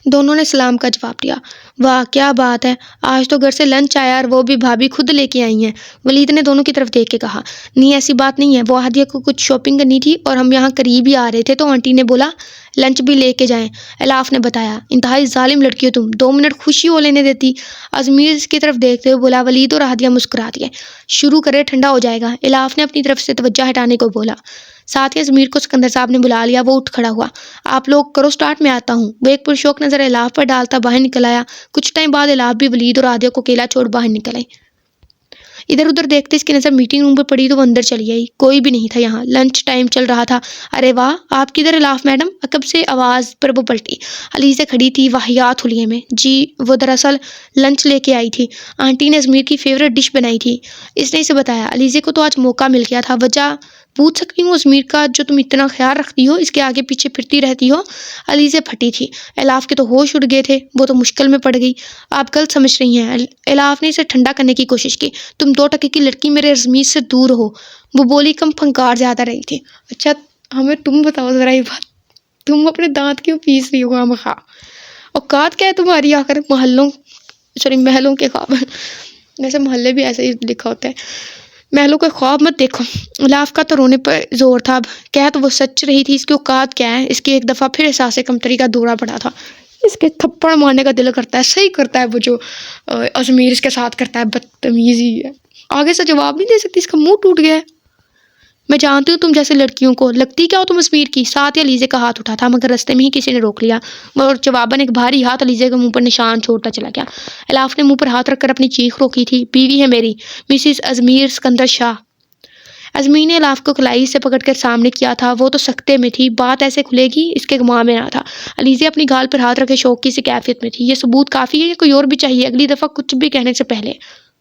Speaker 1: دونوں نے سلام کا جواب دیا۔ واہ کیا بات ہے، آج تو گھر سے لنچ آیا اور وہ بھی بھابھی خود لے کے آئی ہیں۔ ولید نے دونوں کی طرف دیکھ کے کہا، نہیں ایسی بات نہیں ہے، وہ ہدیہ کو کچھ شاپنگ کرنی تھی اور ہم یہاں قریب ہی آ رہے تھے تو آنٹی نے بولا لنچ بھی لے کے جائیں۔ الاف نے بتایا، انتہائی ظالم لڑکی ہو تم، 2 منٹ خوشی ہو لینے دیتی۔ ازمیر اس کی طرف دیکھتے ہوئے بولا۔ ولید اور ہدیہ مسکرا دیے۔ شروع کرے، ٹھنڈا ہو جائے گا۔ الاف نے اپنی طرف سے توجہ ہٹانے کو بولا۔ ساتھ ہی ازمیر کو سکندر صاحب نے بلا لیا۔ وہ اٹھ کھڑا ہوا۔ آپ لوگ کرو سٹارٹ، میں آتا ہوں۔ وہ ایک پرشوق نظر الاف پر ڈالتا باہر نکل آیا۔ کچھ ٹائم بعد الاف بھی ولید اور ہدیہ کو اکیلا چھوڑ باہر نکل آئی۔ ادھر ادھر دیکھتے اس کی نظر میٹنگ روم پر پڑی تو وہ اندر چلی آئی۔ کوئی بھی نہیں تھا یہاں، لنچ ٹائم چل رہا تھا۔ ارے واہ، آپ کدھر الاف میڈم؟ عقب سے آواز پر وہ پلٹی۔ علیزہ کھڑی تھی واہیات حلیے میں۔ جی وہ دراصل لنچ لے کے آئی تھی، آنٹی نے ازمیر کی فیورٹ ڈش بنائی تھی، اس نے اسے بتایا۔ علیزہ کو تو آج موقع مل گیا تھا، وجہ پوچھ سکتی ہوں ازمیر کا جو تم اتنا خیال رکھتی ہو، اس کے آگے پیچھے پھرتی رہتی ہو؟ علیزہ پھٹی تھی۔ الاف کے تو ہوش اڑ گئے تھے، وہ تو مشکل میں پڑ گئی۔ آپ غلط سمجھ رہی ہیں۔ الاف نے اسے ٹھنڈا کرنے کی کوشش کی۔ تم 2 ٹکے کی لڑکی میرے ازمیر سے دور ہو۔ وہ بولی کم پھنکار زیادہ رہی تھی۔ اچھا ہمیں تم بتاؤ ذرا یہ بات، تم اپنے دانت کیوں پیس رہی ہو خواہ؟ اوقات کیا ہے تمہاری آخر؟ محلوں کے خواب، ویسے محلے بھی ایسے ہی لکھا ہوتا ہے۔ محلوں کے خواب مت دیکھو۔ الاف کا تو رونے پر زور تھا اب، کہہ تو وہ سچ رہی تھی۔ اس کی اوقات کیا ہے؟ اس کی ایک دفعہ پھر احساس کمتری کا دورہ پڑا تھا۔ اس کے تھپڑ مارنے کا دل کرتا ہے، صحیح کرتا ہے وہ جو ازمیر اس کے ساتھ کرتا ہے، بدتمیزی ہے۔ آگے سے جواب نہیں دے سکتی، اس کا منہ ٹوٹ گیا ہے۔ میں جانتی ہوں تم جیسے لڑکیوں کو لگتی کیا ہو تم ازمیر کی۔ ساتھ ہی علیزہ کا ہاتھ اٹھا تھا مگر رستے میں ہی کسی نے روک لیا اور جواباً ایک بھاری ہاتھ علیزہ کے منہ پر نشان چھوڑتا چلا گیا۔ الاف نے منہ پر ہاتھ رکھ کر اپنی چیخ روکی تھی۔ بیوی ہے میری، مسز ازمیر سکندر شاہ۔ ازمیر نے الاف کو کلائی سے پکڑ کر سامنے کیا تھا۔ وہ تو سکتے میں تھی، بات ایسے کھلے گی اس کے گمان میں نہ تھا۔ علیزہ اپنی گال پر ہاتھ رکھے شوق کی سی کیفیت میں تھی۔ یہ ثبوت کافی ہے یا کوئی اور بھی چاہیے؟ اگلی دفعہ کچھ بھی کہنے سے پہلے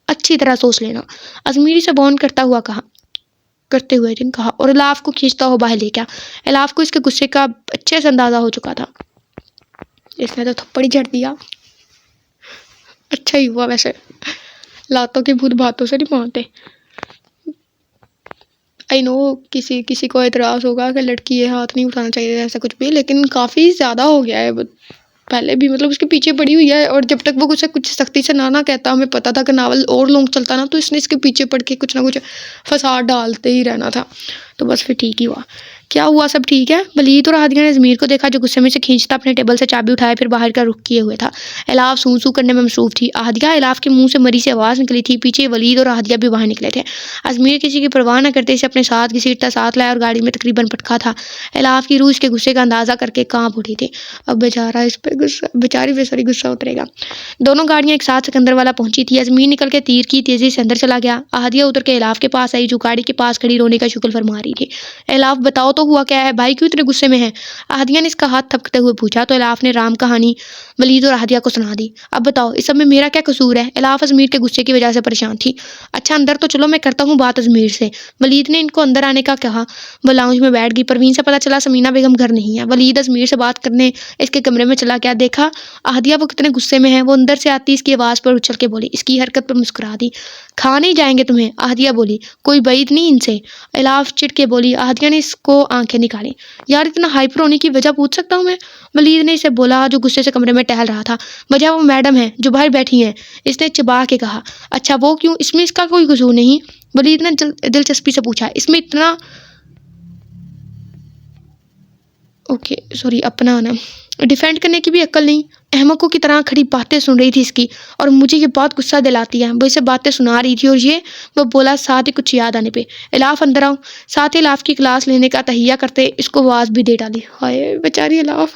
Speaker 1: اچھی طرح سوچ لینا، ازمیر سے بون کرتے ہوئے کہا اور الاف کو کھینچتا ہوا باہر لے گیا۔ الاف کو اس کے غصے کا اچھے سے اندازہ ہو چکا تھا۔ اس نے تو تھپڑ ہی جھڑ دیا، اچھا ہی ہوا۔ ویسے لاتوں کے بھوت باتوں سے نہیں مانتے۔ آئی نو کسی کو اعتراض ہوگا کہ لڑکی یہ ہاتھ نہیں اٹھانا چاہیے ایسا کچھ بھی، لیکن کافی زیادہ ہو گیا ہے۔ پہلے بھی مطلب اس کے پیچھے پڑی ہوئی ہے، اور جب تک وہ کچھ سختی سے نہ کہتا، ہمیں پتا تھا کہ ناول اور لونگ چلتا نا، تو اس نے اس کے پیچھے پڑ کے کچھ نہ کچھ فساد ڈالتے ہی رہنا تھا۔ تو بس پھر ٹھیک ہی ہوا۔ کیا ہوا؟ سب ٹھیک ہے؟ ولید اور ہادیہ نے ازمیر کو دیکھا جو غصے میں سے کھینچتا اپنے ٹیبل سے چابی اٹھائے پھر باہر کا رخ کیے ہوئے تھا۔ الاف سو سو کرنے میں مصروف تھی۔ ہادیہ الاف کے منہ سے مری سی آواز نکلی تھی۔ پیچھے ولید اور ہادیہ بھی باہر نکلے تھے۔ ازمیر کسی کی پرواہ نہ کرتے اسے اپنے ساتھ گھسیٹتا ساتھ لایا اور گاڑی میں تقریباً پٹکا تھا۔ الاف کی روح اس کے غصے کا اندازہ کر کے کانپ اٹھی تھی۔ اب بیچارہ اس پہ بیچاری بے ساری غصہ اترے گا۔ دونوں گاڑیاں ایک ساتھ سکندر والا پہنچی تھی۔ ازمیر نکل کے تیر کی تیزی سے اندر چلا گیا۔ ہادیہ اتر کے الاف کے پاس آئی جو گاڑی کے پاس کھڑی رونے کا شکل فرما رہی تھی۔ الاف بتاؤ تو ہوا کیا ہے بھائی، کیوں اتنے غصے میں ہیں؟ احدیہ نے اس کا ہاتھ تھپکتے ہوئے پوچھا تو الاف نے رام کہانی ولید اور احدیہ کو سنا دی۔ اب بتاؤ اس سب میں میرا کیا قصور ہے؟ الاف ازمیر کے غصے کی وجہ سے پریشان تھی۔ اچھا اندر تو چلو، میں کرتا ہوں بات ازمیر سے۔ ولید نے ان کو اندر آنے کا کہا۔ وہ لاؤنج میں بیٹھ گئی۔ پروین سے پتہ چلا سمینہ بیگم گھر نہیں ہے۔ ولید ازمیر سے بات کرنے اس کے کمرے میں چلا گیا۔ دیکھا احدیہ وہ کتنے غصے میں ہے۔ وہ اندر سے آتی اس کی آواز پر اچھل کے بولی۔ اس کی حرکت پر مسکرا دی۔ کھا نہیں جائیں گے تمہیں؟ احدیہ بولی۔ کوئی بعید نہیں ان سے؟ الاف چڑ کے بولی۔ احدیہ نے اس کو آنکھیں نکالی۔ یار اتنا ہائپر ہونے کی وجہ پوچھ سکتا ہوں میں؟ ولید نے اسے بولا جو غصے سے کمرے میں ٹہل رہا تھا۔ وجہ وہ میڈم ہے جو باہر بیٹھی ہیں، اس نے چبا کے کہا۔ اچھا وہ کیوں؟ اس میں اس کا کوئی قصور نہیں؟ ولید نے دلچسپی سے پوچھا۔ اس میں اتنا اپنا نا ڈیفینڈ کرنے کی بھی عقل نہیں؟ احمقوں کی طرح کھڑی باتیں سن رہی تھی اس کی، اور مجھے یہ بات غصہ دلاتی ہے۔ وہ اسے باتیں سنا رہی تھی اور یہ وہ بولا ساتھ ہی کچھ یاد آنے پہ، الاف اندر آؤ۔ ساتھ ہی الاف کی کلاس لینے کا تہیہ کرتے اس کو آواز بھی دے ڈالی۔ ہائے بیچاری الاف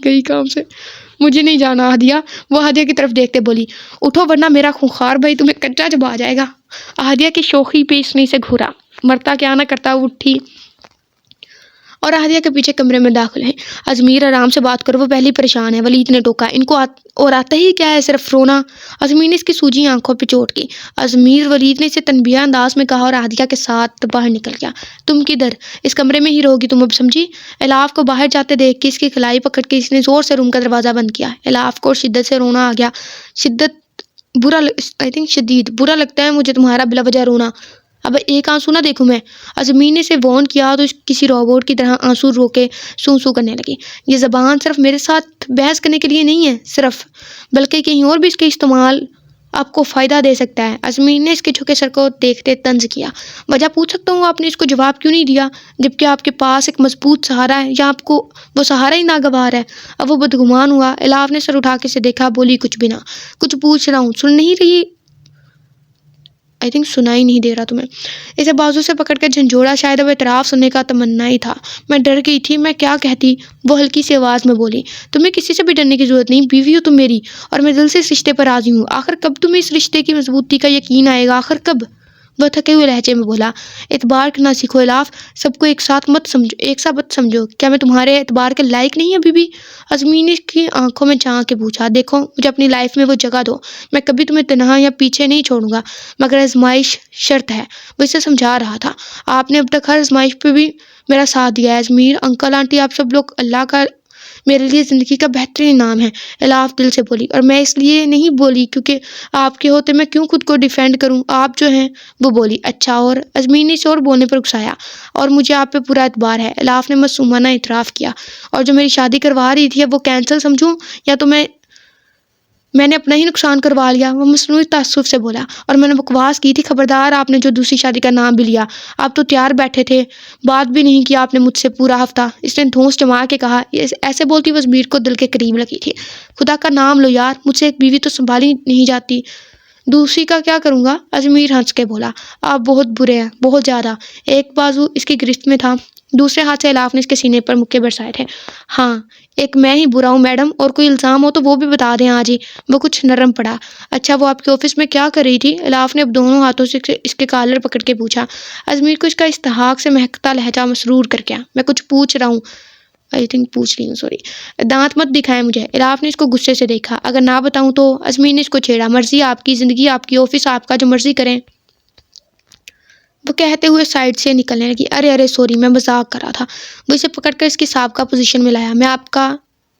Speaker 1: گئی کام سے۔ مجھے نہیں جانا احدیہ، وہ احدیہ کی طرف دیکھتے بولی۔ اٹھو ورنہ میرا خونخوار بھائی تمہیں کچا چبا جائے گا۔ احدیہ کی شوخی پہ اس نے سے گھورا۔ مرتا کیا نہ کرتا، وہ اٹھی اور احدیہ کے پیچھے کمرے میں داخل ہیں۔ ازمیر آرام سے بات کرو، وہ پہلے پریشان ہے۔ ولید نے ٹوکا۔ ان کو اور آتا ہی کیا ہے، صرف رونا؟ ازمیر نے اس کی سوجی آنکھوں پہ چوٹ کی۔ ازمیر، ولید نے اسے تنبیہ انداز میں کہا اور احدیہ کے ساتھ باہر نکل گیا۔ تم کدھر؟ اس کمرے میں ہی رہو گی تم اب، سمجھی؟ الاف کو باہر جاتے دیکھ کے اس کی کلائی پکڑ کے اس نے زور سے روم کا دروازہ بند کیا۔ الاف کو شدت سے رونا آ گیا۔ شدید برا لگتا ہے مجھے تمہارا بلا وجہ رونا۔ اب ایک آنسو نہ دیکھوں میں۔ ازمیر نے اسے وارن کیا تو کسی روبوٹ کی طرح آنسو رو کے سو کرنے لگی۔ یہ زبان صرف میرے ساتھ بحث کرنے کے لیے نہیں ہے صرف، بلکہ کہیں اور بھی اس کے استعمال آپ کو فائدہ دے سکتا ہے۔ ازمیر نے اس کے جھکے سر کو دیکھتے طنز کیا۔ وجہ پوچھ سکتا ہوں آپ نے اس کو جواب کیوں نہیں دیا، جبکہ آپ کے پاس ایک مضبوط سہارا ہے، یا آپ کو وہ سہارا ہی ناگوار ہے؟ اب وہ بدگمان ہوا۔ الاف نے سر اٹھا کے اسے دیکھا، بولی کچھ بھی نہ، کچھ پوچھ رہا ہوں، سن نہیں رہی؟ سنائی نہیں دے رہا تمہیں؟ اسے بازو سے پکڑ کے جھنجھوڑا۔ شاید اب اعتراف سننے کا تمنا ہی تھا۔ میں ڈر گئی تھی، میں کیا کہتی؟ وہ ہلکی سی آواز میں بولی۔ تمہیں کسی سے بھی ڈرنے کی ضرورت نہیں، بیوی ہو تم میری، اور میں دل سے اس رشتے پر راضی ہوں۔ آخر کب تمہیں اس رشتے کی مضبوطی کا یقین آئے گا؟ آخر کب؟ وہ تھکے ہوئے لہجے میں بولا۔ اعتبار کرنا سیکھو الاف، سب کو ایک ساتھ مت سمجھو۔ کیا میں تمہارے اعتبار کے لائق نہیں ابھی بھی؟ ازمیر نے اس کی آنکھوں میں جھانک کے پوچھا۔ دیکھو مجھے اپنی لائف میں وہ جگہ دو، میں کبھی تمہیں تنہا یا پیچھے نہیں چھوڑوں گا، مگر آزمائش شرط ہے۔ وہ اسے سمجھا رہا تھا۔ آپ نے اب تک ہر آزمائش پہ بھی میرا ساتھ دیا ہے ازمیر، انکل آنٹی آپ سب لوگ اللہ کا میرے لیے زندگی کا بہترین نام ہے۔ الاف دل سے بولی۔ اور میں اس لیے نہیں بولی کیونکہ آپ کے ہوتے میں کیوں خود کو ڈیفینڈ کروں، آپ جو ہیں۔ وہ بولی اچھا اور؟ ازمیر نے اسے اور بولنے پر اکسایا۔ اور مجھے آپ پہ پورا اعتبار ہے، الاف نے معصومانہ اعتراف کیا۔ اور جو میری شادی کروا رہی تھی اب وہ کینسل سمجھوں، یا تو میں نے اپنا ہی نقصان کروا لیا؟ وہ مصنوعی تعصب سے بولا۔ اور میں نے بکواس کی تھی؟ خبردار، آپ نے جو دوسری شادی کا نام بھی لیا، آپ تو تیار بیٹھے تھے، بات بھی نہیں کی آپ نے مجھ سے پورا ہفتہ۔ اس نے دھونس جما کے کہا۔ ایسے بولتی وہ ازمیر کو دل کے قریب لگی تھی۔ خدا کا نام لو یار، مجھ سے ایک بیوی تو سنبھالی نہیں جاتی، دوسری کا کیا کروں گا؟ ازمیر ہنس کے بولا۔ آپ بہت برے ہیں، بہت زیادہ۔ ایک بازو اس کی گرفت میں تھا، دوسرے ہاتھ سے الاف نے اس کے سینے پر مکے برسائے تھے۔ ہاں ایک میں ہی برا ہوں میڈم، اور کوئی الزام ہو تو وہ بھی بتا دیں آج ہی۔ وہ کچھ نرم پڑا۔ اچھا وہ آپ کے آفس میں کیا کر رہی تھی؟ الاف نے اب دونوں ہاتھوں سے اس کے کالر پکڑ کے پوچھا۔ ازمیر کو اس کا استحقاق سے مہکتا لہجہ مسرور کر گیا۔ میں کچھ پوچھ رہا ہوں، پوچھ لی ہوں، دانت مت دکھائیں مجھے۔ الاف نے اس کو غصے سے دیکھا۔ اگر نہ بتاؤں تو؟ ازمیر نے اس کو چھیڑا۔ مرضی آپ کی، زندگی آپ کی، آفس آپ کا، جو مرضی کریں۔ وہ کہتے ہوئے سائڈ سے نکلنے لگی۔ ارے سوری، میں مذاق کر رہا تھا۔ وہ اسے پکڑ کر اس کی سابقہ پوزیشن میں لایا۔ میں آپ کا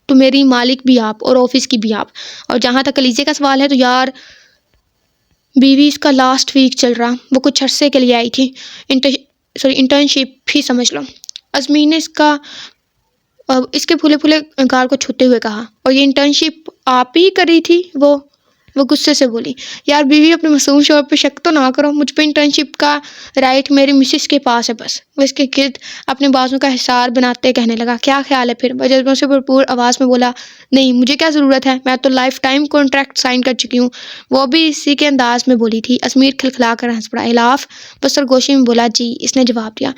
Speaker 1: تو میری مالک بھی آپ، اور آفس کی بھی آپ، اور جہاں تک کلیجے کا سوال ہے تو یار بیوی اس کا لاسٹ ویک چل رہا، وہ کچھ عرصے کے لیے آئی تھی، انٹرنشپ ہی سمجھ لو۔ ازمیر نے اس کے پھولے پھولے گال کو چھوتے ہوئے کہا۔ اور یہ انٹرنشپ آپ ہی کر رہی تھی؟ وہ غصے سے بولی۔ یار بیوی اپنے معصوم شوہر پہ شک تو نہ کرو، مجھ پہ انٹرنشپ کا رائٹ میری مسز کے پاس ہے بس۔ وہ اس کے گرد اپنے بازو کا حصار بناتے کہنے لگا۔ کیا خیال ہے پھر؟ وہ جذبوں سے بھرپور آواز میں بولا۔ نہیں مجھے کیا ضرورت ہے، میں تو لائف ٹائم کانٹریکٹ سائن کر چکی ہوں۔ وہ بھی اسی کے انداز میں بولی تھی۔ ازمیر کھلکھلا کر ہنس پڑا۔ الاف بس سرگوشی میں بولا۔ جی، اس نے جواب دیا۔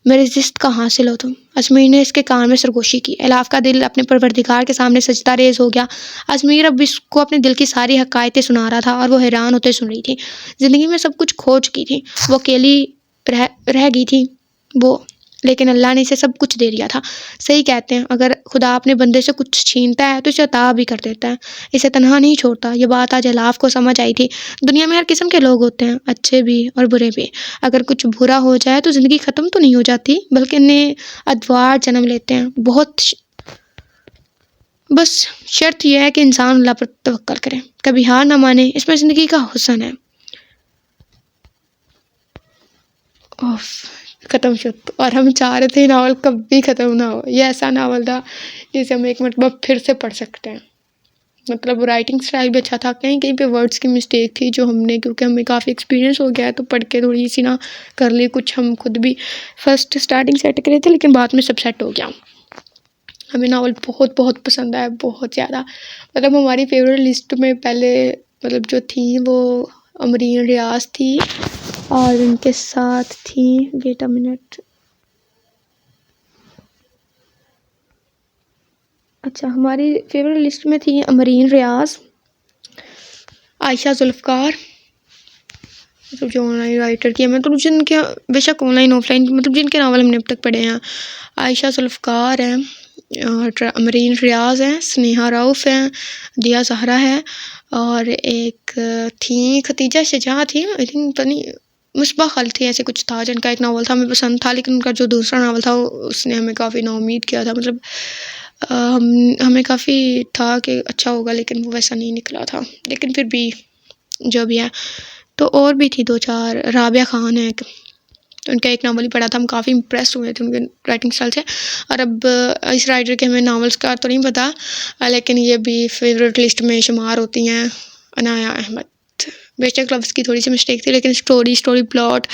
Speaker 1: میرے زشت کا حاصل ہو تم۔ ازمیر نے اس کے کان میں سرگوشی کی۔ الاف کا دل اپنے پروردگار کے سامنے سجدہ ریز ہو گیا۔ ازمیر اب اس کو اپنے دل کی ساری حقائقیں سنا رہا تھا اور وہ حیران ہوتے سن رہی تھی۔ زندگی میں سب کچھ کھو چکی تھی، وہ اکیلی رہ گئی تھی، وہ لیکن اللہ نے اسے سب کچھ دے دیا تھا. صحیح کہتے ہیں اگر خدا اپنے بندے سے کچھ چھینتا ہے تو اسے عطا بھی کر دیتا ہے, اسے تنہا نہیں چھوڑتا. یہ بات آج الاف کو سمجھ آئی تھی. دنیا میں ہر قسم کے لوگ ہوتے ہیں, اچھے بھی اور برے بھی. اگر کچھ برا ہو جائے تو زندگی ختم تو نہیں ہو جاتی, بلکہ نئے ادوار جنم لیتے ہیں. بس شرط یہ ہے کہ انسان اللہ پر توکل کرے, کبھی ہار نہ مانے. اس میں زندگی کا حسن ہے. اوف, ختم شد. اور ہم چاہ رہے تھے ناول کبھی ختم نہ ہو. یہ ایسا ناول تھا جسے ہم ایک مرتبہ پھر سے پڑھ سکتے ہیں. مطلب رائٹنگ سٹائل بھی اچھا تھا, کہیں کہیں پہ ورڈز کی مسٹیک تھی جو ہم نے, کیونکہ ہمیں کافی ایکسپیرینس ہو گیا ہے تو پڑھ کے تھوڑی سی نہ کر لی کچھ. ہم خود بھی فرسٹ اسٹارٹنگ سیٹ کرے تھے لیکن بعد میں سب سیٹ ہو گیا. ہمیں ناول بہت بہت پسند آیا, بہت زیادہ. مطلب ہماری فیوریٹ لسٹ میں پہلے مطلب جو تھی وہ امرین ریاض تھی, اور ان کے ساتھ تھی, ویٹ اے منٹ, اچھا ہماری فیوریٹ لسٹ میں تھی امرین ریاض, عائشہ ذوالفقار, مطلب جو آن لائن رائٹر کی ہے, مطلب جن کے بے شک آن لائن آف لائن مطلب جن کے ناول ہم نے اب تک پڑھے ہیں. عائشہ ذوالفقار ہیں, اور امرین ریاض ہیں, سنیہا راؤف ہیں, دیا زہرا ہے, اور ایک تھیں ختیجہ شجاع تھی, آئی تھنک پتہ نہیں مصباح خالد تھی, ایسے کچھ تھا. جن کا ایک ناول تھا ہمیں پسند تھا, لیکن ان کا جو دوسرا ناول تھا اس نے ہمیں کافی نا امید کیا تھا. مطلب ہمیں کافی تھا کہ اچھا ہوگا, لیکن وہ ویسا نہیں نکلا تھا. لیکن پھر بھی جو بھی ہے. تو اور بھی تھی دو چار, رابعہ خان ہے, ان کا ایک ناول ہی پڑھا تھا, ہم کافی امپریس ہوئے تھے ان کے رائٹنگ سٹائل سے. اور اب اس رائٹر کے ہمیں ناولس کا تو نہیں پتہ, لیکن یہ بھی فیوریٹ لسٹ میں شمار ہوتی ہیں. عنایا احمد, بے شک لفظ کی تھوڑی سی مسٹیک تھی, لیکن اسٹوری پلاٹ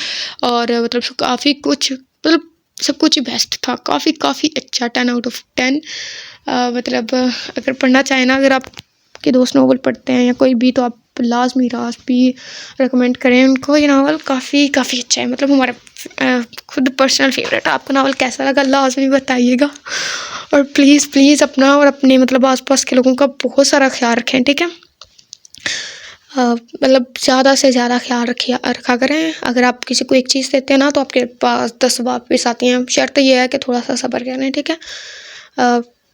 Speaker 1: اور مطلب کافی کچھ, مطلب سب کچھ ہی بیسٹ تھا. کافی اچھا, 10/10. مطلب اگر پڑھنا چاہیں نا, اگر آپ کے دوست ناول پڑھتے ہیں یا کوئی بھی, تو آپ لازمی ریکمینڈ کریں ان کو. یہ ناول کافی اچھا ہے, مطلب ہمارا خود پرسنل فیوریٹ. آپ کو ناول کیسا لگا لازمی بتائیے گا, اور پلیز اپنا اور اپنے مطلب آس پاس کے لوگوں کا بہت سارا خیال رکھیں, ٹھیک ہے. مطلب زیادہ سے زیادہ خیال رکھا کریں. اگر آپ کسی کو ایک چیز دیتے ہیں نا تو آپ کے پاس 10 واپس آتی ہیں. شرط یہ ہے کہ تھوڑا سا صبر کریں, ٹھیک ہے.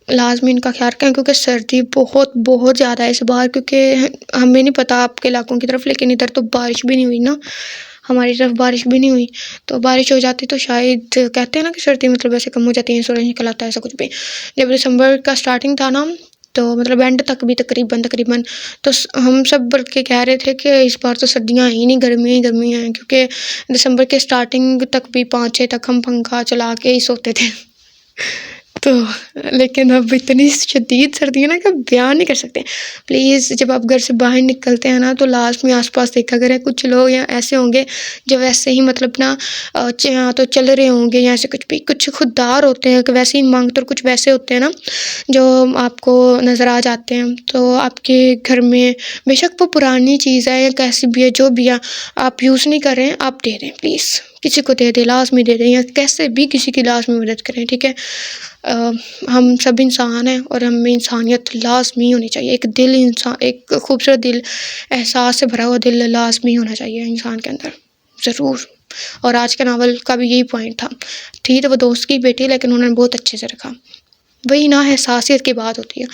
Speaker 1: لازمی ان کا خیال رکھیں, کیونکہ سردی بہت زیادہ ہے اس بار, کیونکہ ہمیں نہیں پتہ آپ کے علاقوں کی طرف, لیکن ادھر تو بارش بھی نہیں ہوئی نا, ہماری طرف بارش بھی نہیں ہوئی. تو بارش ہو جاتی تو شاید کہتے ہیں نا کہ سردی مطلب ایسے کم ہو جاتی ہے, سورج نکل آتا ہے, ایسا کچھ بھی. جب دسمبر کا سٹارٹنگ تھا نا, تو مطلب اینڈ تک بھی تقریباً تو ہم سب بلکہ کہہ رہے تھے کہ اس بار تو سردیاں ہی نہیں, گرمی ہیں, کیونکہ دسمبر کے سٹارٹنگ تک بھی 5-6 تک ہم پنکھا چلا کے ہی سوتے تھے. تو لیکن اب اتنی شدید سردی ہے نا کہ بیان نہیں کر سکتے. پلیز جب آپ گھر سے باہر نکلتے ہیں نا تو لازمی آس پاس دیکھا کریں. کچھ لوگ یا ایسے ہوں گے جو ویسے ہی مطلب نا تو چل رہے ہوں گے, یا ایسے کچھ خوددار ہوتے ہیں کہ ویسے ہی مانگتے, اور کچھ ویسے ہوتے ہیں نا جو آپ کو نظر آ جاتے ہیں. تو آپ کے گھر میں بے شک وہ پرانی چیز ہے یا کیسی بھی ہے, جو بھی ہے, آپ یوز نہیں کر رہے ہیں, آپ دے دیں پلیز, کسی کو دے دیں, لازمی دے دیں, یا کیسے بھی کسی کی لازمی مدد کریں, ٹھیک ہے. ہم سب انسان ہیں اور ہمیں انسانیت لازمی ہونی چاہیے. ایک خوبصورت دل, احساس سے بھرا ہوا دل لازمی ہونا چاہیے انسان کے اندر, ضرور. اور آج کے ناول کا بھی یہی پوائنٹ تھا. تھی تو وہ دوست کی بیٹی, لیکن انہوں نے بہت اچھے سے رکھا. وہی نا حساسیت کی بات ہوتی ہے.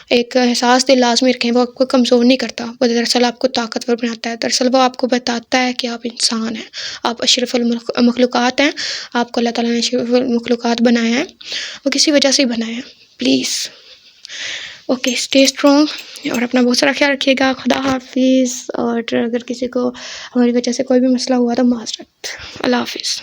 Speaker 1: ایک احساس دل لازمی رکھیں, وہ آپ کو کمزور نہیں کرتا, وہ دراصل آپ کو طاقتور بناتا ہے. دراصل وہ آپ کو بتاتا ہے کہ آپ انسان ہیں, آپ اشرف المخلوقات ہیں, آپ کو اللہ تعالیٰ نے اشرف المخلوقات بنایا ہے, وہ کسی وجہ سے ہی بنایا ہے. پلیز اوکے, اسٹے اسٹرانگ, اور اپنا بہت سارا خیال رکھیے گا. خدا حافظ. اور اگر کسی کو ہماری وجہ سے کوئی بھی مسئلہ ہوا تو معذرت. اللہ حافظ.